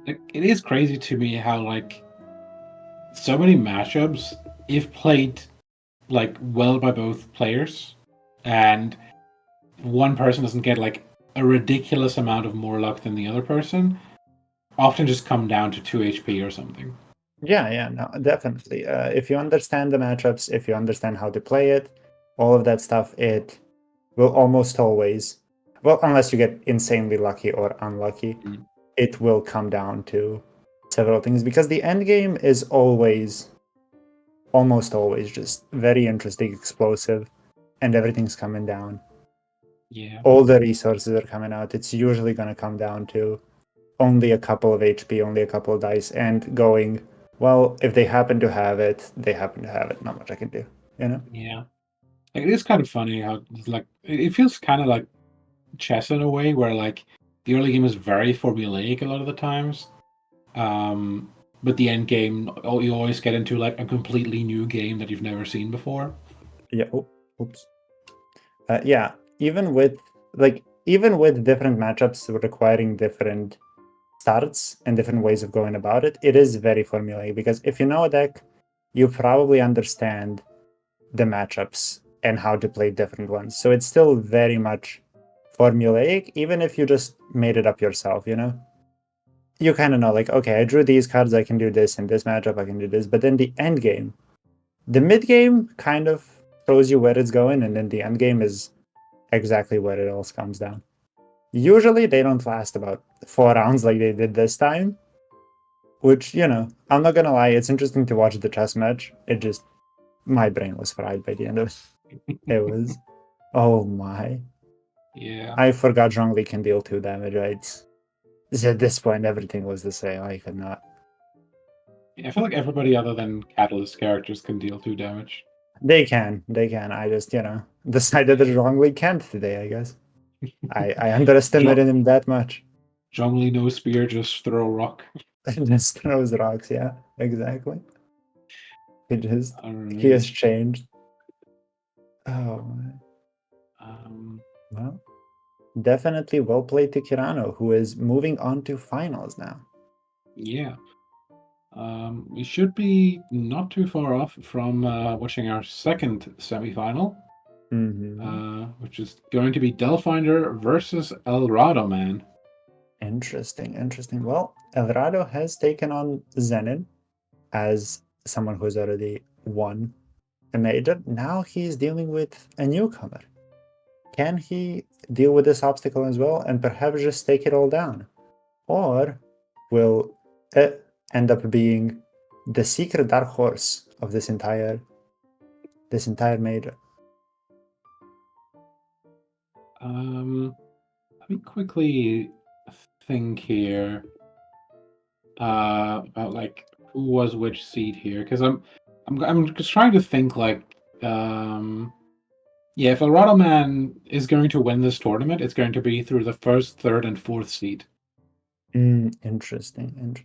It is crazy to me how like so many matchups, if played like well by both players, and one person doesn't get like a ridiculous amount of more luck than the other person, often just come down to 2 HP or something. Yeah, no, definitely. If you understand the matchups, if you understand how to play it, all of that stuff, it will almost always, well, unless you get insanely lucky or unlucky, Mm. it will come down to several things because the end game is almost always just very interesting, explosive, and everything's coming down. Yeah. All the resources are coming out. It's usually going to come down to only a couple of HP, only a couple of dice, and going, well, if they happen to have it, they happen to have it. Not much I can do, you know? Yeah. Like, it is kind of funny how like it feels kind of like chess in a way where like the early game is very formulaic a lot of the times. But the end game, you always get into like a completely new game that you've never seen before. Yeah. Oh, oops. Yeah. Even with different matchups requiring different starts and different ways of going about it, it is very formulaic because if you know a deck, you probably understand the matchups and how to play different ones. So it's still very much formulaic, even if you just made it up yourself, You kind of know, like, okay, I drew these cards, I can do this, in this matchup, I can do this. But then the end game, the mid game kind of shows you where it's going, and then the end game is exactly where it all comes down. Usually they don't last about 4 rounds like they did this time, which, I'm not gonna lie, it's interesting to watch the chess match. It just, my brain was fried by the end of it. It was, oh my. Yeah. I forgot Zhongli can deal 2 damage, right? At this point, everything was the same. I could not. I feel like everybody other than Catalyst characters can deal 2 damage. They can. I just, decided that Zhongli can't today, I guess. I underestimated him that much. Zhongli no spear, just throw rock. Just throws rocks, yeah, exactly. He has Alright. changed. Oh, man. Well, definitely well played to Kirano, who is moving on to finals now. Yeah. We should be not too far off from watching our second semifinal, which is going to be Delfinder versus Alradaman. Interesting. Well, Elrado has taken on Zanin as someone who's already won a major. Now he's dealing with a newcomer. Can he deal with this obstacle as well and perhaps just take it all down? Or will it end up being the secret dark horse of this entire major? Let me quickly think here about like who was which seed here, because I'm just trying to think like yeah, if Alradaman is going to win this tournament, it's going to be through the first, third, and fourth seed. Interesting.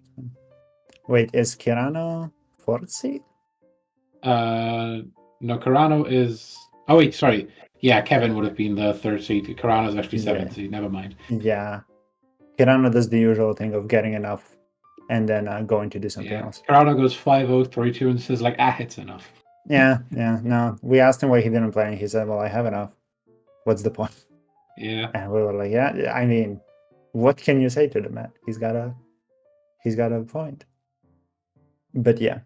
Wait, is Kirano fourth seed? No, Karano is. Oh wait, sorry. Yeah, Kevin would have been the third seed. Karano is actually seventh seed. Never mind. Yeah. Kirano does the usual thing of getting enough and then going to do something else. Karano goes 5-0, 3-2, and says like, it's enough. Yeah. No. We asked him why he didn't play, and he said, well, I have enough. What's the point? Yeah. And we were like, yeah, I mean, what can you say to the man? He's got a point. But yeah.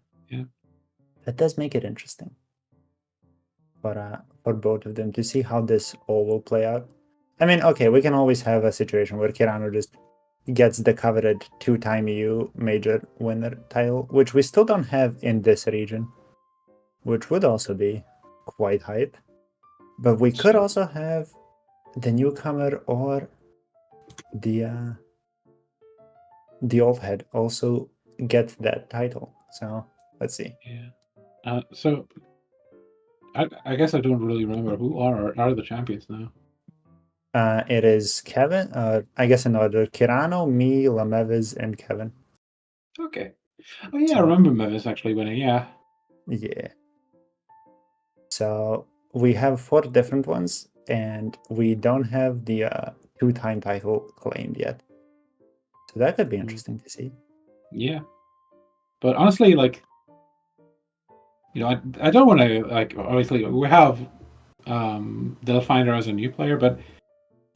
That does make it interesting for both of them to see how this all will play out. I mean, okay, we can always have a situation where Kirano just gets the coveted 2-time EU major winner title, which we still don't have in this region, which would also be quite hype. But we could also have the newcomer or the old head also get that title. So let's see. So I guess I don't really remember who are the champions now. It is Kevin. I guess in order: Kirano, me, Lamevis, and Kevin. Okay. Oh yeah, I So- remember Mavis actually winning. Yeah. Yeah. So we have 4 different ones, and we don't have the 2-time title claimed yet. So that could be interesting to see. Yeah. But honestly, like, I don't want to, like, obviously we have Delphiner as a new player, but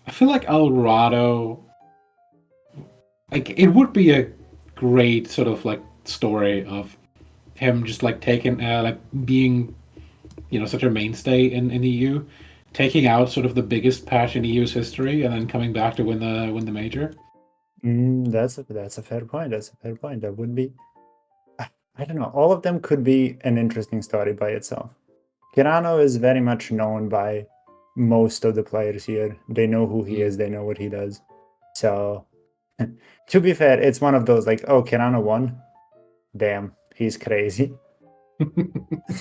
I feel like Alrado, like, it would be a great sort of like story of him just like taking like being such a mainstay in EU, taking out sort of the biggest patch in EU's history, and then coming back to win the major. That's a fair point. That's a fair point. That would be. I don't know. All of them could be an interesting story by itself. Karano is very much known by most of the players here. They know who he is. They know what he does. So, to be fair, it's one of those like, oh, Karano won. Damn, he's crazy.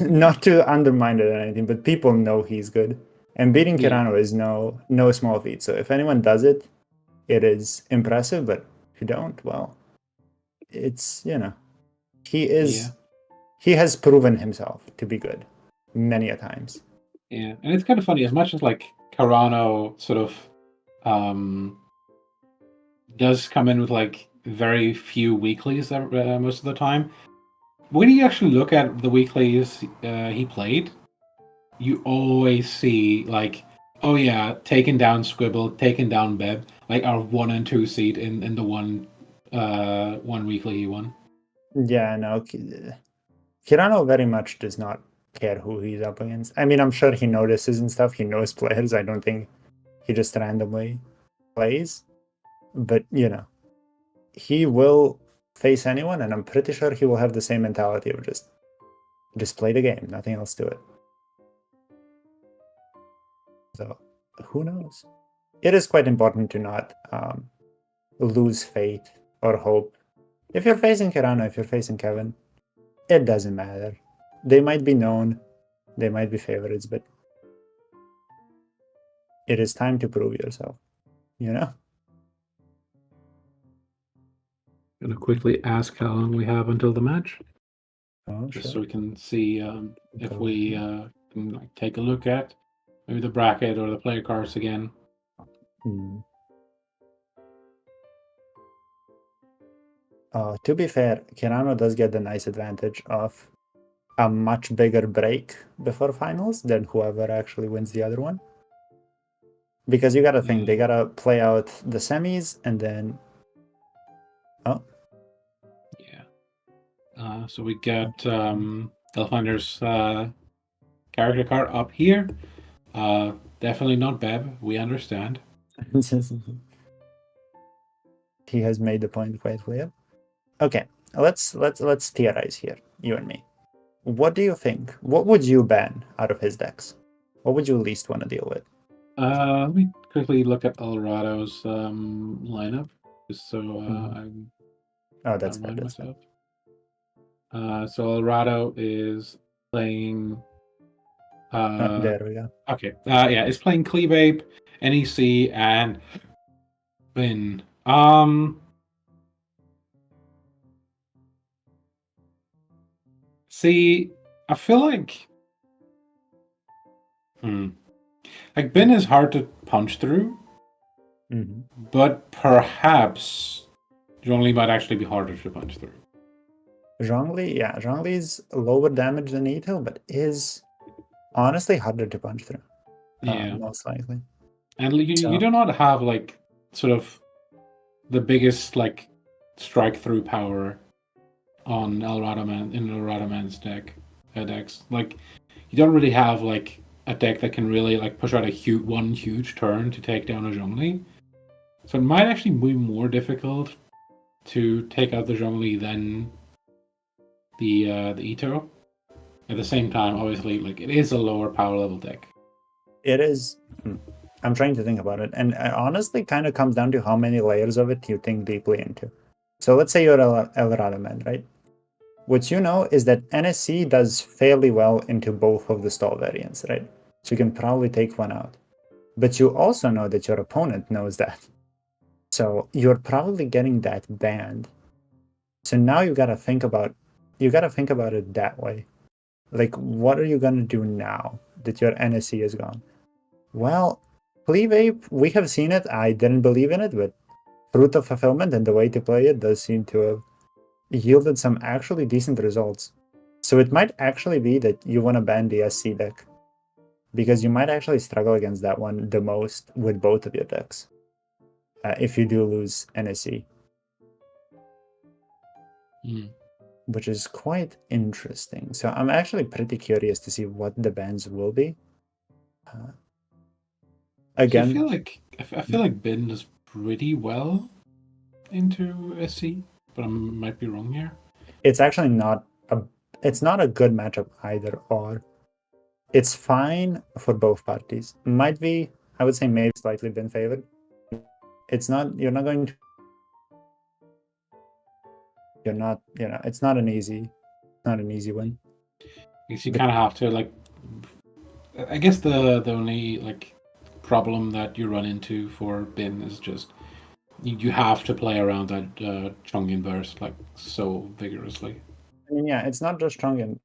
Not to undermine it or anything, but people know he's good. And beating Yeah. Karano is no small feat. So if anyone does it, it is impressive. But if you don't, well, it's he has proven himself to be good many a times. Yeah, and it's kind of funny as much as like Karano sort of does come in with like very few weeklies most of the time. When you actually look at the weeklies he played, you always see like, oh yeah, taking down Squibble, taking down Beb, like our 1 and 2 seed in the one weekly he won. Yeah, no, Kirano very much does not care who he's up against. I mean, I'm sure he notices and stuff. He knows players. I don't think he just randomly plays. But, he will face anyone, and I'm pretty sure he will have the same mentality of just play the game, nothing else to it. So, who knows? It is quite important to not lose faith or hope. If you're facing Karano, if you're facing Kevin, it doesn't matter. They might be known, they might be favorites, but it is time to prove yourself, Gonna quickly ask how long we have until the match, Oh, just sure. so we can see if Go we can like, take a look at maybe the bracket or the player cards again. To be fair, Kirano does get the nice advantage of a much bigger break before finals than whoever actually wins the other one. Because you gotta think, they gotta play out the semis and then. Oh. Yeah. So we get Delfinder's character card up here. Definitely not Beb. We understand. He has made the point quite clear. Okay, let's theorize here, you and me. What do you think? What would you ban out of his decks? What would you least want to deal with? Let me quickly look at Alrado's lineup, just so I'm That's remind fair. myself. So Alrado is playing. There we go. Okay. Yeah, it's playing Cleave, NEC, and Bin. See, I feel like, like Bin is hard to punch through, but perhaps Zhongli might actually be harder to punch through. Zhongli is lower damage than Ito, but is honestly harder to punch through. Most likely. And you do not have like sort of the biggest like strike through power on Alradaman's decks. Like you don't really have like a deck that can really like push out a huge turn to take down a Zhongli. So it might actually be more difficult to take out the Zhongli than the Ito. At the same time, obviously, like it is a lower power level deck. It is. I'm trying to think about it, and it honestly kind of comes down to how many layers of it you think deeply into. So let's say you're Alradaman, right? what you know is that NSC does fairly well into both of the stall variants, right? So you can probably take one out. But you also know that your opponent knows that. So you're probably getting that banned. So now you gotta think about it that way. Like, what are you gonna do now that your NSC is gone? Well, Cleave Ape, we have seen it. I didn't believe in it, but Fruit of Fulfillment and the way to play it does seem to have yielded some actually decent results. So it might actually be that you want to ban the SC deck, because you might actually struggle against that one the most with both of your decks if you do lose NSC. Which is quite interesting. So I'm actually pretty curious to see what the bans will be. Again, So I feel like Bin is pretty well into SC, but I might be wrong here. it's actually not a good matchup either or. It's fine for both parties. Might be, I would say, maybe slightly been favored. It's not. You're not going to. You're not. It's not an easy win. Because you kind of have to like. I guess the only like problem that you run into for Bin is just you have to play around that Chongqing burst like so vigorously. I mean, yeah, it's not just strong in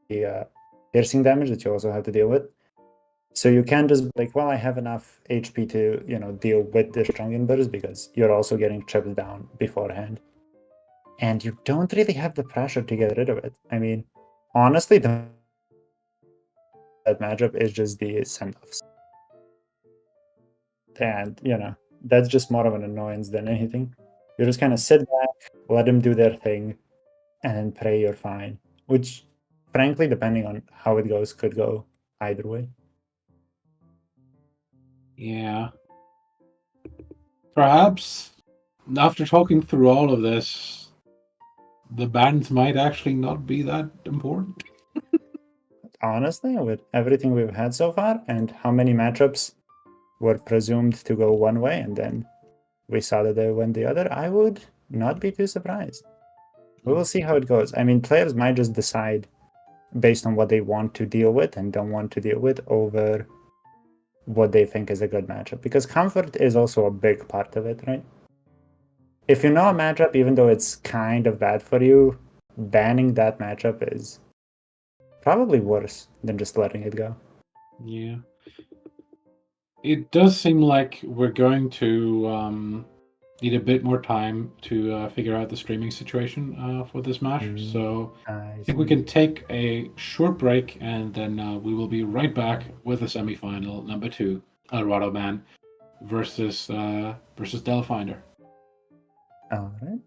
the piercing damage that you also have to deal with. So you can't just be like, well, I have enough HP to deal with the strong inverse, because you're also getting chipped down beforehand, and you don't really have the pressure to get rid of it. I mean, honestly, that matchup is just the send-offs, and that's just more of an annoyance than anything. You just kind of sit back, let them do their thing, and then pray you're fine. Which, frankly, depending on how it goes, could go either way. Yeah. Perhaps after talking through all of this, the bans might actually not be that important. Honestly, with everything we've had so far and how many matchups were presumed to go one way and then we saw that they went the other, I would not be too surprised. We will see how it goes. I mean, players might just decide based on what they want to deal with and don't want to deal with over what they think is a good matchup, because comfort is also a big part of it, right? If you know a matchup, even though it's kind of bad for you, banning that matchup is probably worse than just letting it go. Yeah. It does seem like we're going to need a bit more time to figure out the streaming situation for this match. So I think we can take a short break, and then we will be right back with the semifinal number 2, Alradaman versus Delfinder. All right.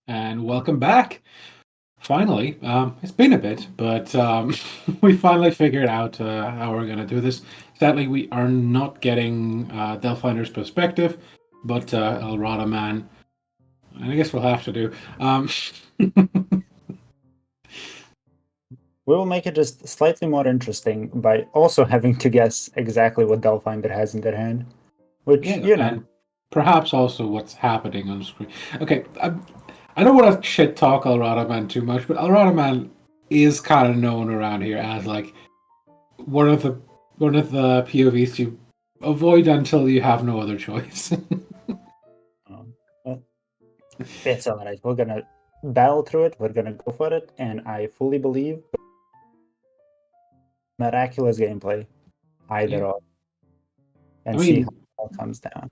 And welcome back. Finally, it's been a bit, but we finally figured out how we're going to do this. Sadly, we are not getting Delphinder's perspective, but Alradaman, and I guess we'll have to do. We will make it just slightly more interesting by also having to guess exactly what Delphinder has in their hand. Which, and perhaps also what's happening on screen. Okay, I don't want to shit talk Alradaman too much, but Alradaman is kind of known around here as like one of the POVs you avoid until you have no other choice. Well, it's alright. We're gonna battle through it. We're gonna go for it, and I fully believe miraculous gameplay, either or, and see how it all comes down.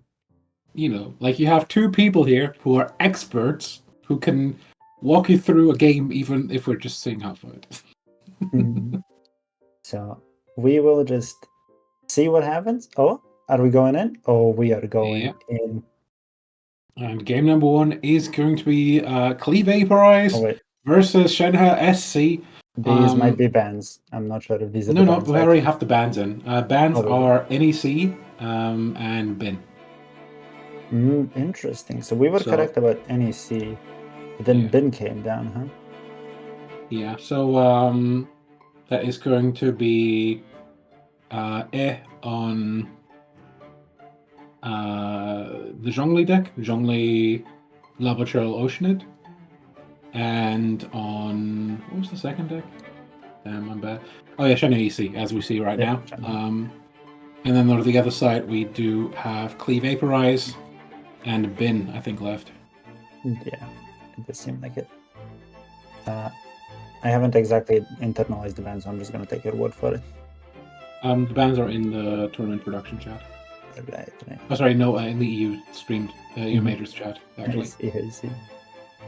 You know, like you have two people here who are experts who can walk you through a game, even if we're just seeing half of it. So we will just see what happens. Oh, are we going in? Oh, we are going in. And game number one is going to be Clee Vaporize versus Shenhe SC. These might be bans. I'm not sure if these are no, bans. We already have the bans in. Bans are NEC and Bin. Interesting. So we were correct about NEC, but then Bin came down, huh? Yeah, so that is going to be on the Zhongli deck, Zhongli Laboratorial Oceanid, and on what was the second deck? Damn, I'm bad. Oh yeah, Shen EC, as we see right now. And then on the other side, we do have Clee Vaporize and Bin, I think, left. Yeah, it does seem like it. I haven't exactly internalized the bans, so I'm just going to take your word for it. The bans are in the tournament production chat. Right. Oh, sorry, no, in the EU streamed, EU Majors chat, actually. I see.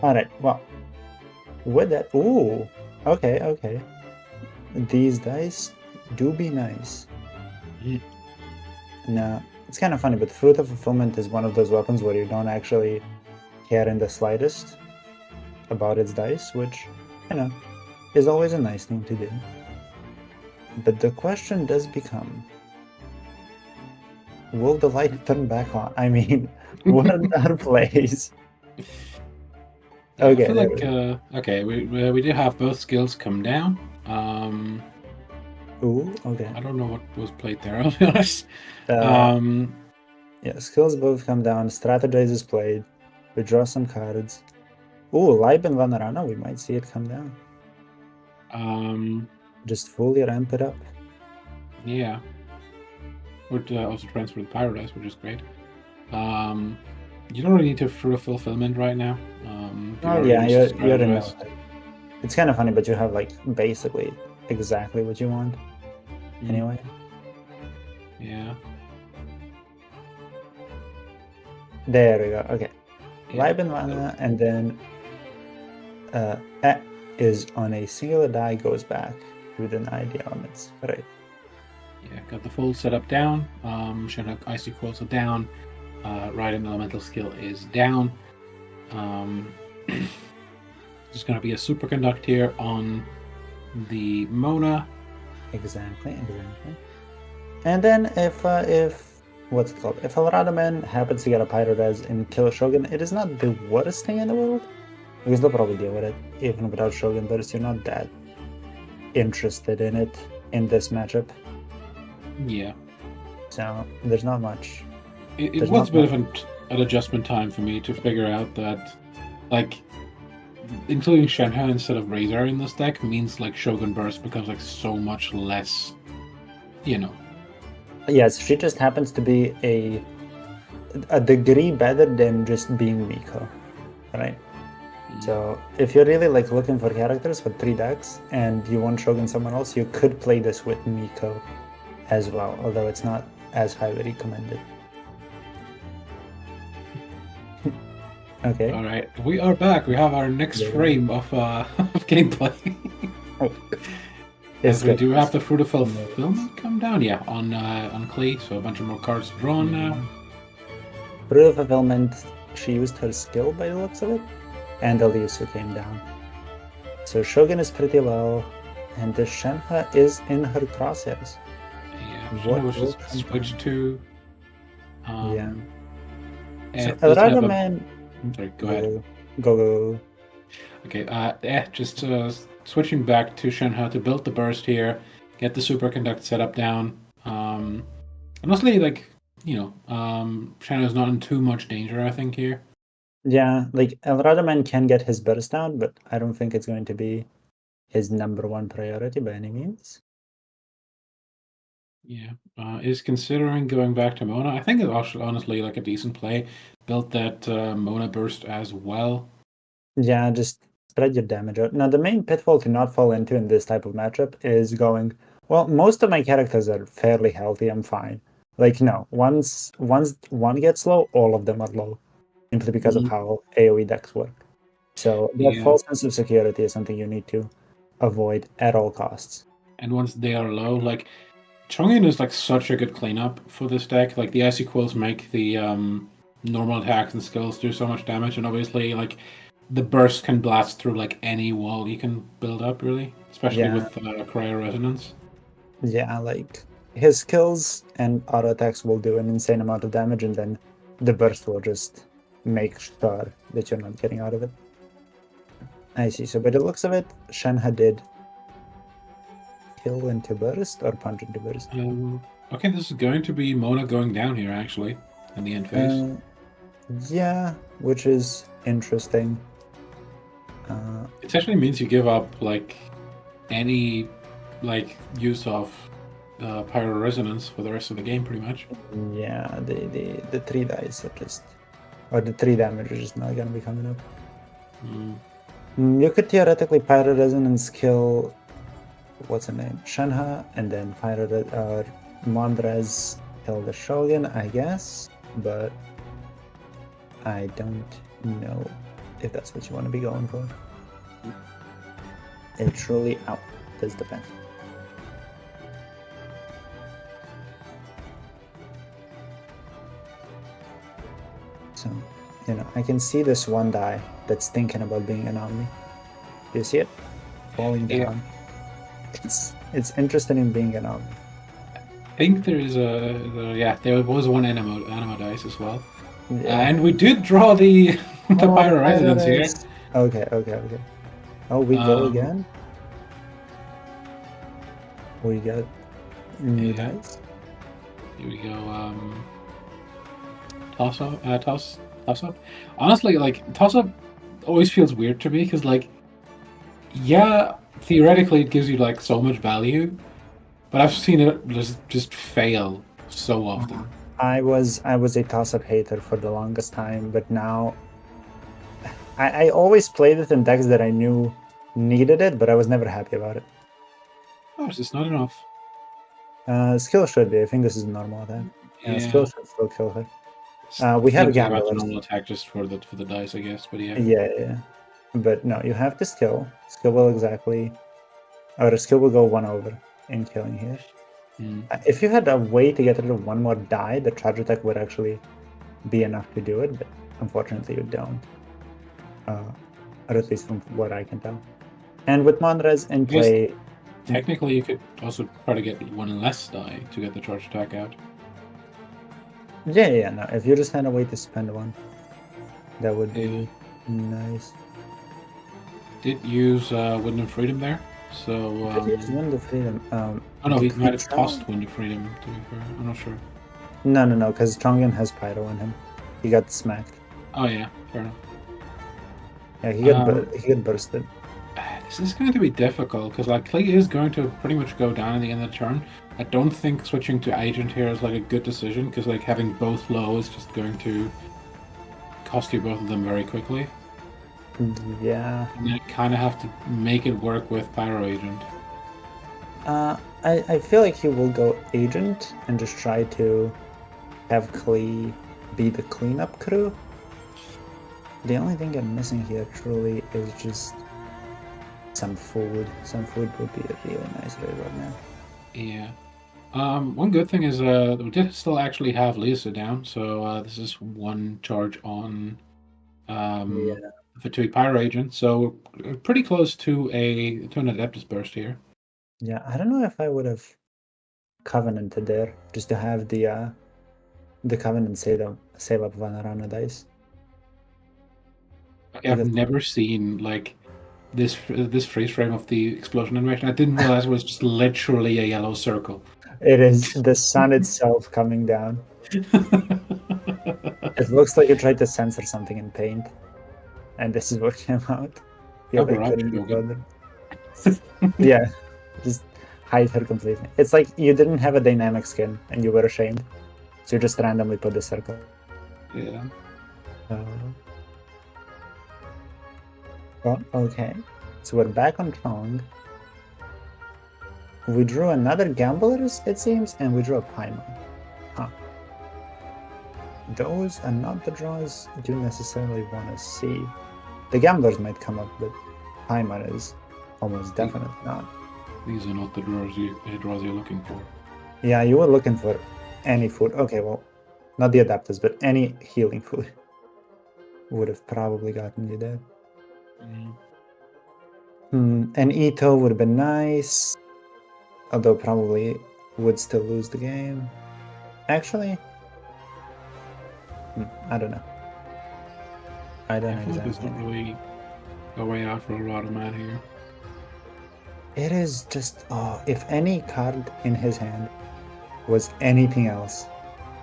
Alright, well, with that, ooh, okay. These dice do be nice. Now, it's kind of funny, but Fruit of Fulfillment is one of those weapons where you don't actually care in the slightest about its dice, which, is always a nice thing to do. But the question does become, will the light turn back on? I mean, what are our plays? Okay. I feel like, we did have both skills come down. Ooh, okay. I don't know what was played there, I'll be honest. Skills both come down. Strategize is played. We draw some cards. Ooh, Liben Vanarana, we might see it come down. Just fully ramp it up. Yeah. Would also transfer the Paradise, which is great. You don't really need to Fruit of Fulfillment right now. You're in no. It's kind of funny, but you have like basically exactly what you want. Anyway. Yeah. There we go. Okay. Liben Vana, and then is on a singular die, goes back to deny the elements. Right. Yeah, got the full setup down. Chinook Icy Quills are down. Riding Elemental skill is down. There's going to be a Superconduct here on the Mona. Exactly. And then if what's it called? If Alradaman happens to get a Pyro-Res and kill a Shogun, it is not the worst thing in the world. Because they'll probably deal with it even without Shogun, but you're not that interested in it in this matchup. Yeah. So there's not much. It was a bit of an adjustment time for me to figure out that, like, including Shenhe instead of Razor in this deck means like Shogun Burst becomes like so much less, Yes, she just happens to be a degree better than just being Miko, right? So if you're really like looking for characters for 3 decks and you want Shogun someone else, you could play this with Miko as well, although it's not as highly recommended. Okay. All right, we are back. We have our next frame of gameplay. Yes, we do have the Fruit of Fulfillment come down. Yeah, on Clay, so a bunch of more cards drawn now. Fruit of Fulfillment. She used her skill by the looks of it. and the Liusu came down. So Shogun is pretty low, and the Shenhe is in her crosshairs. Yeah, What Shenhe was will just come switched to. Yeah. So Doesn't have a. Alradaman. Sorry, go ahead. Go. Okay, just switching back to Shenhe to build the burst here, get the superconduct setup down. Honestly, like, Shenhe is not in too much danger, I think, here. Yeah, like Alradaman can get his burst down, but I don't think it's going to be his #1 priority by any means. Yeah, is considering going back to Mona. I think it's actually honestly like a decent play. Built that Mona burst as well. Yeah, just spread your damage out. Now, the main pitfall to not fall into in this type of matchup is going, well, most of my characters are fairly healthy, I'm fine. Like, no, once one gets low, all of them are low, simply because of how AoE decks work. So that Yeah. false sense of security is something you need to avoid at all costs. And once they are low, like, Chong'in is like such a good cleanup for this deck. Like, the icy quills make the normal attacks and skills do so much damage, and obviously, like, the burst can blast through like any wall you can build up, really, especially Yeah. with cryo resonance. Yeah, like his skills and auto attacks will do an insane amount of damage, and then the burst will just make sure that you're not getting out of it. I see. So by the looks of it, Shenhe did kill into burst or punch into burst. Okay, this is going to be Mona going down here, actually, in the end phase. Yeah, which is interesting. It actually means you give up like any like use of pyro resonance for the rest of the game, pretty much. Yeah, the 3 dice are just, or the 3 damage is just not gonna be coming up. You could theoretically pyro resonance kill, what's her name, Shenhe, and then pyro Mondrez kill the Shogun, I guess, but I don't know if that's what you want to be going for. It truly does depend. So, I can see this one die that's thinking about being an Omni. Do you see it? Falling down. It's interested in being an Omni. I think there is there was one anima dice as well. Yeah. And we did draw the pyro resonance here. Okay. Oh, we go again? We got new dice? Here we go. Toss up. Honestly, like, toss up always feels weird to me because, like, yeah, theoretically it gives you like so much value, but I've seen it just fail so often. I was a toss-up hater for the longest time, but now I always played it in decks that I knew needed it, but I was never happy about it. Oh, it's just not enough. Skill should be. I think this is a normal attack. Yeah. Skill should still kill her. We have a normal attack just for the dice, I guess, but yeah. Yeah. But no, you have the skill. Skill will go 1 over in killing here. If you had a way to get rid of 1 more die, the charge attack would actually be enough to do it, but unfortunately you don't. Or at least from what I can tell. And with Monrez in play... Technically, you could also try to get 1 less die to get the charge attack out. Yeah, no. If you just had a way to spend 1, that would be nice. Did use Wind of Freedom there, so... Wind of Freedom. he might have tossed Wind of Freedom, to be fair. I'm not sure. No, because Chongyun has Pyro on him. He got smacked. Oh yeah, fair enough. Yeah, he got bursted. This is going to be difficult, because like Klee is going to pretty much go down at the end of the turn. I don't think switching to Agent here is like a good decision, because like having both low is just going to cost you both of them very quickly. Yeah. And you kind of have to make it work with Pyro Agent. I feel like he will go Agent and just try to have Klee be the cleanup crew. The only thing I'm missing here truly is just some food. Some food would be a really nice raid right now. Yeah. One good thing is we did still actually have Lisa down, so this is 1 charge on Fatui Pyro Agent, so pretty close to an Adeptus Burst here. Yeah, I don't know if I would have Covenanted there just to have the Covenant save up one arcanedice. I've never seen like this freeze frame of the explosion animation. I didn't realize it was just literally a yellow circle. It is the sun itself coming down. It looks like you tried to censor something in paint, and this is what came out. Yeah, Cover up, couldn't be Shogun. further. Yeah, just hide her completely. It's like you didn't have a dynamic skin and you were ashamed, so you just randomly put the circle. Yeah. Well, okay. So we're back on Chong. We drew another Gamblers, it seems, and we drew a Paimon. Huh. Those are not the draws you necessarily want to see. The Gamblers might come up, but Paimon is almost definitely not. These are not the draws you're looking for. Yeah, you were looking for any food. Okay, well, not the adapters, but any healing food would have probably gotten you there. An Ito would have been nice, although probably would still lose the game. Actually, I don't know. I don't know feel like exactly. there's not really a way out for Alradaman here. It is just, if any card in his hand was anything else,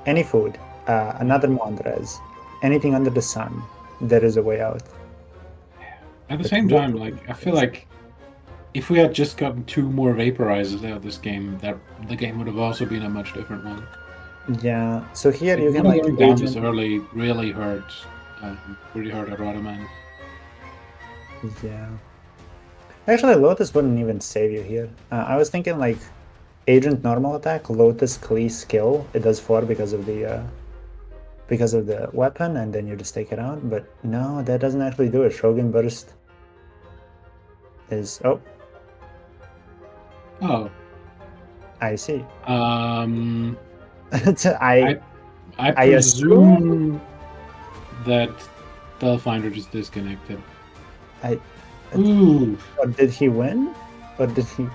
any food, another Mondres, anything under the sun, there is a way out. At the same time, like I feel like if we had just gotten 2 more vaporizers out of this game, that the game would have also been a much different one. Yeah. So here you can like like damage early really hurt Alradaman. Yeah. Actually, Lotus wouldn't even save you here. I was thinking like Agent normal attack, Lotus Klee skill. It does 4 because of the weapon, and then you just take it out. But no, that doesn't actually do it. Shogun Burst is Oh. I see. I I presume that Delfinder just disconnected. Ooh. Or did he win? Or did he?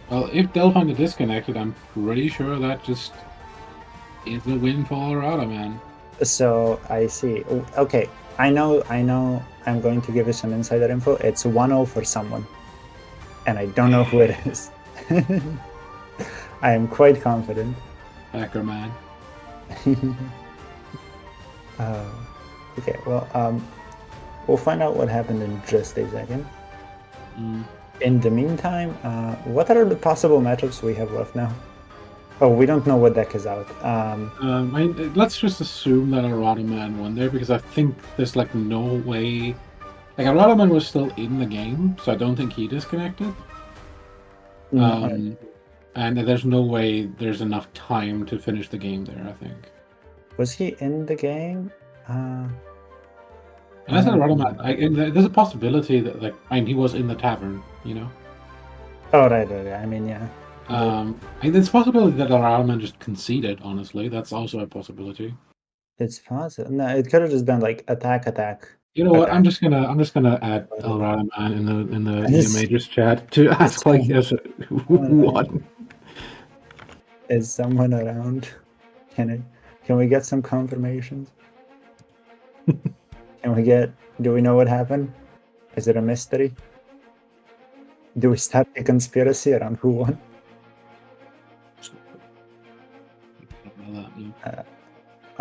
Well, if Delfinder disconnected, I'm pretty sure that just is a win for Alradaman. So I see. Okay, I know. I'm going to give you some insider info. It's 1-0 for someone, and I don't know who it is. I am quite confident. Hacker man. Okay, well, we'll find out what happened in just a second. In the meantime, what are the possible matchups we have left now? Oh, we don't know what deck is out. Let's just assume that Alradaman won there, because I think there's like no way. Like Alradaman was still in the game, so I don't think he disconnected. And there's no way there's enough time to finish the game there, I think. Was he in the game? Unless Alradaman, there's a possibility that he was in the tavern, you know? Oh, right. I mean, yeah. It's a possibility that Alradaman just conceded, honestly. That's also a possibility. It's possible. No, it could have just been like attack. You know what? I'm just gonna add Alradaman in the majors chat to ask like who won. Is someone around? Can we get some confirmations? Do we know what happened? Is it a mystery? Do we start a conspiracy around who won?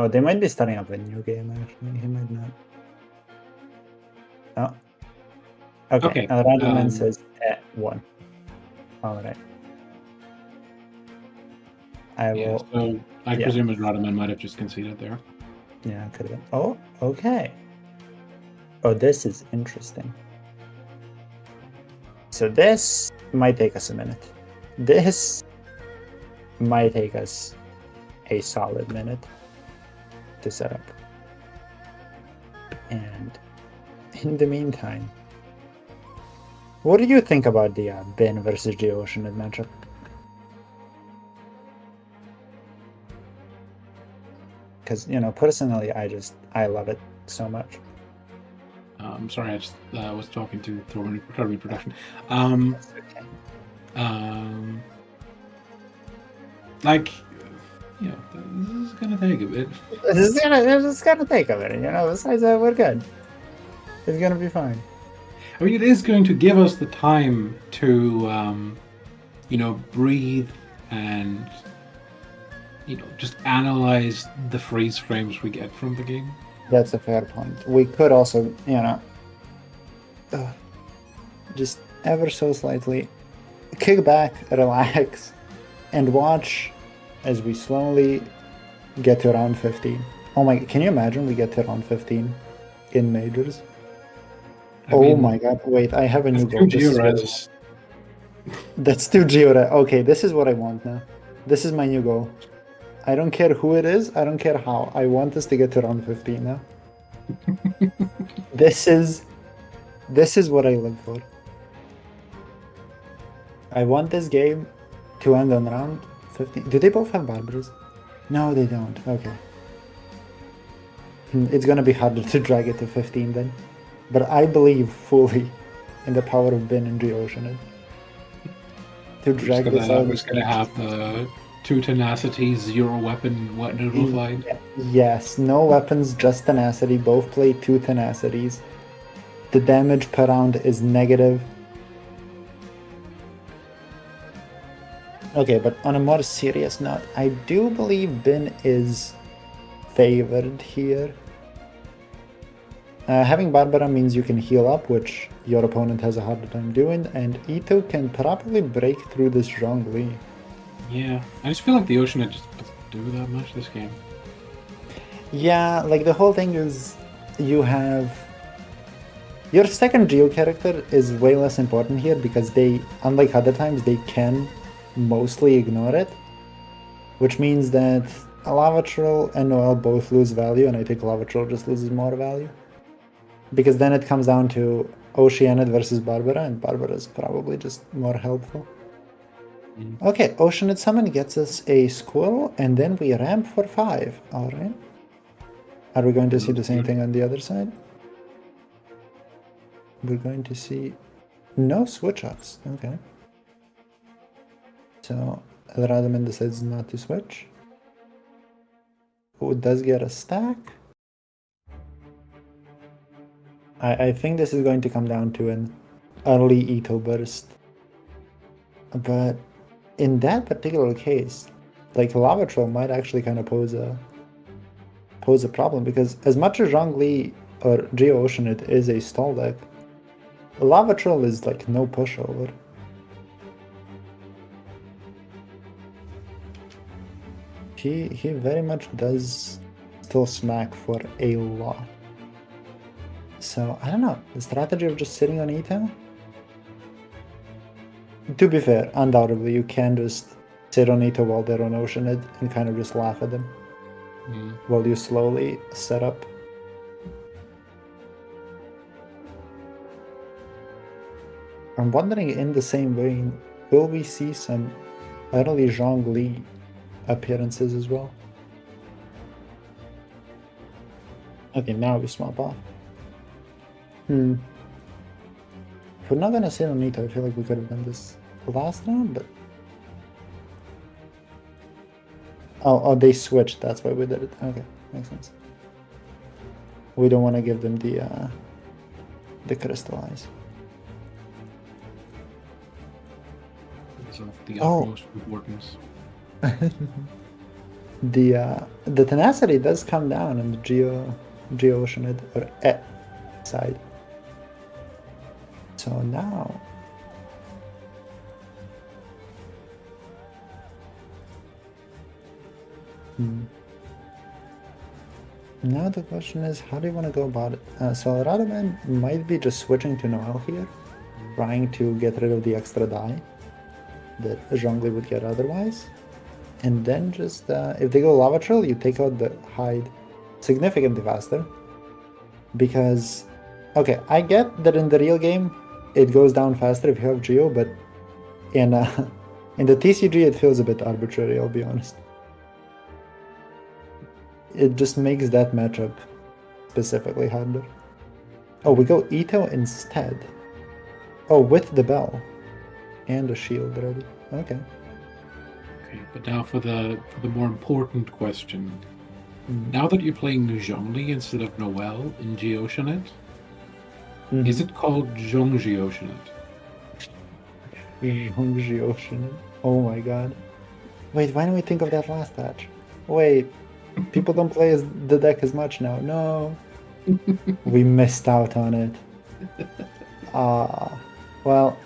They might be starting up a new game, actually. He might not. Oh. Okay. Alradaman says 1. Alright. So I presume Alradaman might have just conceded there. Yeah, could have been. Oh, okay. Oh, this is interesting. So this might take us a minute. This might take us a solid minute to set up. And in the meantime, what do you think about the Ben versus Geoceanid matchup? Because, personally, I love it so much. I'm sorry, I just was talking to Total Production. Like, you know, this is gonna take a bit. It's gonna take a minute, you know. Besides that, we're good. It's gonna be fine. I mean, it is going to give us the time to, you know, breathe and, you know, just analyze the freeze frames we get from the game. That's a fair point. We could also, you know, just ever so slightly kick back, relax, and watch as we slowly get to round 15. Oh my, can you imagine we get to round 15 in majors? I mean, my god, wait, I have a new goal. Two Georaz. That's 2 Georaz. Okay, this is what I want now. This is my new goal. I don't care who it is, I don't care how. I want us to get to round 15 now. This is what I live for. I want this game to end on round 15. Do they both have Barbaras? No, they don't. Okay. It's gonna be harder to drag it to 15 then. But I believe fully in the power of Bin and Geoceanid. To drag this out. We're gonna have the 2 tenacity, 0 weapon, what noodle fight. Yes, no weapons, just tenacity. Both play 2 tenacities. The damage per round is negative. Okay, but on a more serious note, I do believe Bin is favored here. Having Barbara means you can heal up, which your opponent has a harder time doing, and Ito can probably break through this Zhongli. Yeah, I just feel like the Ocean just doesn't do that much this game. Yeah, like the whole thing is you have... Your second Geo character is way less important here because they, unlike other times, they can mostly ignore it. Which means that Lavatrol and Noel both lose value, and I think Lavatrol just loses more value. Because then it comes down to Oceanid versus Barbara, and Barbara is probably just more helpful. Okay, Oceanid Summon gets us a Squirrel, and then we ramp for 5. Alright. Are we going to see the same thing on the other side? We're going to see no switch-ups. Okay. So, Alradaman decides not to switch. Who does get a stack? I think this is going to come down to an early Ito burst. But in that particular case, like Lavatrol might actually kind of pose a problem, because as much as Zhongli or Geo Oceanid is a stall deck, Lavatrol is like no pushover. He very much does still smack for a lot. So, I don't know, the strategy of just sitting on Ito? To be fair, undoubtedly, you can just sit on Ito while they're on Oceanid and kind of just laugh at them. While you slowly set up. I'm wondering, in the same vein, will we see some early Zhongli appearances as well? Okay, now we swap off. If we're not gonna sit on Ito, I feel like we could have done this last round, but... Oh, they switched, that's why we did it. Okay, makes sense. We don't want to give them the crystallize. It's of the utmost importance. The tenacity does come down on the Geo Oceanid or side. So now now the question is, how do you want to go about it? So Alradaman might be just switching to Noel here, trying to get rid of the extra die that Zhongli would get otherwise. And then just, if they go Lavatrol, you take out the hide significantly faster. Because, okay, I get that in the real game, it goes down faster if you have Geo, but in the TCG it feels a bit arbitrary, I'll be honest. It just makes that matchup specifically harder. Oh, we go Ito instead. Oh, with the bell. And a shield ready. Okay. Okay, but now for the more important question. Mm. Now that you're playing Zhongli instead of Noel in Geoceanate, Mhm. is it called Zhongji Oceanate? Hungry Ocean. Oh my god. Wait, why didn't we think of that last patch? Wait, people don't play as the deck as much now. No. We missed out on it. Well,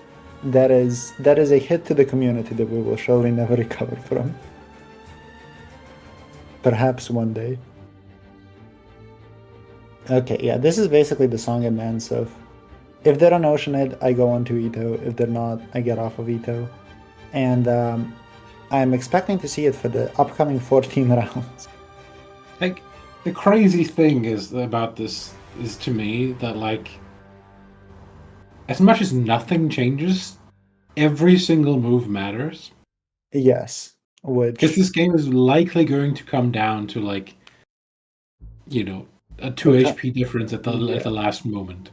that is a hit to the community that we will surely never recover from. Perhaps one day. Okay, yeah, this is basically the song and dance of if they're on Oceanid, I go on to Ito. If they're not, I get off of Ito. And I'm expecting to see it for the upcoming 14 rounds. Like, the crazy thing is about this is to me that, like, as much as nothing changes, every single move matters. Yes, Because which this game is likely going to come down to, like, a 2 Okay. HP difference at the last moment.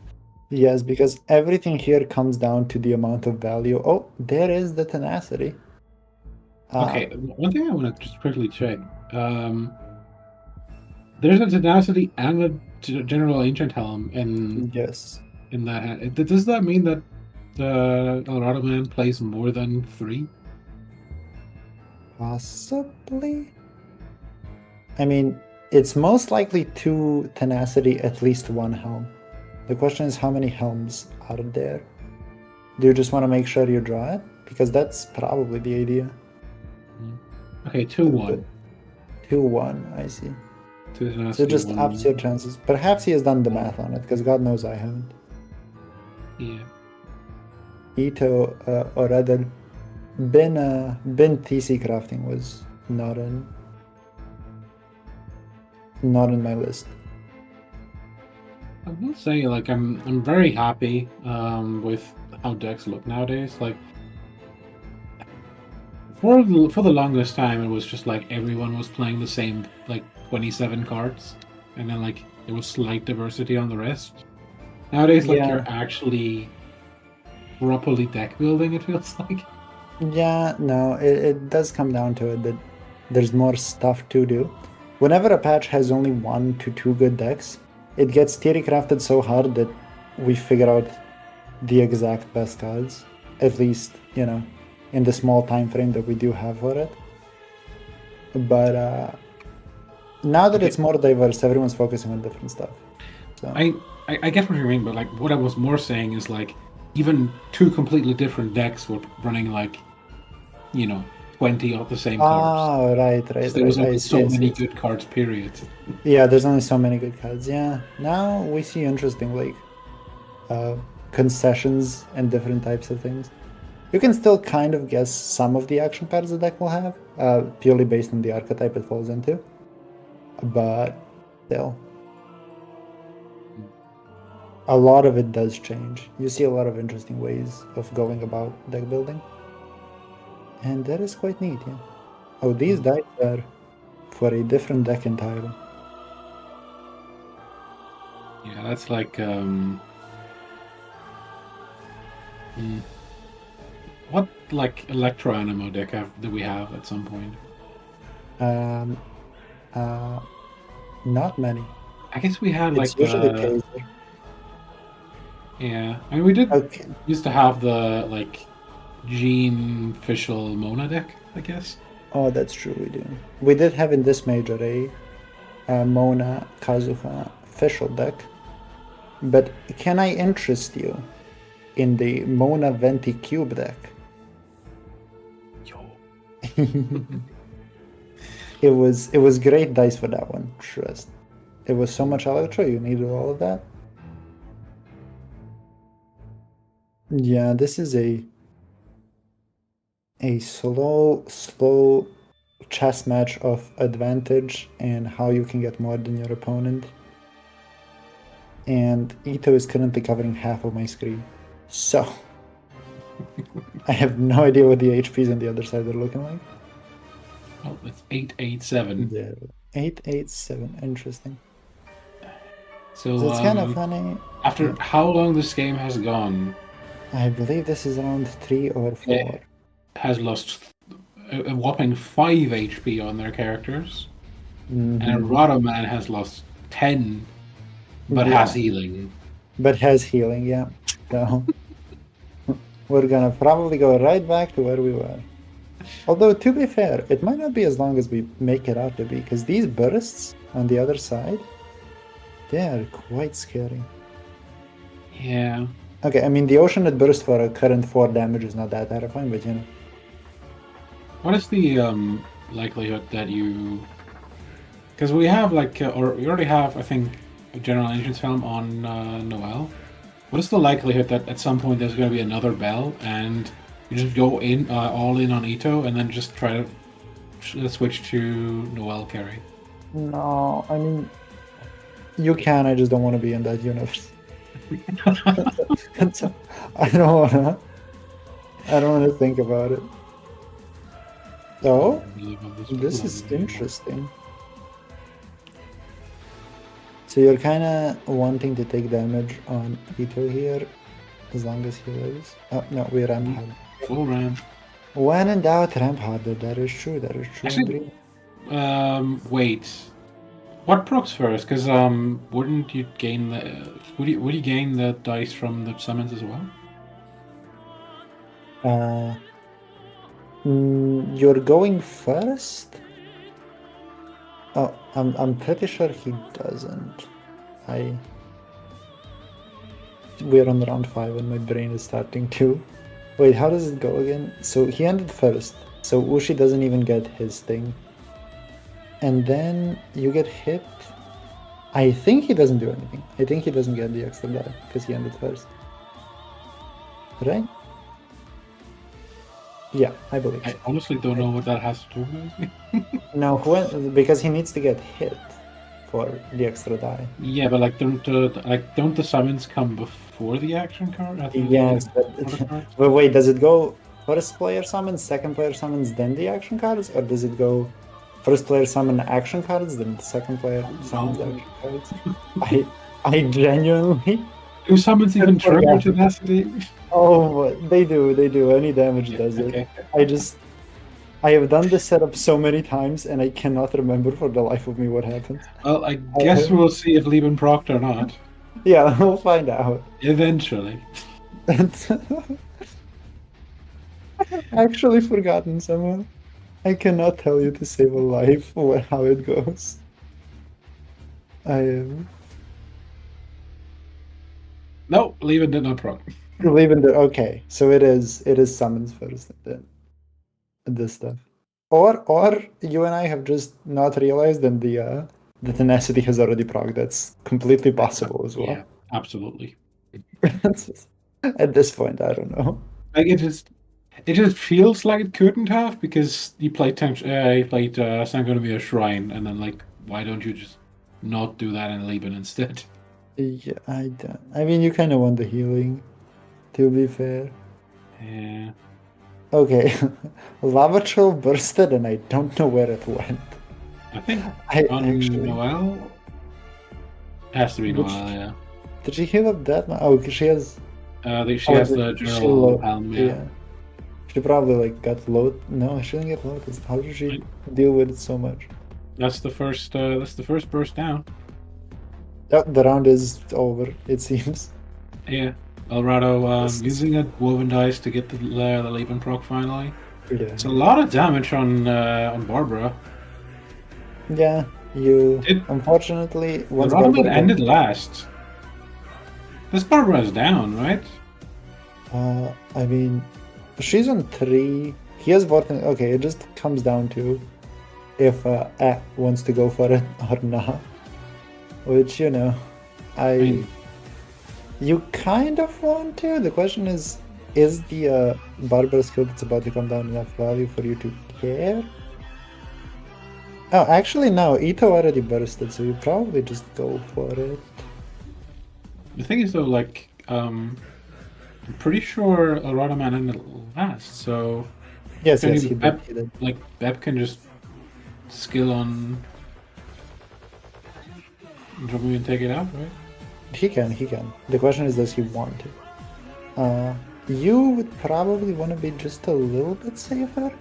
Yes, because everything here comes down to the amount of value. Oh, there is the tenacity. Okay, one thing I want to just quickly check. There's a tenacity and a general ancient helm Yes, in that hand. Does that mean that the Alradaman plays more than 3? possibly. I mean, it's most likely 2 tenacity, at least 1 helm. The question is how many helms are there? Do you just want to make sure you draw it? Because that's probably the idea. Okay, 2-1. 2-1, I see. 2 So tenacity, just 1. ups your chances. Perhaps he has done the math on it, because God knows I haven't. Yeah. Ito, or rather, bin TC crafting was not in my list. I will say, like, I'm very happy with how decks look nowadays. Like, for the longest time, it was just like everyone was playing the same, like, 27 cards, and then, like, there was slight diversity on the rest. Nowadays, like, Yeah. you're actually properly deck building, it feels like. Yeah, no, it does come down to it that there's more stuff to do. Whenever a patch has only 1 to 2 good decks, it gets theory crafted so hard that we figure out the exact best cards. At least, in the small time frame that we do have for it. But now that Okay. it's more diverse, everyone's focusing on different stuff. So I get what you mean, but, like, what I was more saying is, like, even 2 completely different decks were running, like, 20 of the same cards. oh, right. There was only I so see. many good cards, period. Yeah, there's only so many good cards. Yeah, now we see interesting concessions and different types of things. You can still kind of guess some of the action cards the deck will have, purely based on the archetype it falls into. But still, a lot of it does change. You see a lot of interesting ways of going about deck building. And that is quite neat, yeah. Oh, these dice are for a different deck entirely. Yeah, that's like what, like, Electro Animo deck do we have at some point? Um, not many. I guess we had, It's like, usually the Taser. yeah. I mean, we did Okay. used to have the, like, Gene Fischl Mona deck, I guess. Oh, that's true, we do. We did have in this major a Mona Kazuha official deck. But can I interest you in the Mona Venti Cube deck? Yo. It was great dice for that one, trust. It was so much electro, you needed all of that. Yeah, this is a slow chess match of advantage and how you can get more than your opponent. And Ito is currently covering half of my screen. So I have no idea what the HPs on the other side are looking like. Oh, it's 887. Yeah. 887, interesting. So, So it's kind of funny. after how long this game has gone, I believe this is around 3 or 4. it has lost a whopping 5 HP on their characters, and Mhm. Alradaman has lost 10, but Yeah. has healing. But has healing, yeah. So we're gonna probably go right back to where we were. Although, to be fair, it might not be as long as we make it out to be, because these bursts on the other side, they are quite scary. Yeah. Okay, I mean, the oceanid burst for a current 4 damage is not that terrifying, but you know. What is the likelihood that you? Because we have or we already have, I think, a general entrance film on Noel. What is the likelihood that at some point there's going to be another bell and you just go in all in on Ito and then just try to switch to Noel carry? No, I mean, you can, I just don't want to be in that universe. I don't want to think about it. Oh, this is interesting. So you're kind of wanting to take damage on Ito here, as long as he lives. Oh, no, we ramp hard. Full ramp. When in doubt, ramp harder. That is true, that is true. Actually, wait. What procs first? Because wouldn't you gain the would you gain the dice from the summons as well? You're going first? Oh, I'm pretty sure he doesn't. We're on round 5 and my brain is starting to. Wait, how does it go again? So he ended first. So Ushi doesn't even get his thing. And then you get hit. I think he doesn't do anything. I think he doesn't get the extra die because he ended first. Right? Yeah, I believe. I honestly don't know what that has to do with. No, because he needs to get hit for the extra die. Yeah, but don't the summons come before the action card? I think Yes, card? but wait, does it go first player summons, second player summons, then the action cards, or does it go first player summon action cards, then the second player summons action cards? I genuinely. Do summons even trigger tenacity? Oh, they do. Any damage does okay. it. I have done this setup so many times, and I cannot remember for the life of me what happens. Well, I guess we'll see if Lieben procced or not. Yeah, we'll find out. Eventually. I've actually forgotten somehow. I cannot tell you to save a life or how it goes. I am. No, Lieben did not proc. Leaving the okay, so it is summons first then this stuff. Or you and I have just not realized and the tenacity has already proc. That's completely possible as well. Yeah, absolutely. At this point, I don't know. Like it just feels like it couldn't have because you played Sangonomiya Shrine and then why don't you just not do that in Lieben instead? Yeah, I don't. I mean, you kind of want the healing, to be fair. Yeah. Okay, Lava Troll bursted and I don't know where it went. I think actually. Noel has to be Noel, yeah. Did she heal up that much? Oh, because she has. She has the general helm, yeah. She probably got low. No, she didn't get low. How did she deal with it so much? That's the first. That's the first burst down. Oh, the round is over. It seems. Yeah, Alrado using a woven dice to get the Lieben proc finally. Yeah. It's a lot of damage on Barbara. Yeah, unfortunately once Alradaman ended last. This Barbara is down, right? I mean, she's on 3. He has Vortex. Okay, it just comes down to if wants to go for it or not. Which, you kind of want to. The question is the Barbara skill that's about to come down enough value for you to care? Oh, actually, no. Ito already bursted, so you probably just go for it. The thing is, though, I'm pretty sure Alradaman ended last, so... Yes, he did. Beb can just skill on... Drop me and take it out, right? He can. The question is, does he want to? You would probably want to be just a little bit safer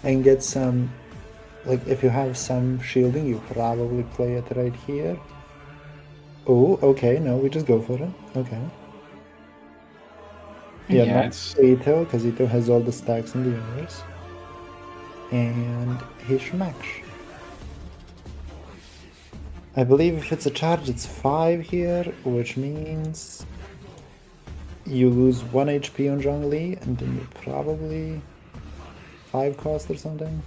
and get some, like, if you have some shielding, you probably play it right here. Oh, okay, no, we just go for it. Okay. Yeah, Yeah, not it's Ito, because Ito has all the stacks in the universe. And he smacks. I believe if it's a charge, it's 5 here, which means you lose 1 HP on Zhongli, and then you probably 5 cost or something.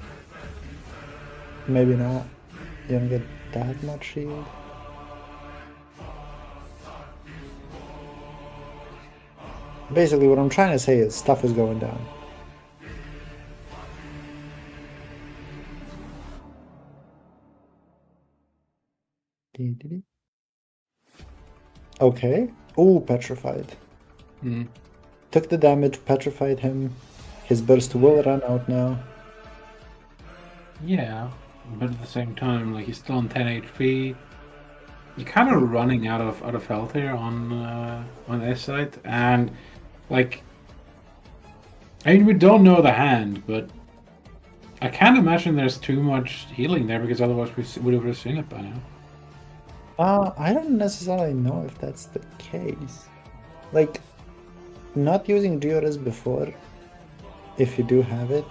Maybe not. You don't get that much shield. Basically, what I'm trying to say is stuff is going down. Okay. Ooh, petrified. mm, Took the damage, petrified him. His burst will run out now. yeah, but at the same time, like he's still on 10 HP. You're kind of running out of health here on this side, and like, I mean, we don't know the hand, but I can't imagine there's too much healing there because otherwise we would have seen it by now. I don't necessarily know if that's the case. Like, not using Geodes before, if you do have it,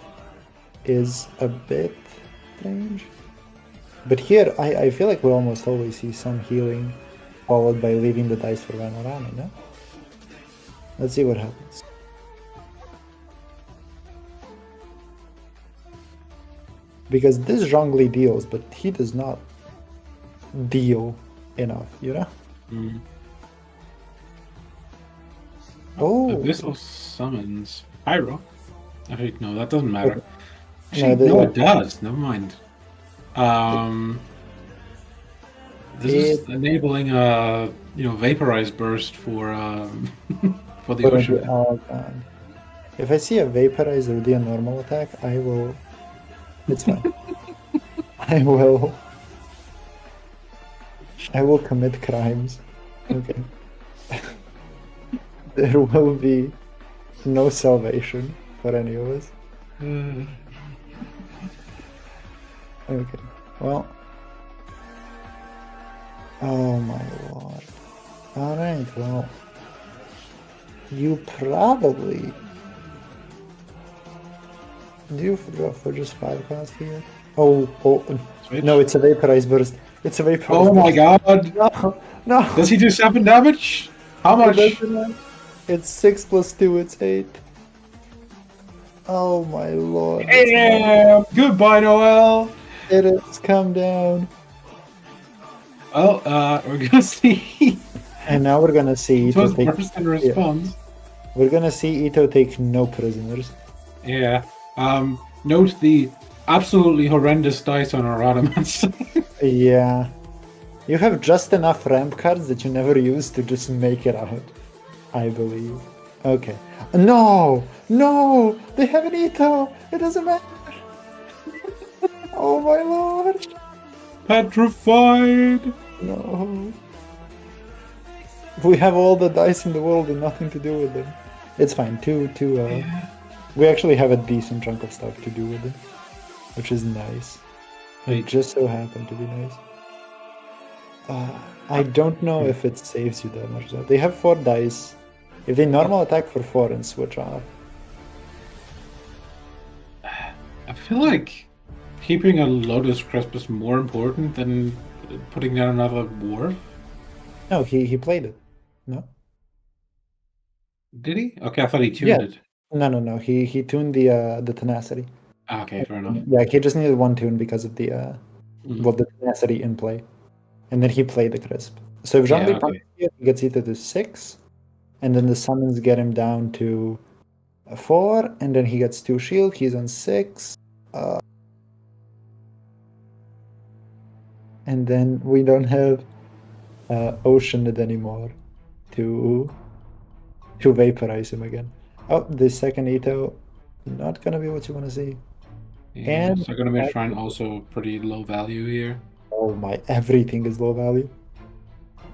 is a bit strange. But here, I feel like we almost always see some healing followed by leaving the dice for Alradaman, no? Let's see what happens. Because this Zhongli deals, but he does not deal enough, you know? Mm. Oh, Abyssal summons Pyro. Actually, no, that doesn't matter. Okay. Actually, No, no, it does. Never mind. This is enabling a vaporize burst for for the ocean. Oh god. If I see a vaporize or do a normal attack, I will. It's fine. I will. I will commit crimes. Okay. There will be no salvation for any of us. Okay. Well. Oh my lord. Alright, well. You probably. Do you draw for just 5 cost here? Oh, Switch. no, it's a vaporize burst. It's a vaporize Oh my burst. god! No, no. Does he do 7 damage? How It much? doesn't. It's 6 plus 2, it's 8. Oh my lord. Damn! Goodbye, Noel! It is, come down. Well, we're gonna see. And now we're gonna see It Ito was take. burst in response. We're gonna see Ito take no prisoners. Yeah. Note the absolutely horrendous dice on Alradaman. Yeah. You have just enough ramp cards that you never use to just make it out. I believe. Okay. No! No! They have an Ito! It doesn't matter! Oh my lord! Petrified! No. We have all the dice in the world and nothing to do with them. It's fine. Yeah. We actually have a decent chunk of stuff to do with it, which is nice. It just so happened to be nice. I don't know if it saves you that much though. They have 4 dice. If they normal attack for 4 and switch off. I feel like keeping a Lotus Crisp is more important than putting down another Wharf. No, he played it. No? Did he? Okay, I thought he tuned it. No. He tuned the tenacity. Okay, fair enough. Yeah, he just needed 1 tune because of the the tenacity in play. And then he played the crisp. So if Zhongli punches you, he gets either to 6, and then the summons get him down to 4, and then he gets 2 shield, he's on 6. And then we don't have Oceaned anymore to vaporize him again. Oh, the second Ito, not gonna be what you want to see. Yeah, And so gonna be trying also pretty low value here. oh my, everything is low value.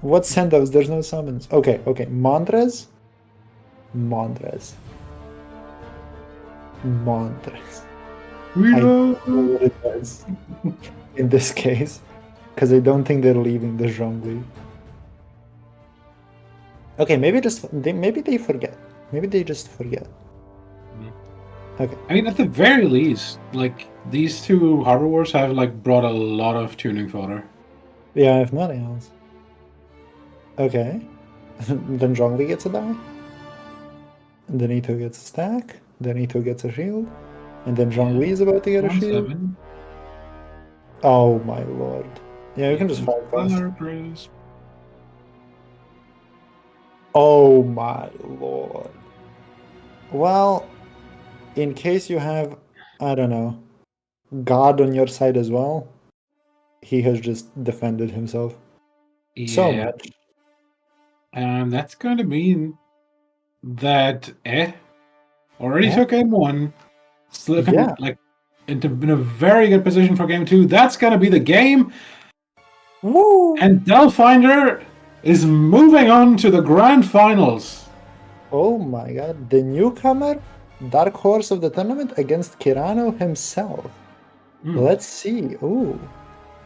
What sendos? There's no summons. Okay, okay. Mondres? Mondres. Mondres. We I know. don't know what it does in this case, because I don't think they're leaving the Zhongli. Okay, maybe maybe they forget. Maybe they just forget. Okay. I mean, at the very least, like these two Harbor Wars have like brought a lot of tuning fodder. Yeah, if nothing else. Okay. Then Zhongli gets a die. And then Ito gets a stack. Then Ito gets a shield. And then Zhongli is about to get a shield. 1-7. Oh my lord. Yeah, you can just fight fast. Fire Cruise. Oh my lord. Well, in case you have, I don't know, God on your side as well, he has just defended himself so Yeah, much. that's going to mean that already took game one. It's looking Yeah. like in a very good position for game two. That's going to be the game. Woo! And Delfinder is moving on to the grand finals. Oh my god, the newcomer, dark horse of the tournament against Karano himself. Let's see. Ooh.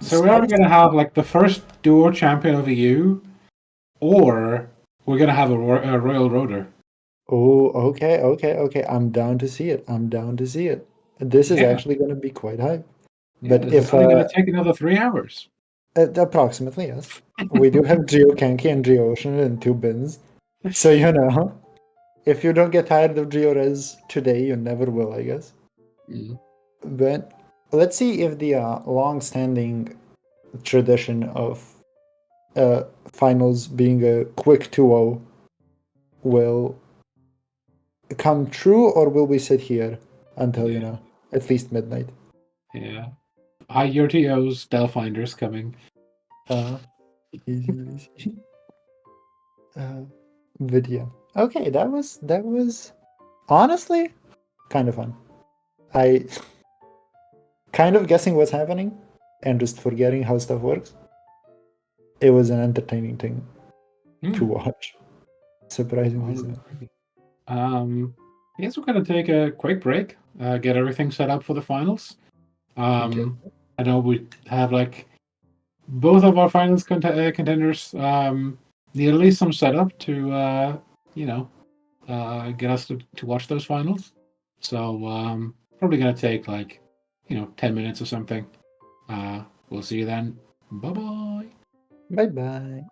So we're either Spicy. going to have like the first duo champion of EU, or we're going to have a Royal Roader. Oh, okay, okay, okay. I'm down to see it. I'm down to see it. This is Yeah. actually going to be quite hype. Yeah, But this is if only going to take another 3 hours. approximately, yes. We do have Geo Kenki and Geo Ocean in 2 bins. So you know, if you don't get tired of Geo Res today, you never will, I guess. But let's see if the long-standing tradition of finals being a quick 2-0 will come true, or will we sit here until you know at least midnight? Yeah. High UTOs, Delfinder's coming. Easy, easy. Video. Okay, that was honestly kind of fun. I kind of guessing what's happening and just forgetting how stuff works. It was an entertaining thing to watch. Surprisingly so. I guess we're going to take a quick break, get everything set up for the finals. I know we have like both of our finals contenders need at least some setup to, get us to watch those finals. So probably going to take like, 10 minutes or something. We'll see you then. Bye-bye. Bye bye.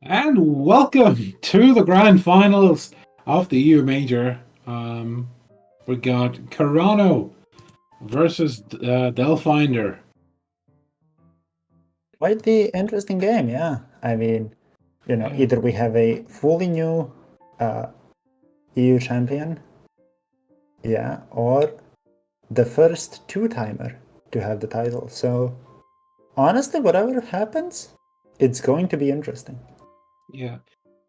And welcome to the grand finals of the EU Major. We got Karano versus Delfinder. Quite the interesting game, yeah. I mean, Yeah. either we have a fully new EU champion, yeah, or the first two-timer to have the title. So, honestly, whatever happens, it's going to be interesting. Yeah.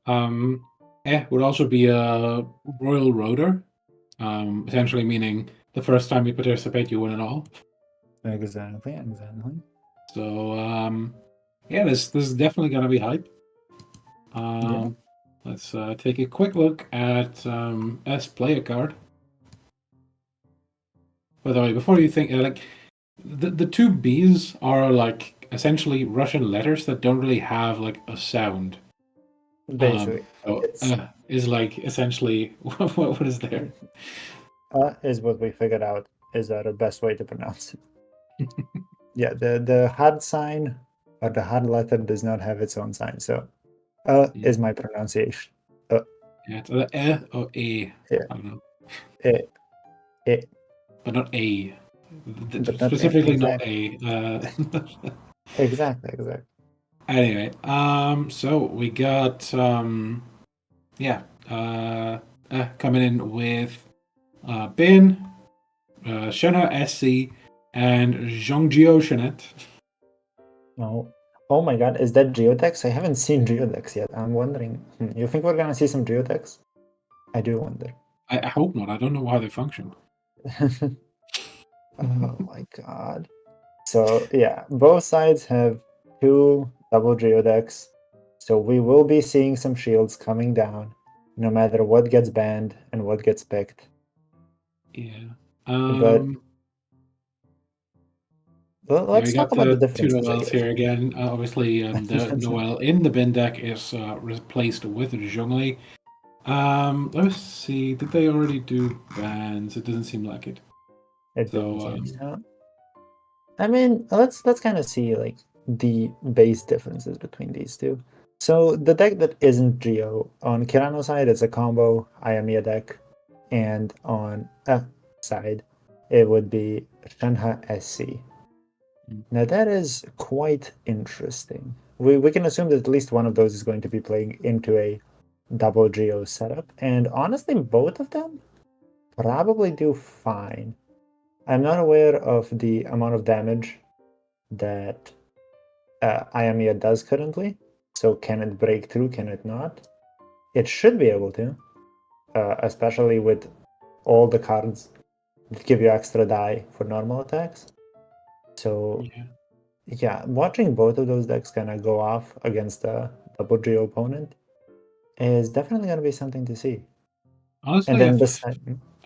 Would also be a Royal Roader. Essentially meaning the first time you participate, you win it all. Exactly. So, yeah, this is definitely going to be hype. Yeah. Let's take a quick look at S Play a Card. By the way, before you think, like, the two B's are like essentially Russian letters that don't really have like a sound. Basically, So is like essentially what is there? Is what we figured out is our best way to pronounce it. Yeah, the hard sign or the hard letter does not have its own sign, so is my pronunciation. Yeah, it's either or a. Yeah. I don't know, It, but not a. But not Specifically, exactly. not a. Exactly. Anyway, so we got coming in with Bin, Shenhe SC, and Zhongjio Shenet. Oh my god, is that Geodex? I haven't seen Geodex yet. I'm wondering. You think we're gonna see some Geodex? I do wonder. I hope not. I don't know how they function. Oh my god. So yeah, both sides have two double Geodex. So we will be seeing some shields coming down, no matter what gets banned and what gets picked. Yeah. But let's talk about the two differences. I Noels guess. here again. Obviously, the Noel in the bin deck is replaced with Zhongli. Let's see. Did they already do bans? It doesn't seem like it. It So, doesn't seem so. I mean, let's kind of see like the base differences between these two. So the deck that isn't Geo on Karano side, it's a combo Ayamiya deck, and on side, it would be Shenhe SC. Now that is quite interesting. We can assume that at least one of those is going to be playing into a double Geo setup, and honestly, both of them probably do fine. I'm not aware of the amount of damage that Ayamiya does currently. So can it break through? Can it not? It should be able to, especially with all the cards that give you extra die for normal attacks. So yeah, watching both of those decks kind of go off against a double Geo opponent is definitely going to be something to see. honestly, And then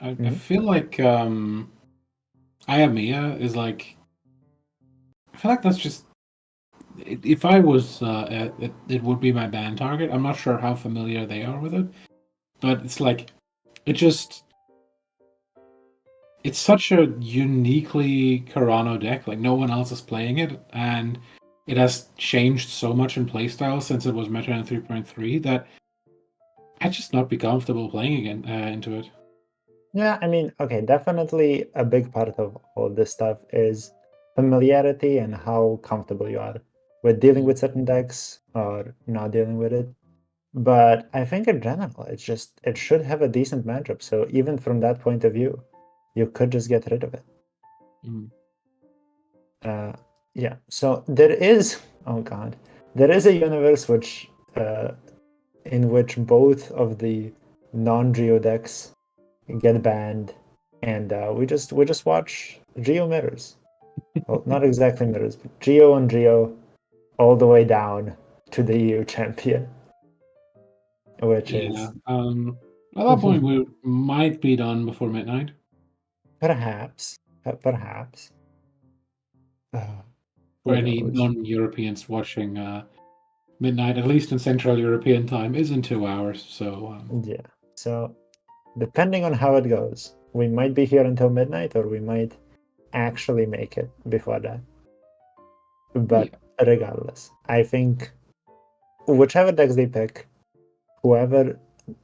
I feel like Ayamiya is like. I feel like that's just. If I was, it would be my ban target. I'm not sure how familiar they are with it, but it's like, it's such a uniquely Karano deck. Like no one else is playing it, and it has changed so much in playstyle since it was meta in 3.3 that I'd just not be comfortable playing again into it. Yeah, I mean, okay, definitely a big part of all this stuff is familiarity and how comfortable you are with dealing with certain decks or not dealing with it. But I think in general, it should have a decent matchup. So even from that point of view, you could just get rid of it. Mm. Yeah. So there is, oh god, there is a universe in which both of the non-Geo decks get banned, and we just watch Geo mirrors. Well, not exactly mirrors, but Geo and Geo all the way down to the EU champion, which is At that point, we might be done before midnight. perhaps. For Who any knows? non-Europeans watching, midnight, at least in Central European time, is in 2 hours. So Yeah. So, depending on how it goes, we might be here until midnight, or we might actually make it before that. But regardless, I think whichever decks they pick, whoever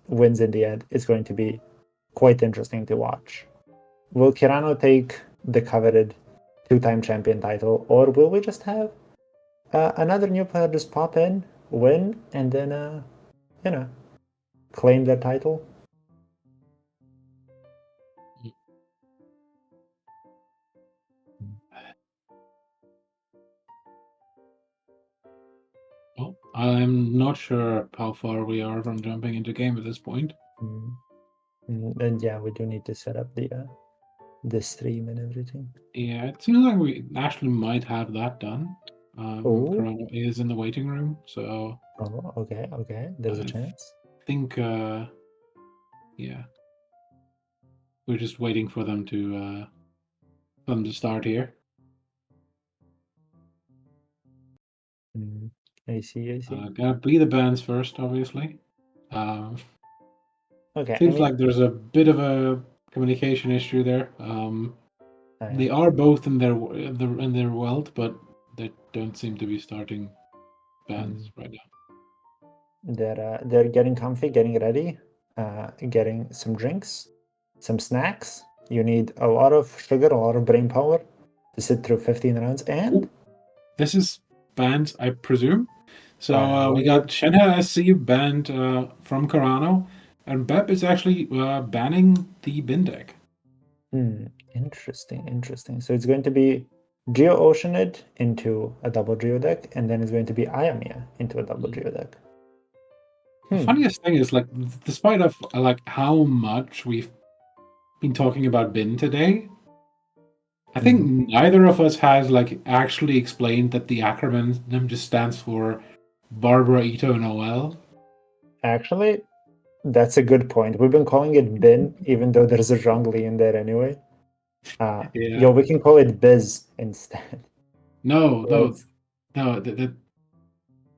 wins in the end is going to be quite interesting to watch. Will Karano take the coveted 2-time champion title, or will we just have another new player just pop in, win, and then claim their title? well, I'm not sure how far we are from jumping into game at this point. And yeah, we do need to set up the stream and everything. Yeah, it seems like we actually might have that done. Karano is in the waiting room, so Okay. There's a I chance. think yeah, we're just waiting for them to start here. I see. Gotta be the bands first, obviously. Okay. Seems like there's a bit of a communication issue there. They are both in their world, but they don't seem to be starting bands right now. They're getting comfy, getting ready, getting some drinks, some snacks. You need a lot of sugar, a lot of brain power to sit through 15 rounds. And this is banned, I presume. So we got Shenhe SC banned from Karano, and Bep is actually banning the bin deck. Interesting. So it's going to be Geo Oceanid into a double Geo deck, and then it's going to be Ayamiya into a double Geo deck. The funniest thing is, like, despite of like how much we've been talking about bin today, I think neither of us has like actually explained that the acronym just stands for Barbara Ito Noel. Actually, that's a good point. We've been calling it bin, even though there's a Zhongli in there anyway. Yo, we can call it Biz instead. No.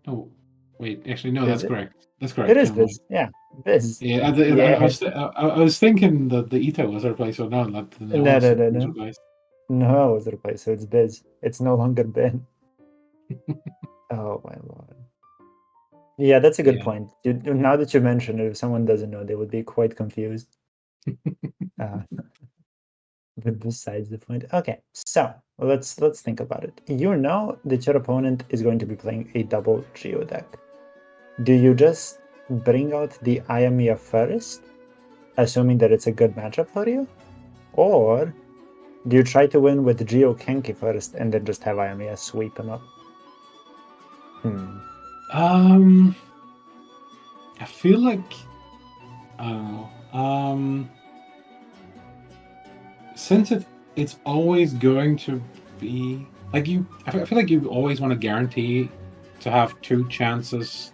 Oh, wait. Actually, no. That's correct. That's correct. It is Biz. Yeah, Biz. Yeah, I was thinking that the Ito was replaced, or not. No. Replaced. No, it was replaced. So it's Biz. It's no longer bin. Oh my lord. Yeah, that's a good point. Now that you mention it, if someone doesn't know, they would be quite confused. But besides the point. Okay, so let's think about it. You know that your opponent is going to be playing a double Geo deck. Do you just bring out the Ayamiya first, assuming that it's a good matchup for you? Or do you try to win with Geo Kenki first and then just have Ayamiya sweep him up? I feel like I don't know. Since it's always going to be like I feel like you always want to guarantee to have 2 chances.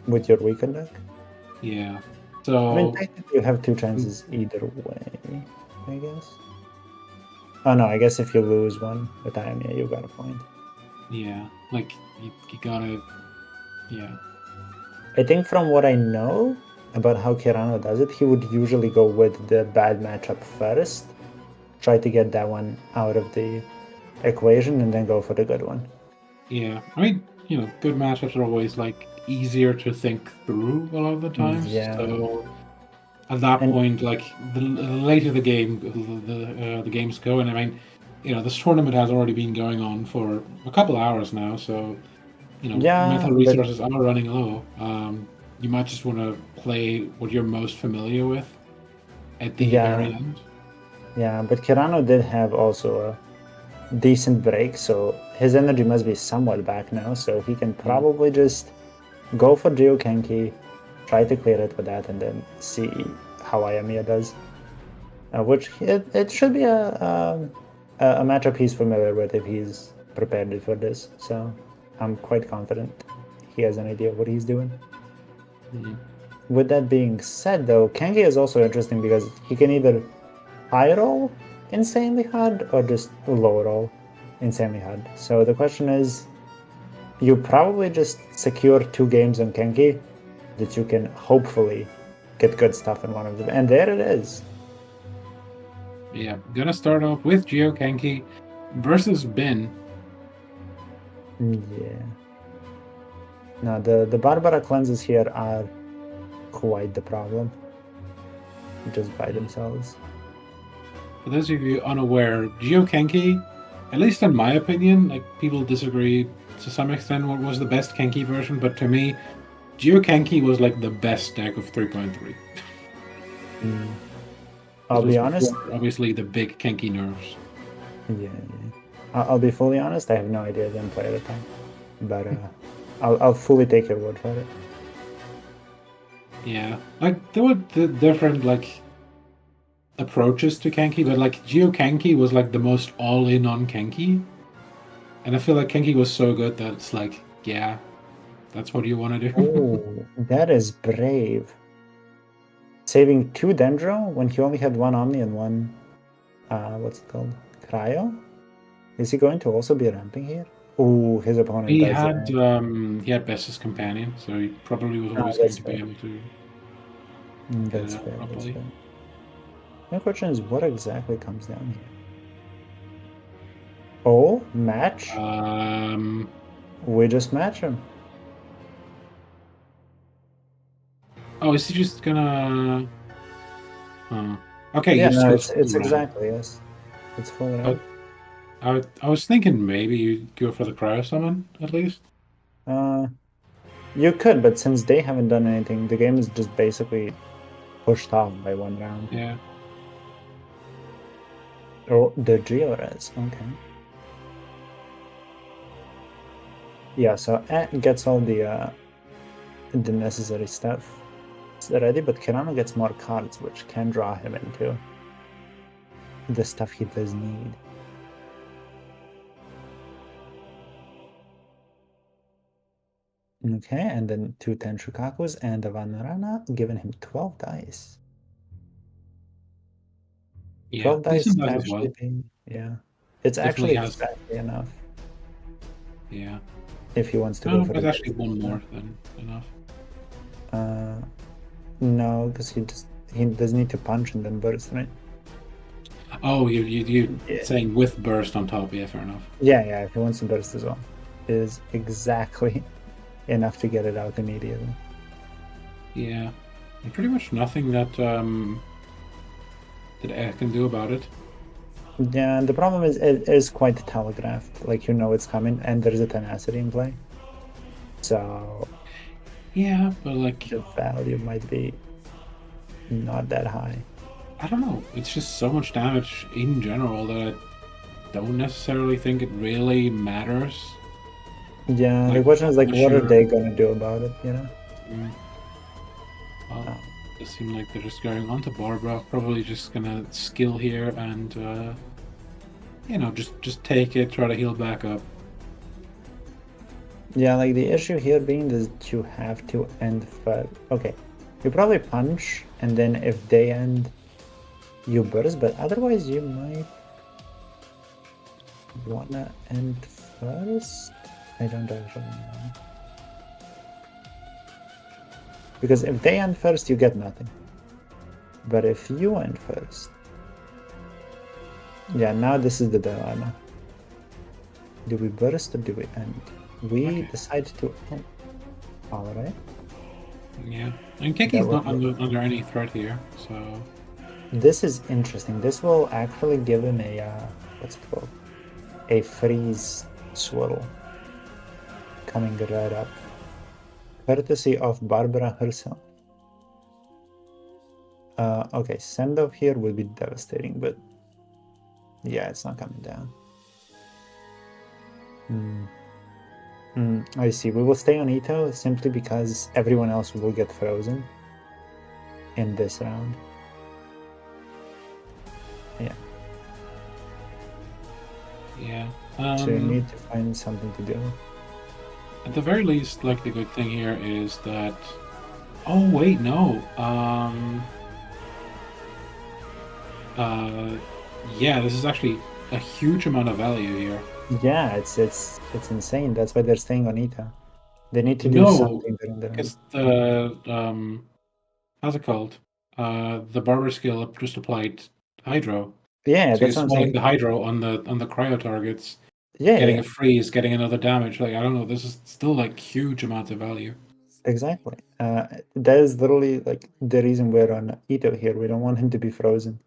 With your weekend deck? Yeah. So I mean, technically you have 2 chances either way, I guess. Oh no, I guess if you lose one with Ayamiya, you got a point. Yeah, like you gotta. Yeah. I think from what I know about how Karano does it, he would usually go with the bad matchup first, try to get that one out of the equation, and then go for the good one. Yeah, I mean, good matchups are always like easier to think through a lot of the times. Yeah. So at that point, like the later the game, the games go, and I mean, this tournament has already been going on for a couple hours now, so mental resources are running low. You might just want to play what you're most familiar with at the very end. Yeah, but Karano did have also decent break, so his energy must be somewhat back now, so he can probably just go for Geokenki, try to clear it with that, and then see how Ayamiya does. Which it should be a matchup he's familiar with if he's prepared for this, so I'm quite confident he has an idea of what he's doing. With that being said, though, Kenki is also interesting because he can either high roll insanely hard or just low roll insanely hard. So the question is, you probably just secure 2 games on Kenki that you can hopefully get good stuff in one of them. And there it is. Yeah, gonna start off with Geokenki versus Bin. Yeah. Now the Barbara cleanses here are quite the problem. Just by themselves. For those of you unaware, Geokenki, at least in my opinion, like people disagree to some extent what was the best Kenki version, but to me, Geokenki was like the best deck of 3.3. I'll be honest. Obviously, the big Kenki nerfs. Yeah. I'll be fully honest. I have no idea. I didn't play at the time, but I'll fully take your word for it. Yeah, like there were the different like approaches to Kenki, but like Geokenki was like the most all-in on Kenki, and I feel like Kenki was so good that it's like, yeah, that's what you want to do. Oh, that is brave. Saving 2 Dendro when he only had 1 Omni and 1, what's it called? Cryo? Is he going to also be ramping here? Oh, his opponent He does had that. he had Best's companion, so he probably was always going that's to be fair. able to That's get it fair, out that's properly. fair. My question is, what exactly comes down here? Oh, match? We just match him. Oh, is he just gonna? Okay, Yeah, you just no, go it's full ramp. exactly, yes. It's full ramp. I was thinking maybe you'd go for the cryo summon at least. You could, but since they haven't done anything, the game is just basically pushed off by 1 round. Yeah. Oh, the Geores, okay. Yeah, so Ant gets all the necessary stuff ready, but Karano gets more cards, which can draw him into the stuff he does need. Okay, and then 2 Tenshukakus and a Vanarana, giving him 12 dice. Yeah, 12 dice decent dice as actually well. being, yeah. It's Definitely actually has. exactly enough Yeah. if he wants to No, go for there's the actually burst. one more than enough. No, because he does need to punch and then burst, right? Oh, you Yeah. saying with burst on top? Yeah, fair enough. Yeah, if he wants to burst as well. It is exactly enough to get it out immediately. Yeah, and pretty much nothing that that I can do about it. Yeah, and the problem is it is quite telegraphed. Like, you know it's coming, and there's a tenacity in play. So Yeah, but like the value might be not that high. I don't know. It's just so much damage in general that I don't necessarily think it really matters. Yeah, the Like, question is, like, what are sure. they gonna do about it, you know? Well, it seems like they're just going on to Barbara, probably just gonna skill here and you know, just take it, try to heal back up. Yeah, like, the issue here being that you have to end first. Okay, you probably punch, and then if they end, you burst, but otherwise you might wanna end first? I don't actually know. Because if they end first, you get nothing. But if you end first... Yeah, now this is the dilemma. Do we burst or do we end? We decide to end. Alright. Yeah, and Kiki's not under any threat here, so... This is interesting. This will actually give him a, what's it called? A freeze swirl. Coming right up. Courtesy of Barbara herself. Okay, send off here will be devastating, but yeah, it's not coming down. I see. We will stay on Ito simply because everyone else will get frozen in this round. Yeah. Yeah. So you need to find something to do. At the very least, like, the good thing here is that. Oh wait, no. Yeah, this is actually a huge amount of value here. Yeah, it's insane. That's why they're staying on Ito. They need to do No, something during the round. because the how's it called? The barber skill just applied hydro. Yeah, So that's you're what I'm swelling saying. the hydro on the cryo targets, Yeah, getting yeah, a freeze, getting another damage. Like, I don't know, this is still like huge amounts of value. exactly. That is literally like the reason we're on Ito here. We don't want him to be frozen,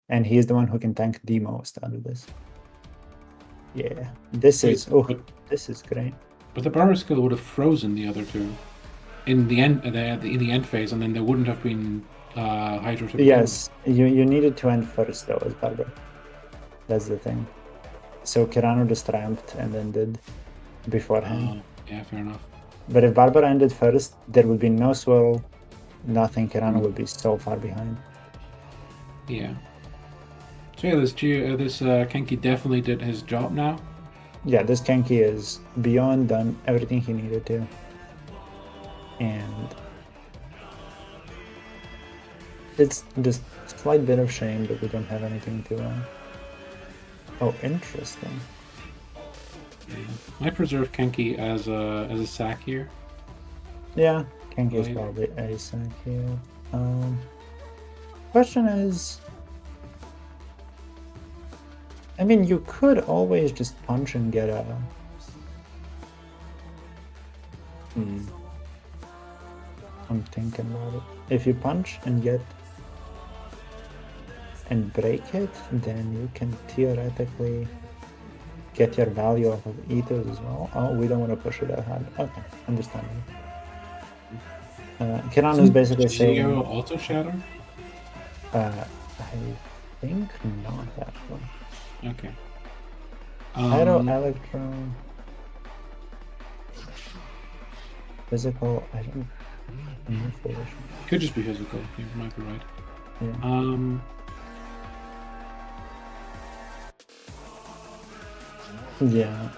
and he is the one who can tank the most out of this. Yeah, this Wait, is this is great. But the barber skill would have frozen the other two in the end, in the end phase, and then there wouldn't have been hydro to begin Yes, you needed to end first though as Barber. That's the thing. So Karano just triumphed and then did beforehand. Yeah, fair enough. But if Barber ended first, there would be no swirl, nothing. Karano would be so far behind. Yeah. So yeah, this Kenki definitely did his job now. Yeah, this Kenki is beyond done everything he needed to. And it's just a slight bit of shame that we don't have anything to Oh, interesting. I preserve Kenki as a sack here. Yeah, Kenki is probably a sack here. Question is, I mean, you could always just punch and get a. I'm thinking about it. If you punch and get and break it, then you can theoretically get your value off of ethos as well. Oh, we don't want to push it that hard. Okay, understandable. Karano is basically saying. Also shatter? I think not that one. Okay. Pyro, Electro, physical. I don't know for sure. Could just be physical. You might be right. Yeah. Yeah.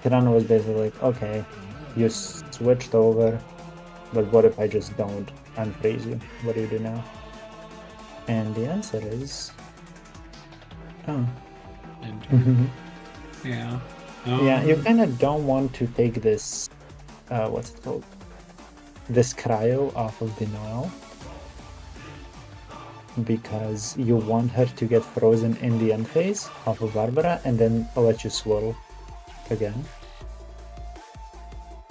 Karano was basically like, okay, you switched over, but what if I just don't unfreeze you? What do you do now? And the answer is, oh. Yeah. Yeah, you kind of don't want to take this, what's it called? This cryo off of the Noel. Because you want her to get frozen in the end phase off of Barbara and then I'll let you swirl again.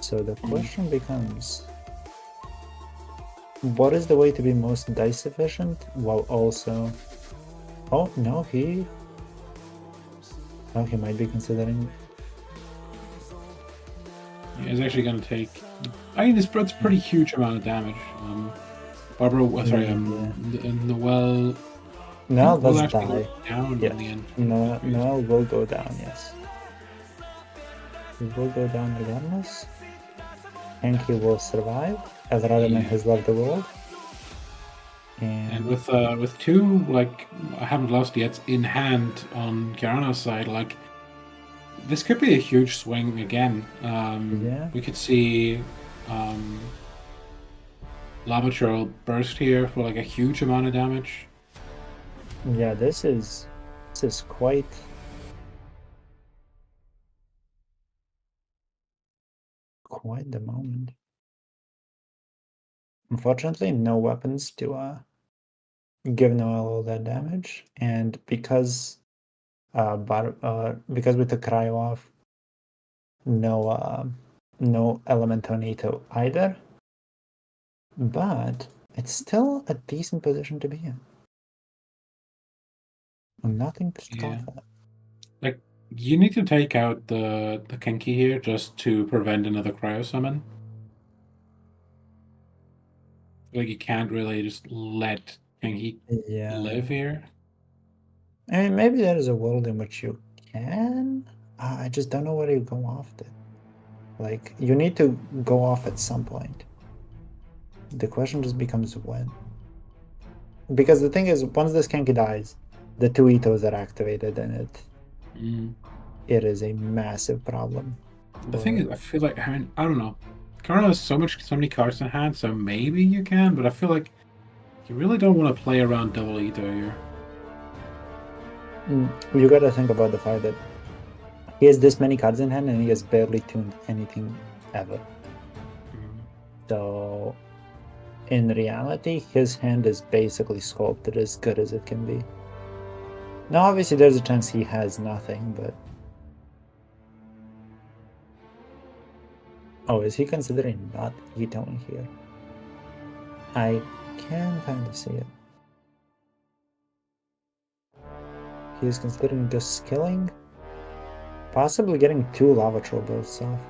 So the question becomes, what is the way to be most dice efficient while also... Oh, no, he might be considering... Yeah, he's actually going to take... I mean, this spreads a pretty huge amount of damage. Barbara, Noel... No, will let's actually die. go down Yes. in the end. No, will go down, yes. He will go down regardless. Henki will survive. Alradaman has left the world. And with two, like, I haven't lost yet, in hand on Karano's side, like, this could be a huge swing again. Yeah. We could see Lava Troll burst here for like a huge amount of damage. Yeah, this is quite the moment. Unfortunately, no weapons to give Noel all that damage, and because because we took cryo off, no elementonito either. But it's still a decent position to be in. Nothing to stop that. Like, you need to take out the Kenki here just to prevent another cryo summon. Like, you can't really just let Kenki live here. I mean, maybe there is a world in which you can. I just don't know where you go off it. Like, you need to go off at some point. The question just becomes when. Because the thing is, once this Kenki dies, the 2 Itos are activated and it is a massive problem. The thing is, I feel like, I mean, I don't know. Karano has so many cards in hand, so maybe you can, but I feel like you really don't want to play around double Ito here. You gotta think about the fact that he has this many cards in hand and he has barely tuned anything ever. So, in reality, his hand is basically sculpted as good as it can be. Now, obviously, there's a chance he has nothing, but... Oh, is he considering not Itoing here? I can kind of see it. He's considering just skilling, possibly getting 2 lava troll bursts off.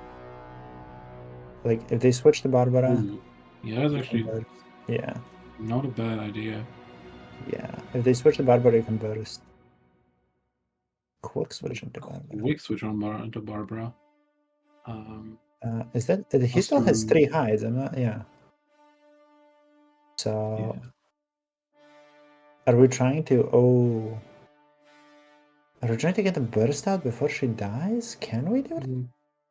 Like, if they switch to Barbara... Yeah, that's actually yeah. not a bad idea. Yeah, if they switch to Barbara, you can burst. Quick switch into Barbara. Quick switch into Barbara. Is that... He still has 3 hides, I'm not... Yeah. So... Yeah. Are we trying to... Oh... Are we trying to get the burst out before she dies? Can we do it?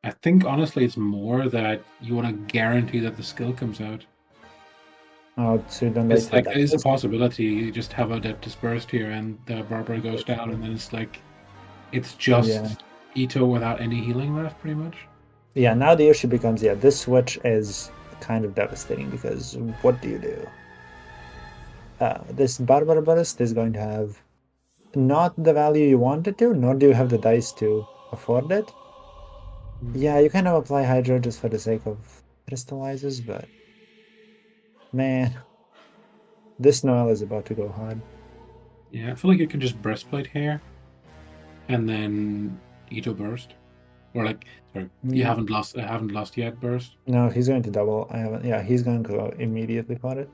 I think, honestly, it's more that you want to guarantee that the skill comes out. Oh, so you don't It's like, there is a possibility you just have a Adeptus burst here and the Barbara goes down, and then it's like... It's just Ito without any healing left, pretty much. Yeah, now the issue becomes, this switch is kind of devastating, because what do you do? This Barbara burst is going to have not the value you want it to, nor do you have the dice to afford it. Yeah, you kind of apply Hydro just for the sake of crystallizes, but man, this Noel is about to go hard. Yeah, I feel like you can just breastplate here and then Ito burst. Or like, sorry, you haven't lost yet burst. No, he's going to double. I haven't. Yeah, he's going to go immediately for it.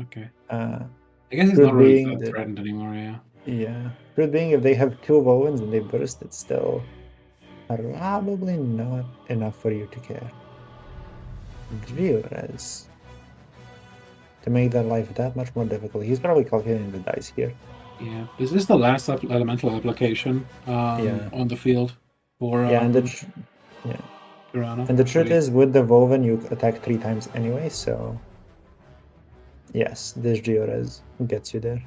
Okay. I guess he's not really that threatened anymore. Yeah. Yeah. Truth being, if they have 2 Vovens and they burst, it's still probably not enough for you to care. Viewers. To make their life that much more difficult. He's probably calculating the dice here. Yeah. This is the last elemental application on the field for and Karano. And the truth is, with the Voven, you attack 3 times anyway, so yes, this Georez gets you there.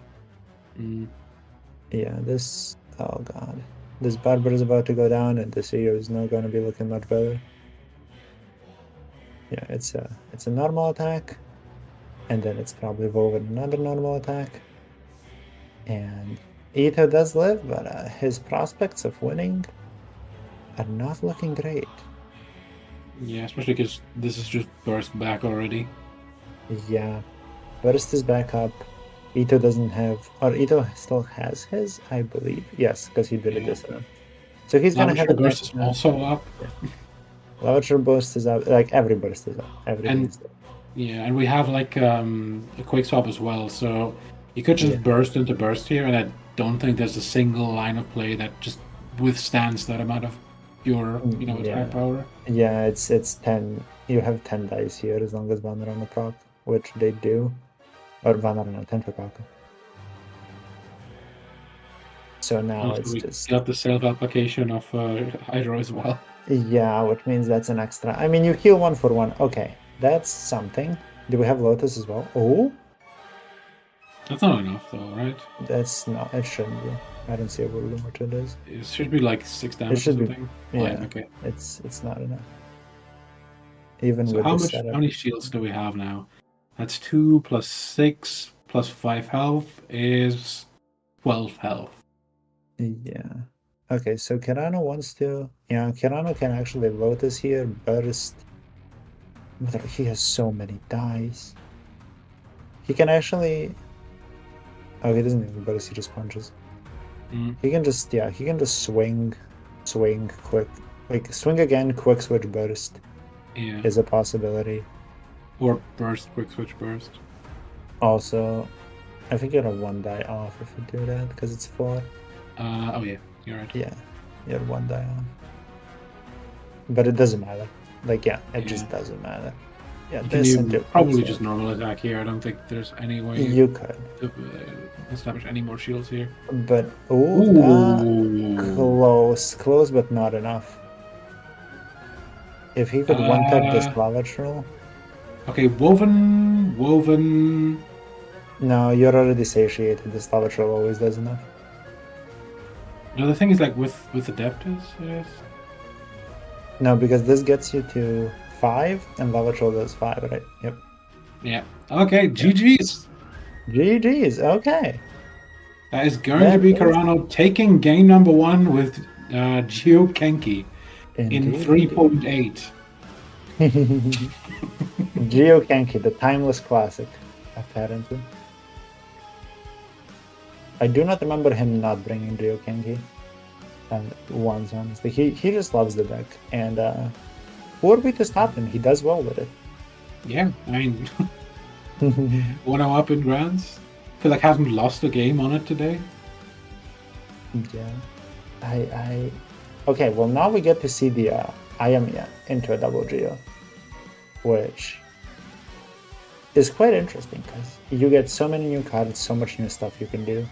Yeah, this... Oh god. This Barber is about to go down, and this hero is not going to be looking much better. Yeah, it's a normal attack, and then it's probably Voven another normal attack. And Ito does live, but his prospects of winning are not looking great. Yeah, especially because this is just burst back already. Yeah, burst is back up. Ito doesn't have, or Ito still has his, I believe. Yes, because he did a dissonant. So he's gonna have a burst is also up. Lavature burst is up. Like every burst is up. Everything's up. Yeah, and we have like a quick swap as well. So you could just burst into burst here, and I don't think there's a single line of play that just withstands that amount of pure, attack power. Yeah, it's 10. You have 10 dice here as long as Vanner on the proc, which they do. Or Vanner on a 10 for proc. So now Also, it's we just... got the self-application of Hydro as well. Yeah, which means that's an extra. I mean, you heal 1 for 1. Okay, that's something. Do we have Lotus as well? Oh? That's not enough though, right? That's not... It shouldn't be. I don't see a how much it is. It should be like 6 damage It should or something. be. Yeah, okay. It's not enough. Even So with how the setup. many shields do we have now? That's 2 plus 6 plus 5 health is 12 health. Yeah. Okay, so Karano wants to... Yeah, Karano can actually Lotus here, burst. But he has so many dice. He can actually... Oh, he doesn't even burst, he just punches. He can just, he can just swing, quick. Like, swing again, quick switch, burst. Yeah. Is a possibility. Or burst, quick switch, burst. Also, I think you're a 1 die off if you do that, because it's 4. Oh yeah, you're right. Yeah, you're 1 die off. but it doesn't matter. Like, yeah, it Yeah. just doesn't matter. Yeah, Can this into you probably it's just normal attack here? I don't think there's any way you could, to establish any more shields here. but Ooh. close, but not enough. If he could one tap this Uh, lava troll, okay, woven. no, you're already satiated. This lava troll always does enough. No, the thing is, like with the Adeptus, yes. No, because this gets you to 5, and lava troll does 5, right? Yep. Yeah. Okay, GG's. GG's. Okay. That is going to That be is- Karano taking game number 1 with Geo Kenki in Indeed. 3.8. Geo Kenki, the timeless classic, apparently. I do not remember him not bringing Geo Kenki. And once, honestly. He just loves the deck. And who are we to stop him? He does well with it. Yeah, I mean, 1-0 up in grands. I feel like I haven't lost a game on it today. Yeah. Okay, well now we get to see the Ayamiya into a double Geo, which is quite interesting because you get so many new cards, so much new stuff you can do.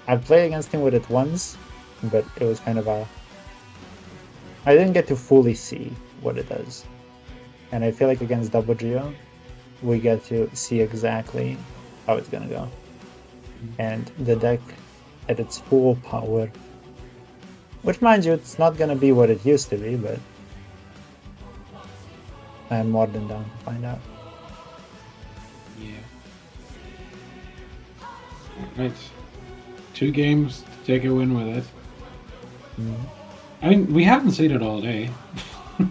I've played against him with it once, but it was kind of I didn't get to fully see what it does. And I feel like against double Geo, we get to see exactly how it's gonna go. And the deck at its full power, which mind you, it's not gonna be what it used to be, but I'm more than down to find out. Yeah. Alright. 2 games to take a win with it. I mean, we haven't seen it all day.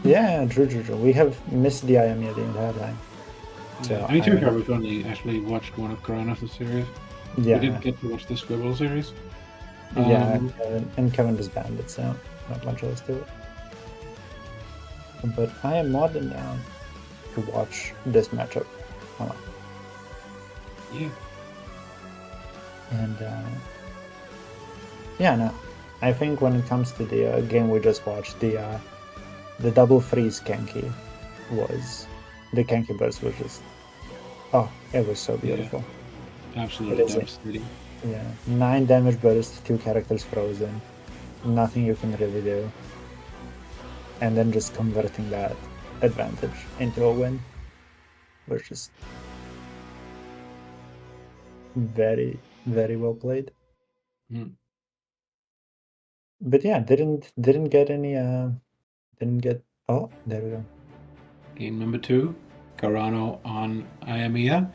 Yeah, true. We have missed the Ayamiya the entire time. So I took care we've only actually watched one of Karano's series. Yeah, We didn't get to watch the Squibble series. yeah, and Kevin just banned it, so not much else to it. But I am more than down to watch this matchup. Yeah. And yeah, no, I think when it comes to the game we just watched, the double freeze Kenki was the Kenki burst was just it was so beautiful. Absolutely It is devastating. Yeah, 9 damage burst, 2 characters frozen, nothing you can really do, and then just converting that advantage into a win was just very, very well played. Mm. But yeah, didn't get any oh, there we go. Game number 2, Karano on Ayamiya.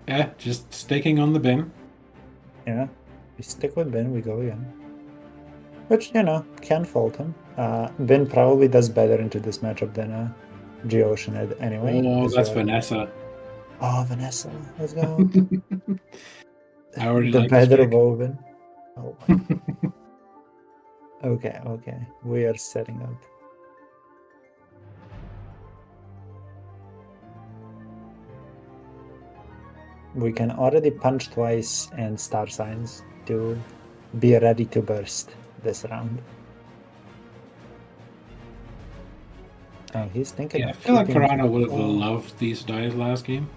Yeah, just sticking on the bin. Yeah, we stick with Ben, we go again. Which, can't fault him. Ben probably does better into this matchup than Geoceanid anyway. Oh, 'cause that's you're- Vanessa. Oh, Vanessa, let's go. I already The like this better pick. woven. Oh my. Okay. We are setting up. We can already punch twice and star signs to be ready to burst this round. Oh, he's thinking Yeah, I of feel like keeping- Karano would have Oh. loved these dice last game.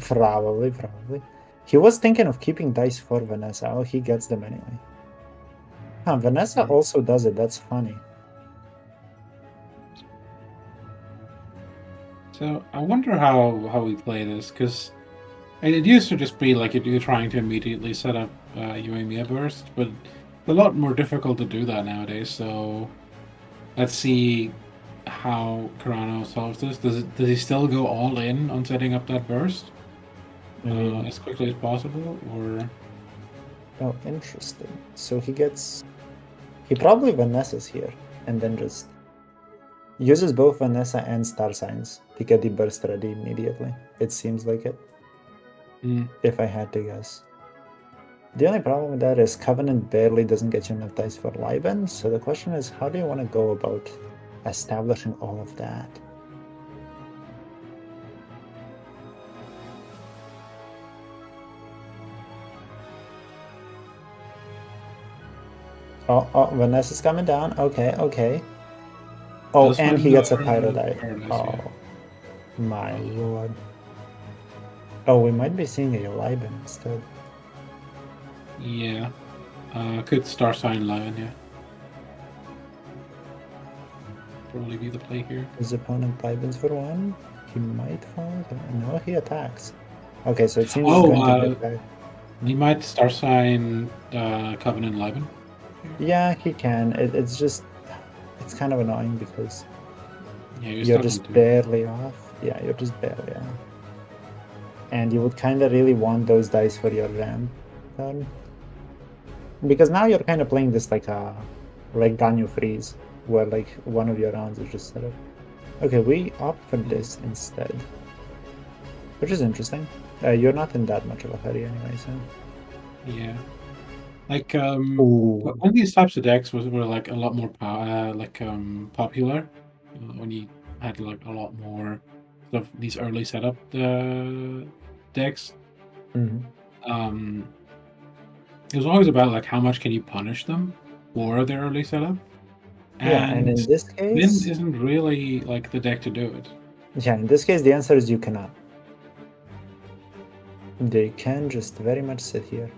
Probably. He was thinking of keeping dice for Vanessa. Oh, he gets them anyway. Vanessa also does it. That's funny. So I wonder how we play this, because it used to just be like you're trying to immediately set up Yuemiya Burst, but it's a lot more difficult to do that nowadays. So let's see how Karano solves this. Does he still go all in on setting up that burst as quickly as possible, or? Oh, interesting. So he probably Vanessa's here, and then just uses both Vanessa and star signs to get the burst ready immediately. It seems like it, if I had to guess. The only problem with that is Covenant barely doesn't get you enough dice for Liben, so the question is, how do you want to go about establishing all of that? Oh, Vanessa's coming down. Okay. Oh, This and one, he gets a or pyro die. Paradise, Oh, yeah. my Oh. lord. Oh, we might be seeing a Liban instead. Yeah. Could star sign Lion, yeah. Probably be the play here. His opponent Libans for one. He might fall. No, he attacks. Okay, so it seems he's going to get back. He might star sign Covenant Lion. Yeah, he can. It's just, it's kind of annoying because Yeah, you're still just gonna do it. barely off. Yeah, you're just barely off. And you would kind of really want those dice for your ramp turn. Because now you're kind of playing this like Ganyu freeze, where like one of your rounds is just set up. Okay, we opt for this instead, which is interesting. You're not in that much of a hurry anyway, so. Yeah. Like Ooh. when these types of decks were like a lot more popular, when you had like a lot more of these early setup decks. Mhm. It was always about like how much can you punish them for their early setup. Yeah, and in this Min case, isn't really like the deck to do it. yeah, in this case, the answer is you cannot. They can just very much sit here.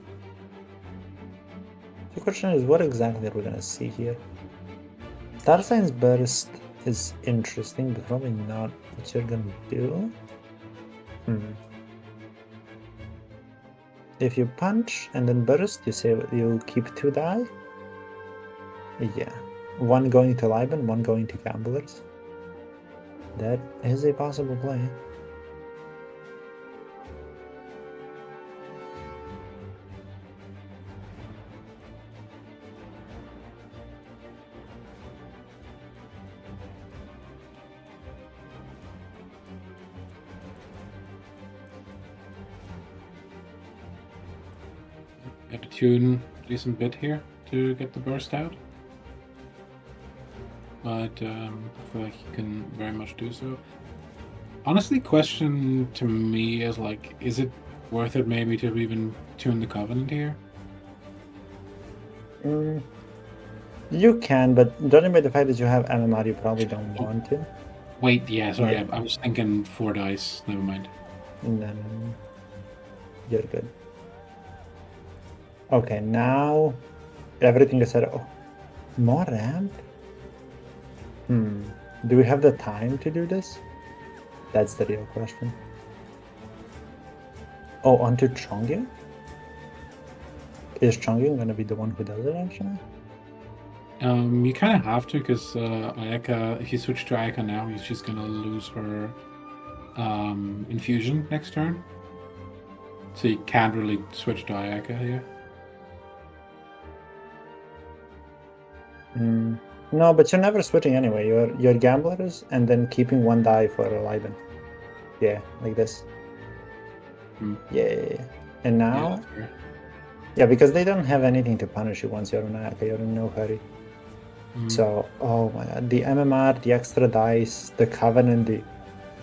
The question is, what exactly are we gonna see here? Star Signs Burst is interesting, but probably not what you're gonna do. If you punch and then burst, you say you'll keep 2 die. Yeah. One going to Liban, one going to Gamblers. That is a possible play. Got to tune a decent bit here to get the burst out. But I feel like you can very much do so. Honestly, question to me is like, is it worth it maybe to even tune the Covenant here? You can, but judging by the fact that you have MMR, you probably don't want to. Wait, yeah, sorry, Yeah. I was thinking 4 dice. Never mind. No. You're good. Okay, now everything is set. Oh, more ramp? Do we have the time to do this? That's the real question. Oh, onto Chongyun? Is Chongyun gonna be the one who does it actually? You kind of have to, because Ayaka, if you switch to Ayaka now, she's gonna lose her infusion next turn. So you can't really switch to Ayaka here. No, but you're never switching anyway. You're gamblers and then keeping 1 die for a Liban. Yeah, like this. Yeah. And now, yeah, because they don't have anything to punish you once you're on Ayaka. You're in no hurry. So, oh my god, the MMR, the extra dice, the Covenant,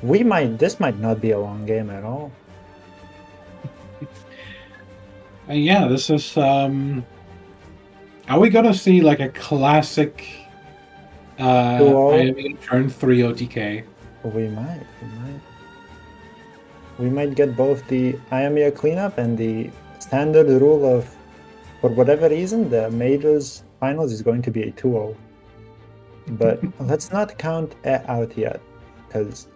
this might not be a long game at all. Yeah, this is are we gonna see like a classic turn 3 OTK? We might get both the Iamia cleanup and the standard rule of, for whatever reason, the Majors Finals is going to be a 2-0. But let's not count out yet, because...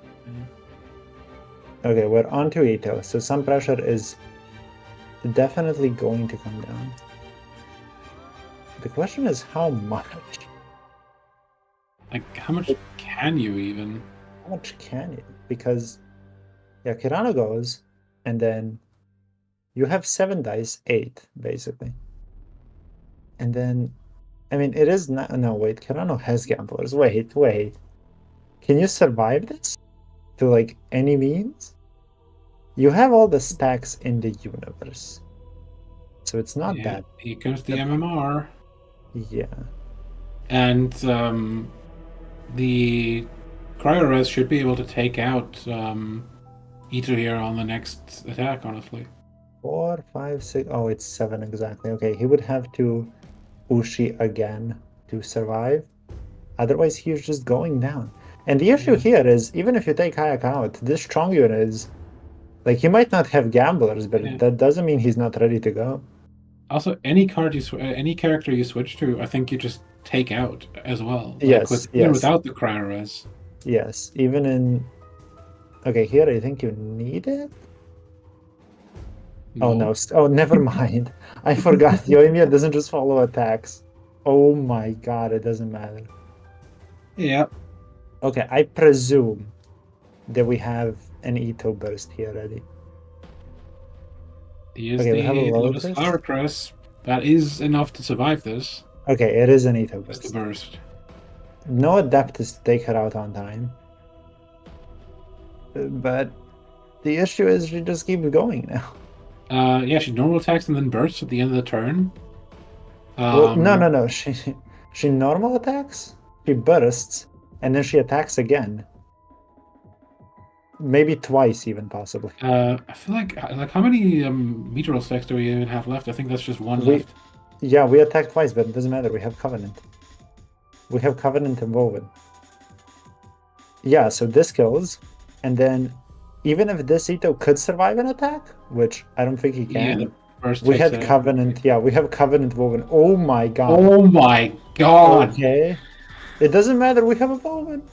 Okay, we're on to Ito, so some pressure is definitely going to come down. The question is how much? Like, how much can you even? How much can you? Because, yeah, Karano goes, and then you have 7 dice, 8, basically. And then, I mean, it is not... No, wait, Karano has gamblers. Wait. Can you survive this? To, like, any means? You have all the stacks in the universe. So it's not that. Here comes the MMR. Yeah. And the Cryo-Res should be able to take out Ito here on the next attack, honestly. 4, 5, 6... Oh, it's 7 exactly. Okay, he would have to Ushi again to survive. Otherwise, he's just going down. And the issue here is, even if you take Hayek out, this Chongyun is like, he might not have gamblers, but Yeah. that doesn't mean he's not ready to go. Also, any card any character you switch to, I think you just take out as well. Like Yes, even yes. without the cryo res. Yes, even in. Okay, here I think you need it. Oh no! Oh, never mind. I forgot. Yoimiya doesn't just follow attacks. Oh my god! It doesn't matter. Yeah. Okay, I presume that we have an Ito burst here already. He is Okay, we have a the Lotus Lotus. Flower Crest. That is enough to survive this. Okay, it is an Ito Just the burst. burst. No Adeptus to take her out on time. But the issue is she just keeps going now. Yeah, she normal attacks and then bursts at the end of the turn. Well, no. She normal attacks, she bursts, and then she attacks again. Maybe twice, even possibly. I feel like how many meteoral stacks do we even have left? I think that's just one left. Yeah, we attacked twice, but it doesn't matter. We have Covenant. We have Covenant and Woven. Yeah, so this kills, and then even if this Ito could survive an attack, which I don't think he can, Yeah, the burst we takes had Covenant. Yeah, we have Covenant Woven. Oh my god. Oh my god! Okay. It doesn't matter. We have a Woven.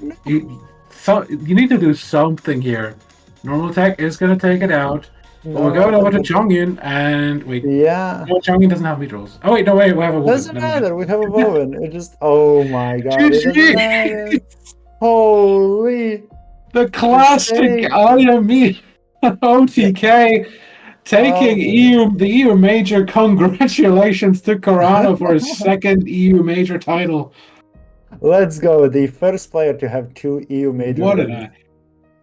No. You need to do something here. Normal attack is gonna take it out. But we're going over to Chongyun and wait. Yeah. No, Chongyun doesn't have meteorals. Oh wait, no wait, we have a woman. Doesn't matter. We have a Woven. It just. Oh my god. It doesn't matter. Holy. The classic IME OTK taking the EU major. Congratulations to Karano for his second EU major title. Let's go. The first player to have 2 EU major What wins. an eye.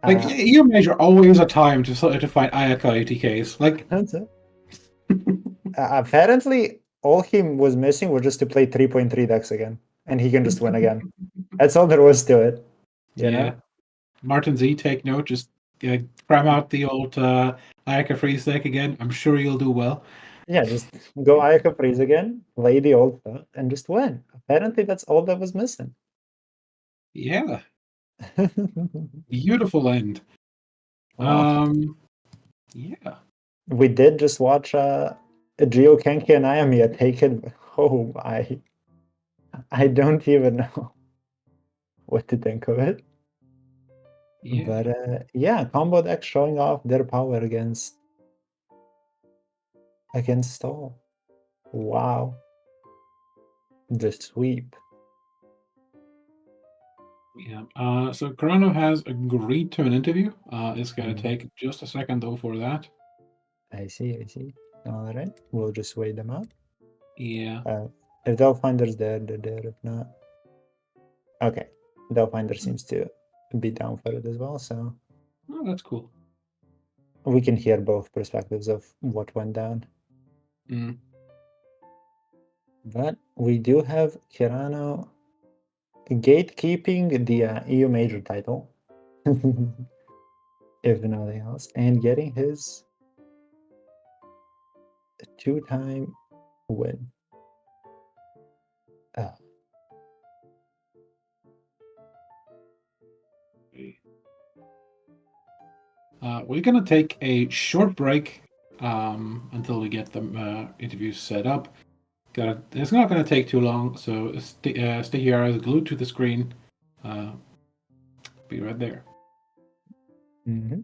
Like EU major always a time to fight Ayaka OTKs. Like That's it. Apparently, all he was missing was just to play 3.3 decks again, and he can just win again. That's all there was to it. You know? Martin Z, take note. Just cram out the old Ayaka freeze deck again. I'm sure you'll do well. Yeah, just go Ayaka freeze again, play the old stuff, and just win. Apparently, that's all that was missing. Yeah. Beautiful end. Wow. Yeah. We did just watch Gio Kenki and Ayamiya take it. Oh my. I don't even know what to think of it. Yeah. But yeah, combo deck showing off their power against all. Wow. The sweep. Yeah. So Karano has agreed to an interview. It's gonna take just a second though for that. I see. All right. We'll just wait them out. Yeah. If Delfinder's there, they're there. If not. Okay. Delfinder seems to be down for it as well, so Oh, that's cool. we can hear both perspectives of what went down. But we do have Kirano gatekeeping the EU major title, if nothing else, and getting his 2-time win. We're gonna take a short break until we get the interviews set up. It's not gonna take too long, so stay here as glued to the screen. Be right there. Mm-hmm.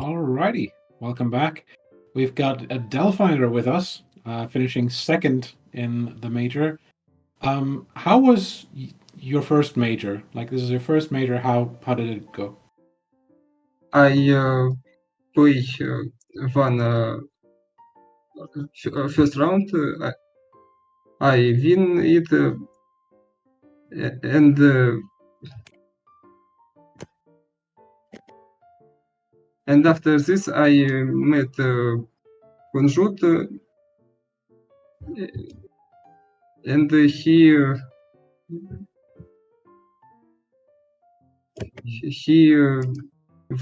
Alrighty, welcome back. We've got a Delphiner with us, finishing second in the major. How was your first major? Like, this is your first major. How did it go? I play one first round. I win it, and after this I met Kunjut, and he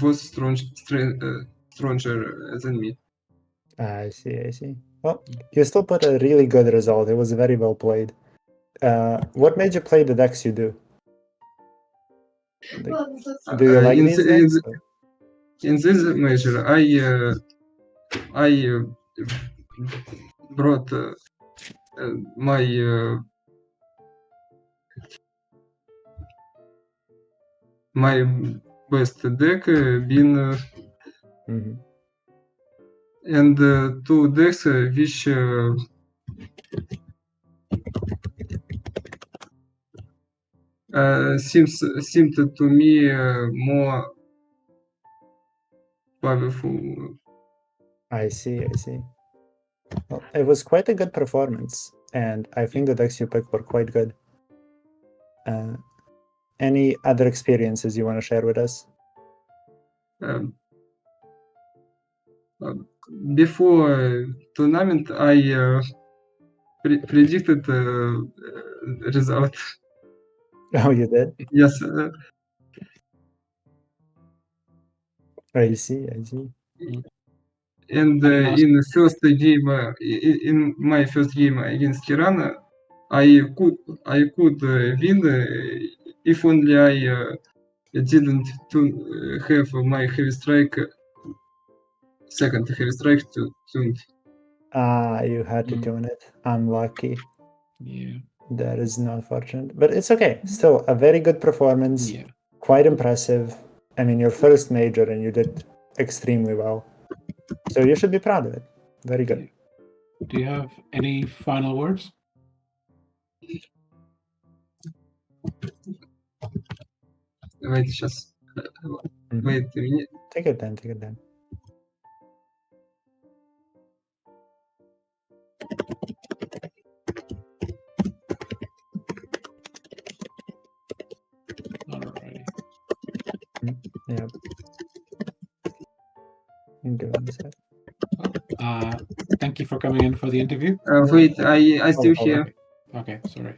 was stronger than me. I see. Well, you still put a really good result. It was very well played. What made you play the decks you do? Like, do you like in, these the- in, decks? the- in this measure, I brought my my best deck been Mhm. and two decks which seemed to me more powerful. I see. Well, it was quite a good performance, and I think the decks you picked were quite good. Any other experiences you want to share with us? Um, Before tournament, I predicted result. Oh, you did? Yes, I see. and in the first game, in my first game against Karano, I could win if only I didn't have my heavy strike, second heavy strike tuned. You had to tune it. Unlucky. Yeah. That is not fortunate, but it's okay. Still, a very good performance. Yeah. Quite impressive. I mean, your first major, and you did extremely well. So you should be proud of it. Very good. Do you have any final words? Wait, сейчас. Wait a minute. Take it then. Alrighty. Yeah. I'm doing this. Thank you for coming in for the interview. Wait, I still Oh, here. Okay, sorry.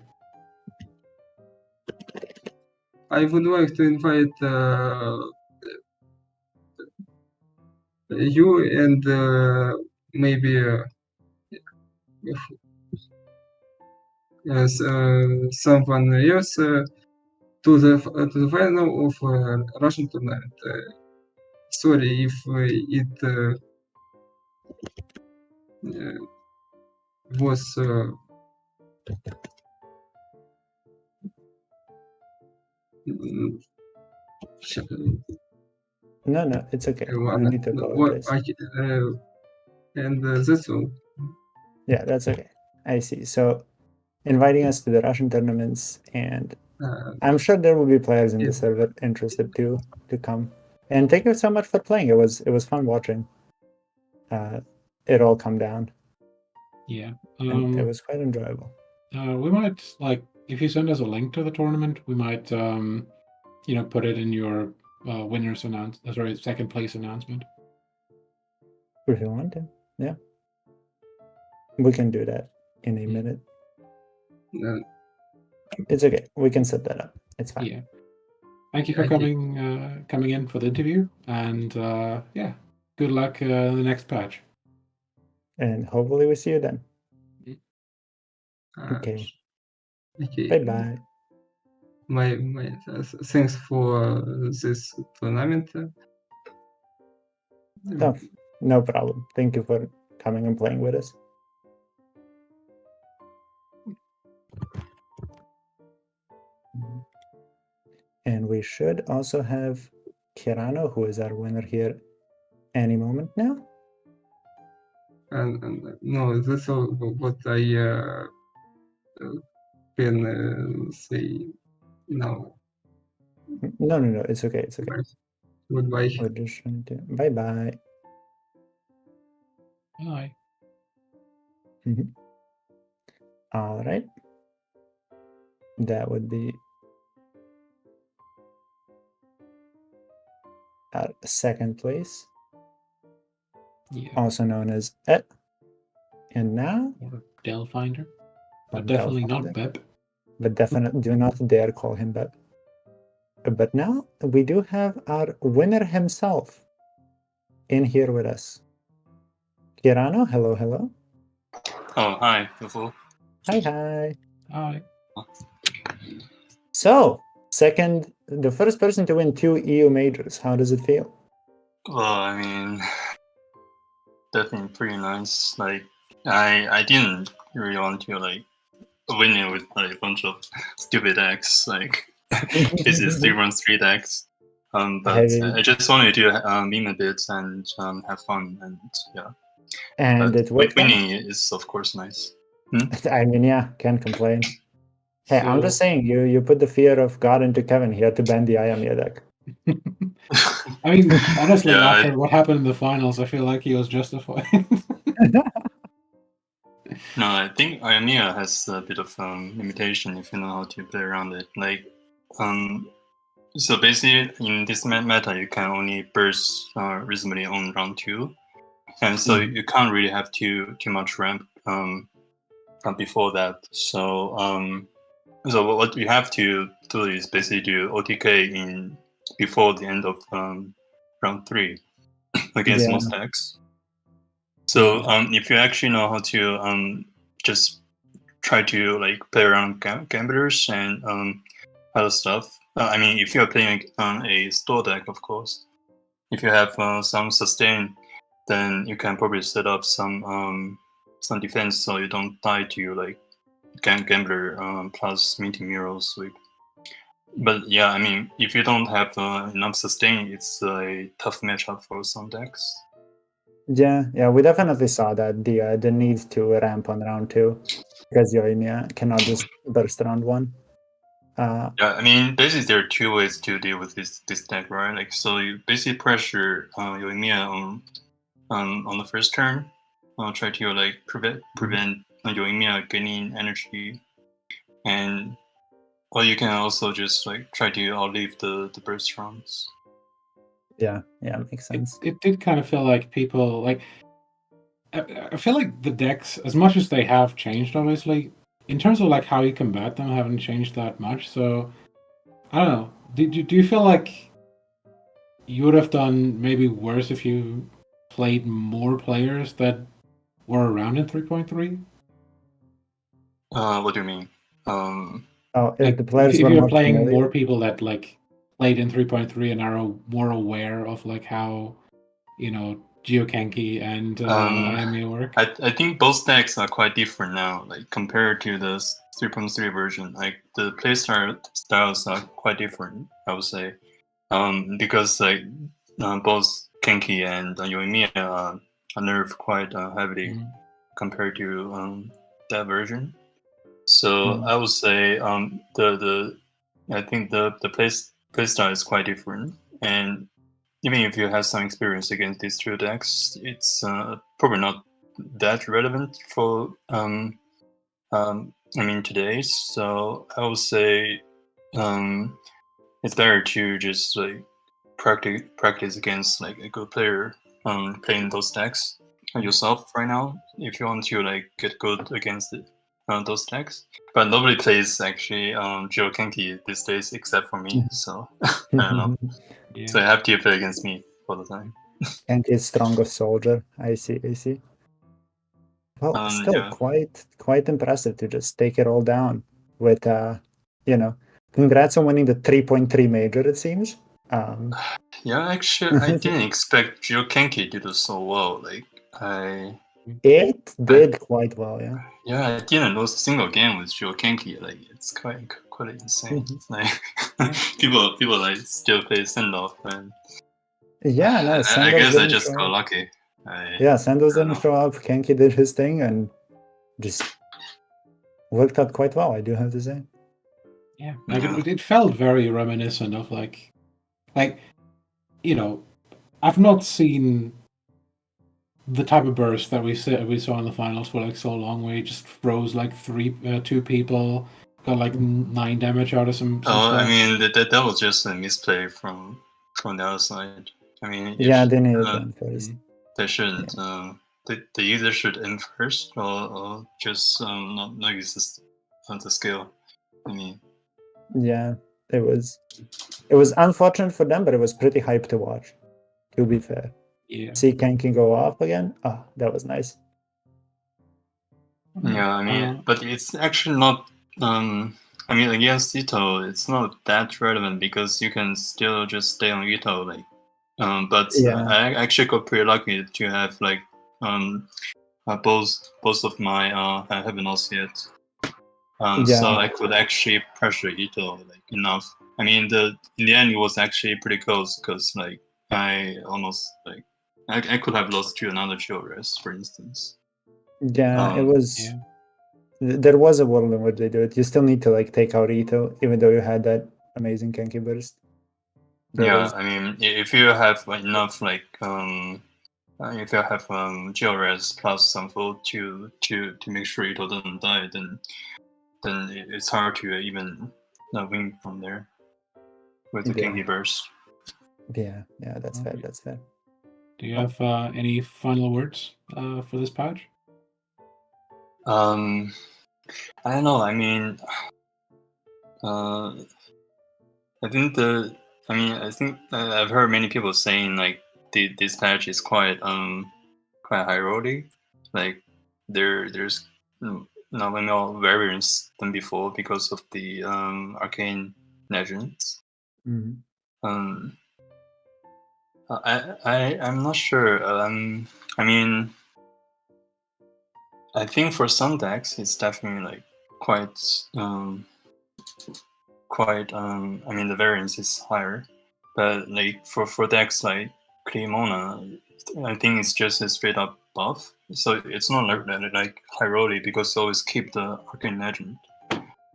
I would like to invite you and maybe someone else to the final of Russian tournament. Sorry if it was No, it's okay. You need to apologize. and that's all. Yeah, that's okay. I see. So, inviting us to the Russian tournaments, and I'm sure there will be players in the server interested too to come. And thank you so much for playing. It was fun watching it all come down. Yeah. And it was quite enjoyable. We might, like, if you send us a link to the tournament, we might put it in your winners second place announcement. If you want to, yeah. We can do that in a minute. It's okay. We can set that up. It's fine. Yeah. Thank you for coming in for the interview, and good luck in the next patch. And hopefully we see you then. Okay. Bye. My thanks for this tournament. Oh, no problem. Thank you for coming and playing with us. And we should also have Karano, who is our winner here. any moment now. And no, that's all what I can say now. No, it's okay, it's okay. Goodbye. We're just trying to... Bye-bye. Bye. All right. That would be at second place, Yeah. also known as Et. And now, Or Del Finder. Or But definitely Del not Finder. Beb. but definitely do not dare call him Beb. But now we do have our winner himself in here with us. Karano, hello, hello. Oh, hi, FuFu. Hi. Hi. So, the first person to win 2 EU majors. How does it feel? Well, I mean, definitely pretty nice. Like, I didn't really want to like win it with like a bunch of stupid decks, like this is 3-1-3 decks. But I just wanted to meme a bit and have fun, and yeah. And But it worked. winning is of course nice. I mean, yeah, can't complain. Hey, I'm just So- saying, you put the fear of God into Kevin. He had to ban the Ayamiya deck. I mean, honestly, Yeah, after what happened in the finals, I feel like he was justified. No, I think Ayamiya has a bit of limitation if you know how to play around it. Like, so basically in this meta, you can only burst reasonably on round 2, and so you can't really have too much ramp before that. So so what you have to do is basically do OTK in before the end of round 3 against most decks. So if you actually know how to just try to like play around gamblers and other stuff. I mean, if you're playing a store deck, of course. If you have some sustain, then you can probably set up some defense so you don't die to like gambler plus meeting mural sweep. But yeah, I mean, if you don't have enough sustain, it's a tough matchup for some decks. Yeah, we definitely saw that the need to ramp on round 2 because Yoimiya cannot just burst round 1. Yeah, I mean, basically there are 2 ways to deal with this deck, right? Like, so you basically pressure Yoimiya on the first turn, try to like prevent Yoimiya gaining energy, and or you can also just like try to outlive the burst rounds. Yeah, makes sense. It did kind of feel like people like. I feel like the decks, as much as they have changed, obviously, in terms of like how you combat them, haven't changed that much. So I don't know. Do you feel like you would have done maybe worse if you played more players that were around in 3.3? What do you mean? If Like the players if were you're more playing familiar. more people that like played in 3.3 and are more aware of like how, you know, Geokenki and Ayami work. I think both decks are quite different now, like compared to the 3.3 version. Like the styles are quite different, I would say, because like both Kenki and Yoimiya are nerfed quite heavily compared to that version. So I would say I think the playstyle is quite different, and even if you have some experience against these 2 decks, it's probably not that relevant for I mean today's. So I would say it's better to just like practice against like a good player playing those decks yourself right now if you want to like get good against those decks. But nobody plays actually Geokenki these days except for me, so I don't know. Yeah. So I have to play against me all the time. Kenki is strongest soldier. I see. Well, still Yeah. quite impressive to just take it all down with congrats on winning the 3.3 major, it seems. Yeah, actually, I didn't expect Geokenki to do so well. Like It did quite well, yeah. Yeah, I didn't lose a single game with Geokenki. Like it's quite insane. It's like people like still play Sendoff, and Yeah, no, I Sandos guess I didn't just show got up. lucky. Yeah, Sandos don't didn't know. show up. Kenki did his thing and just worked out quite well, I do have to say. Yeah, Yeah. it felt very reminiscent of like you know, I've not seen the type of burst that we saw in the finals for like so long, where he just froze like two people, got like 9 damage out of some Oh, stuff. I mean that was just a misplay from the other side. I mean, Yeah, they needed them first. they shouldn't. They either should end first or just not exist on the scale. I mean, Yeah, it was unfortunate for them, but it was pretty hype to watch, to be fair. Yeah. See Kenki go off again. Ah, that was nice. yeah. I mean, but it's actually not. I mean, against Ito, it's not that relevant because you can still just stay on Ito, like. But Yeah. I actually got pretty lucky to have like both of my I haven't lost yet. Yeah. So I could actually pressure Ito like enough. I mean, in the end it was actually pretty close because like I almost like I could have lost to another chill rest, for instance. Yeah, it was. Yeah. There was a world in which they do it. You still need to like take out Ito, even though you had that amazing Kenki burst. Yeah, I mean, if you have enough like if you have GRS plus some food to make sure Ito doesn't die, then it's hard to even win from there with the Kenki burst. Yeah, that's fair. That's fair. Do you have any final words for this patch? I don't know. I mean, I think I've heard many people saying like this patch is quite high rolly. Like there's not more variance than before because of the arcane legends. Mm-hmm. I'm not sure. I mean, I think for some decks it's definitely like quite I mean the variance is higher, but like for decks like Clemona, I think it's just a straight up buff. So it's not like high rolly because you always keep the arcane legend.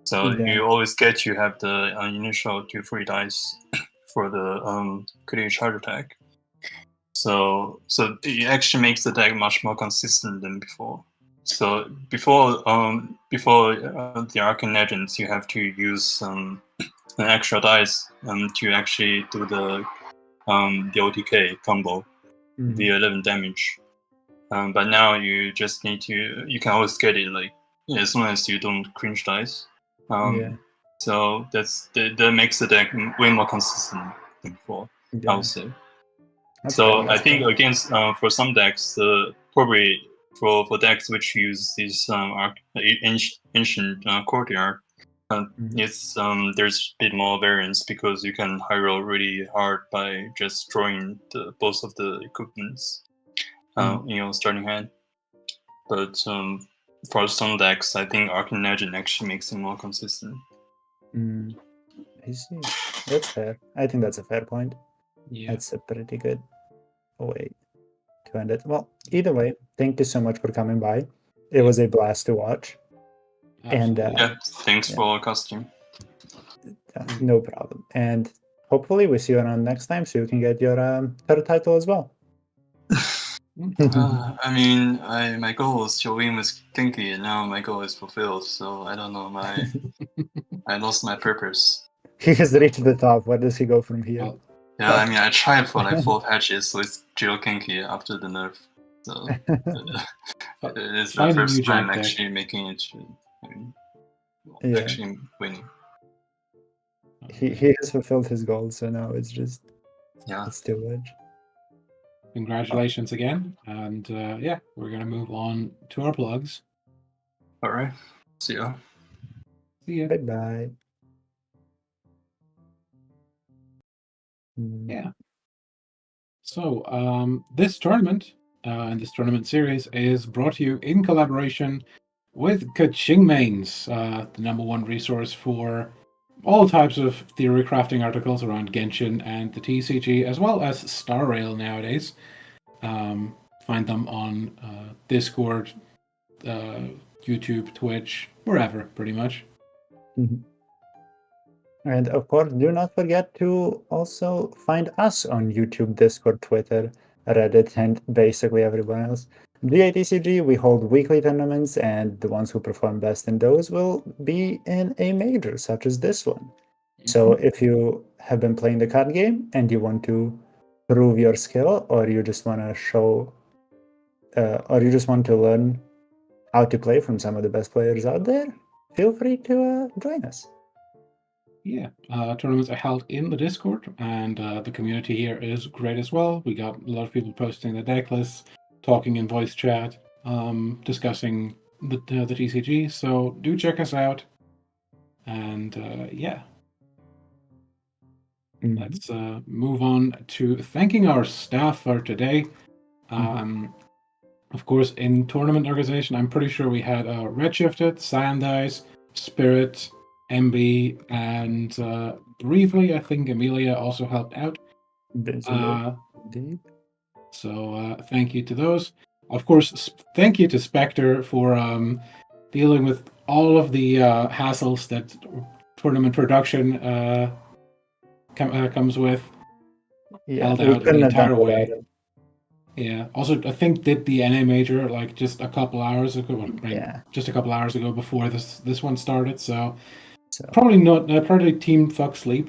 So you always get to have the initial 2 free dice for the critical charge attack. So it actually makes the deck much more consistent than before. So before the arcane legends, you have to use an extra dice to actually do the OTK combo, the 11 damage. But now you just need to. You can always get it like as long as you don't cringe dice. So that makes the deck way more consistent than before. I would say. So I think against for some decks, probably for decks which use this ancient courtyard, it's there's a bit more variance because you can high roll really hard by just drawing both of the equipments, starting hand. But for some decks, I think Arcane Legend actually makes it more consistent. I see. That's fair. I think that's a fair point. Yeah. That's a pretty good way to end it. Well, either way, thank you so much for coming by. It was a blast to watch. Absolutely. And thanks for costume. No problem. And hopefully we see you around next time so you can get your third title as well. I mean, my goal was to win with Kinky, and now my goal is fulfilled. So I don't know. I lost my purpose. He has reached the top. Where does he go from here? Well, yeah, I mean, I tried for like 4 patches with Geo Kinky after the nerf. So it's the first time actually making it. Actually winning. He has fulfilled his goal, so now it's just it's too much. Congratulations again, and we're gonna move on to our plugs. All right, see ya. See ya. Bye. Yeah. So this tournament and this tournament series is brought to you in collaboration with GITCG Mains, the #1 resource for all types of theory crafting articles around Genshin and the TCG, as well as Star Rail nowadays. Find them on Discord, YouTube, Twitch, wherever, pretty much. And of course, do not forget to also find us on YouTube, Discord, Twitter, Reddit, and basically everyone else. GITCG, we hold weekly tournaments, and the ones who perform best in those will be in a major, such as this one. So if you have been playing the card game and you want to prove your skill, or you just want to show, or you just want to learn how to play from some of the best players out there, feel free to join us. Yeah, tournaments are held in the Discord, and the community here is great as well. We got a lot of people posting the deck lists, talking in voice chat, discussing the TCG. So do check us out, and yeah. Let's move on to thanking our staff for today. Of course, in tournament organization, I'm pretty sure we had Redshifted, Sandice, Spirit, MB, and briefly, I think Amelia also helped out. Indeed. So thank you to those. Of course, thank you to Specter for dealing with all of the hassles that tournament production comes with. Yeah, Held we out the couldn't have done entire it way. without him. Yeah. Also, I think did the NA major like just a couple hours ago. Right? Yeah. Just a couple hours ago before this one started. So So probably not. Probably team fuck sleep.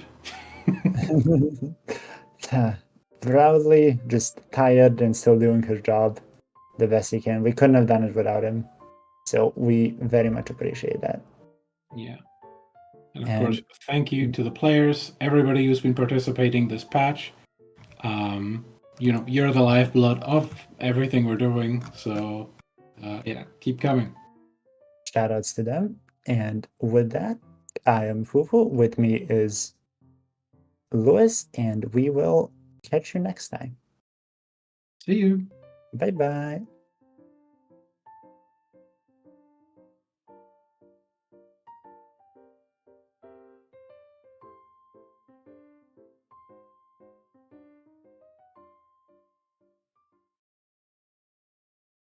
probably just tired and still doing his job the best he can. We couldn't have done it without him. So we very much appreciate that. Yeah. And of course, thank you to the players, everybody who's been participating this patch. You're the lifeblood of everything we're doing. So, yeah, keep coming. Shoutouts to them. And with that, I am FuFu. With me is Lewis, and we will catch you next time. See you. Bye bye.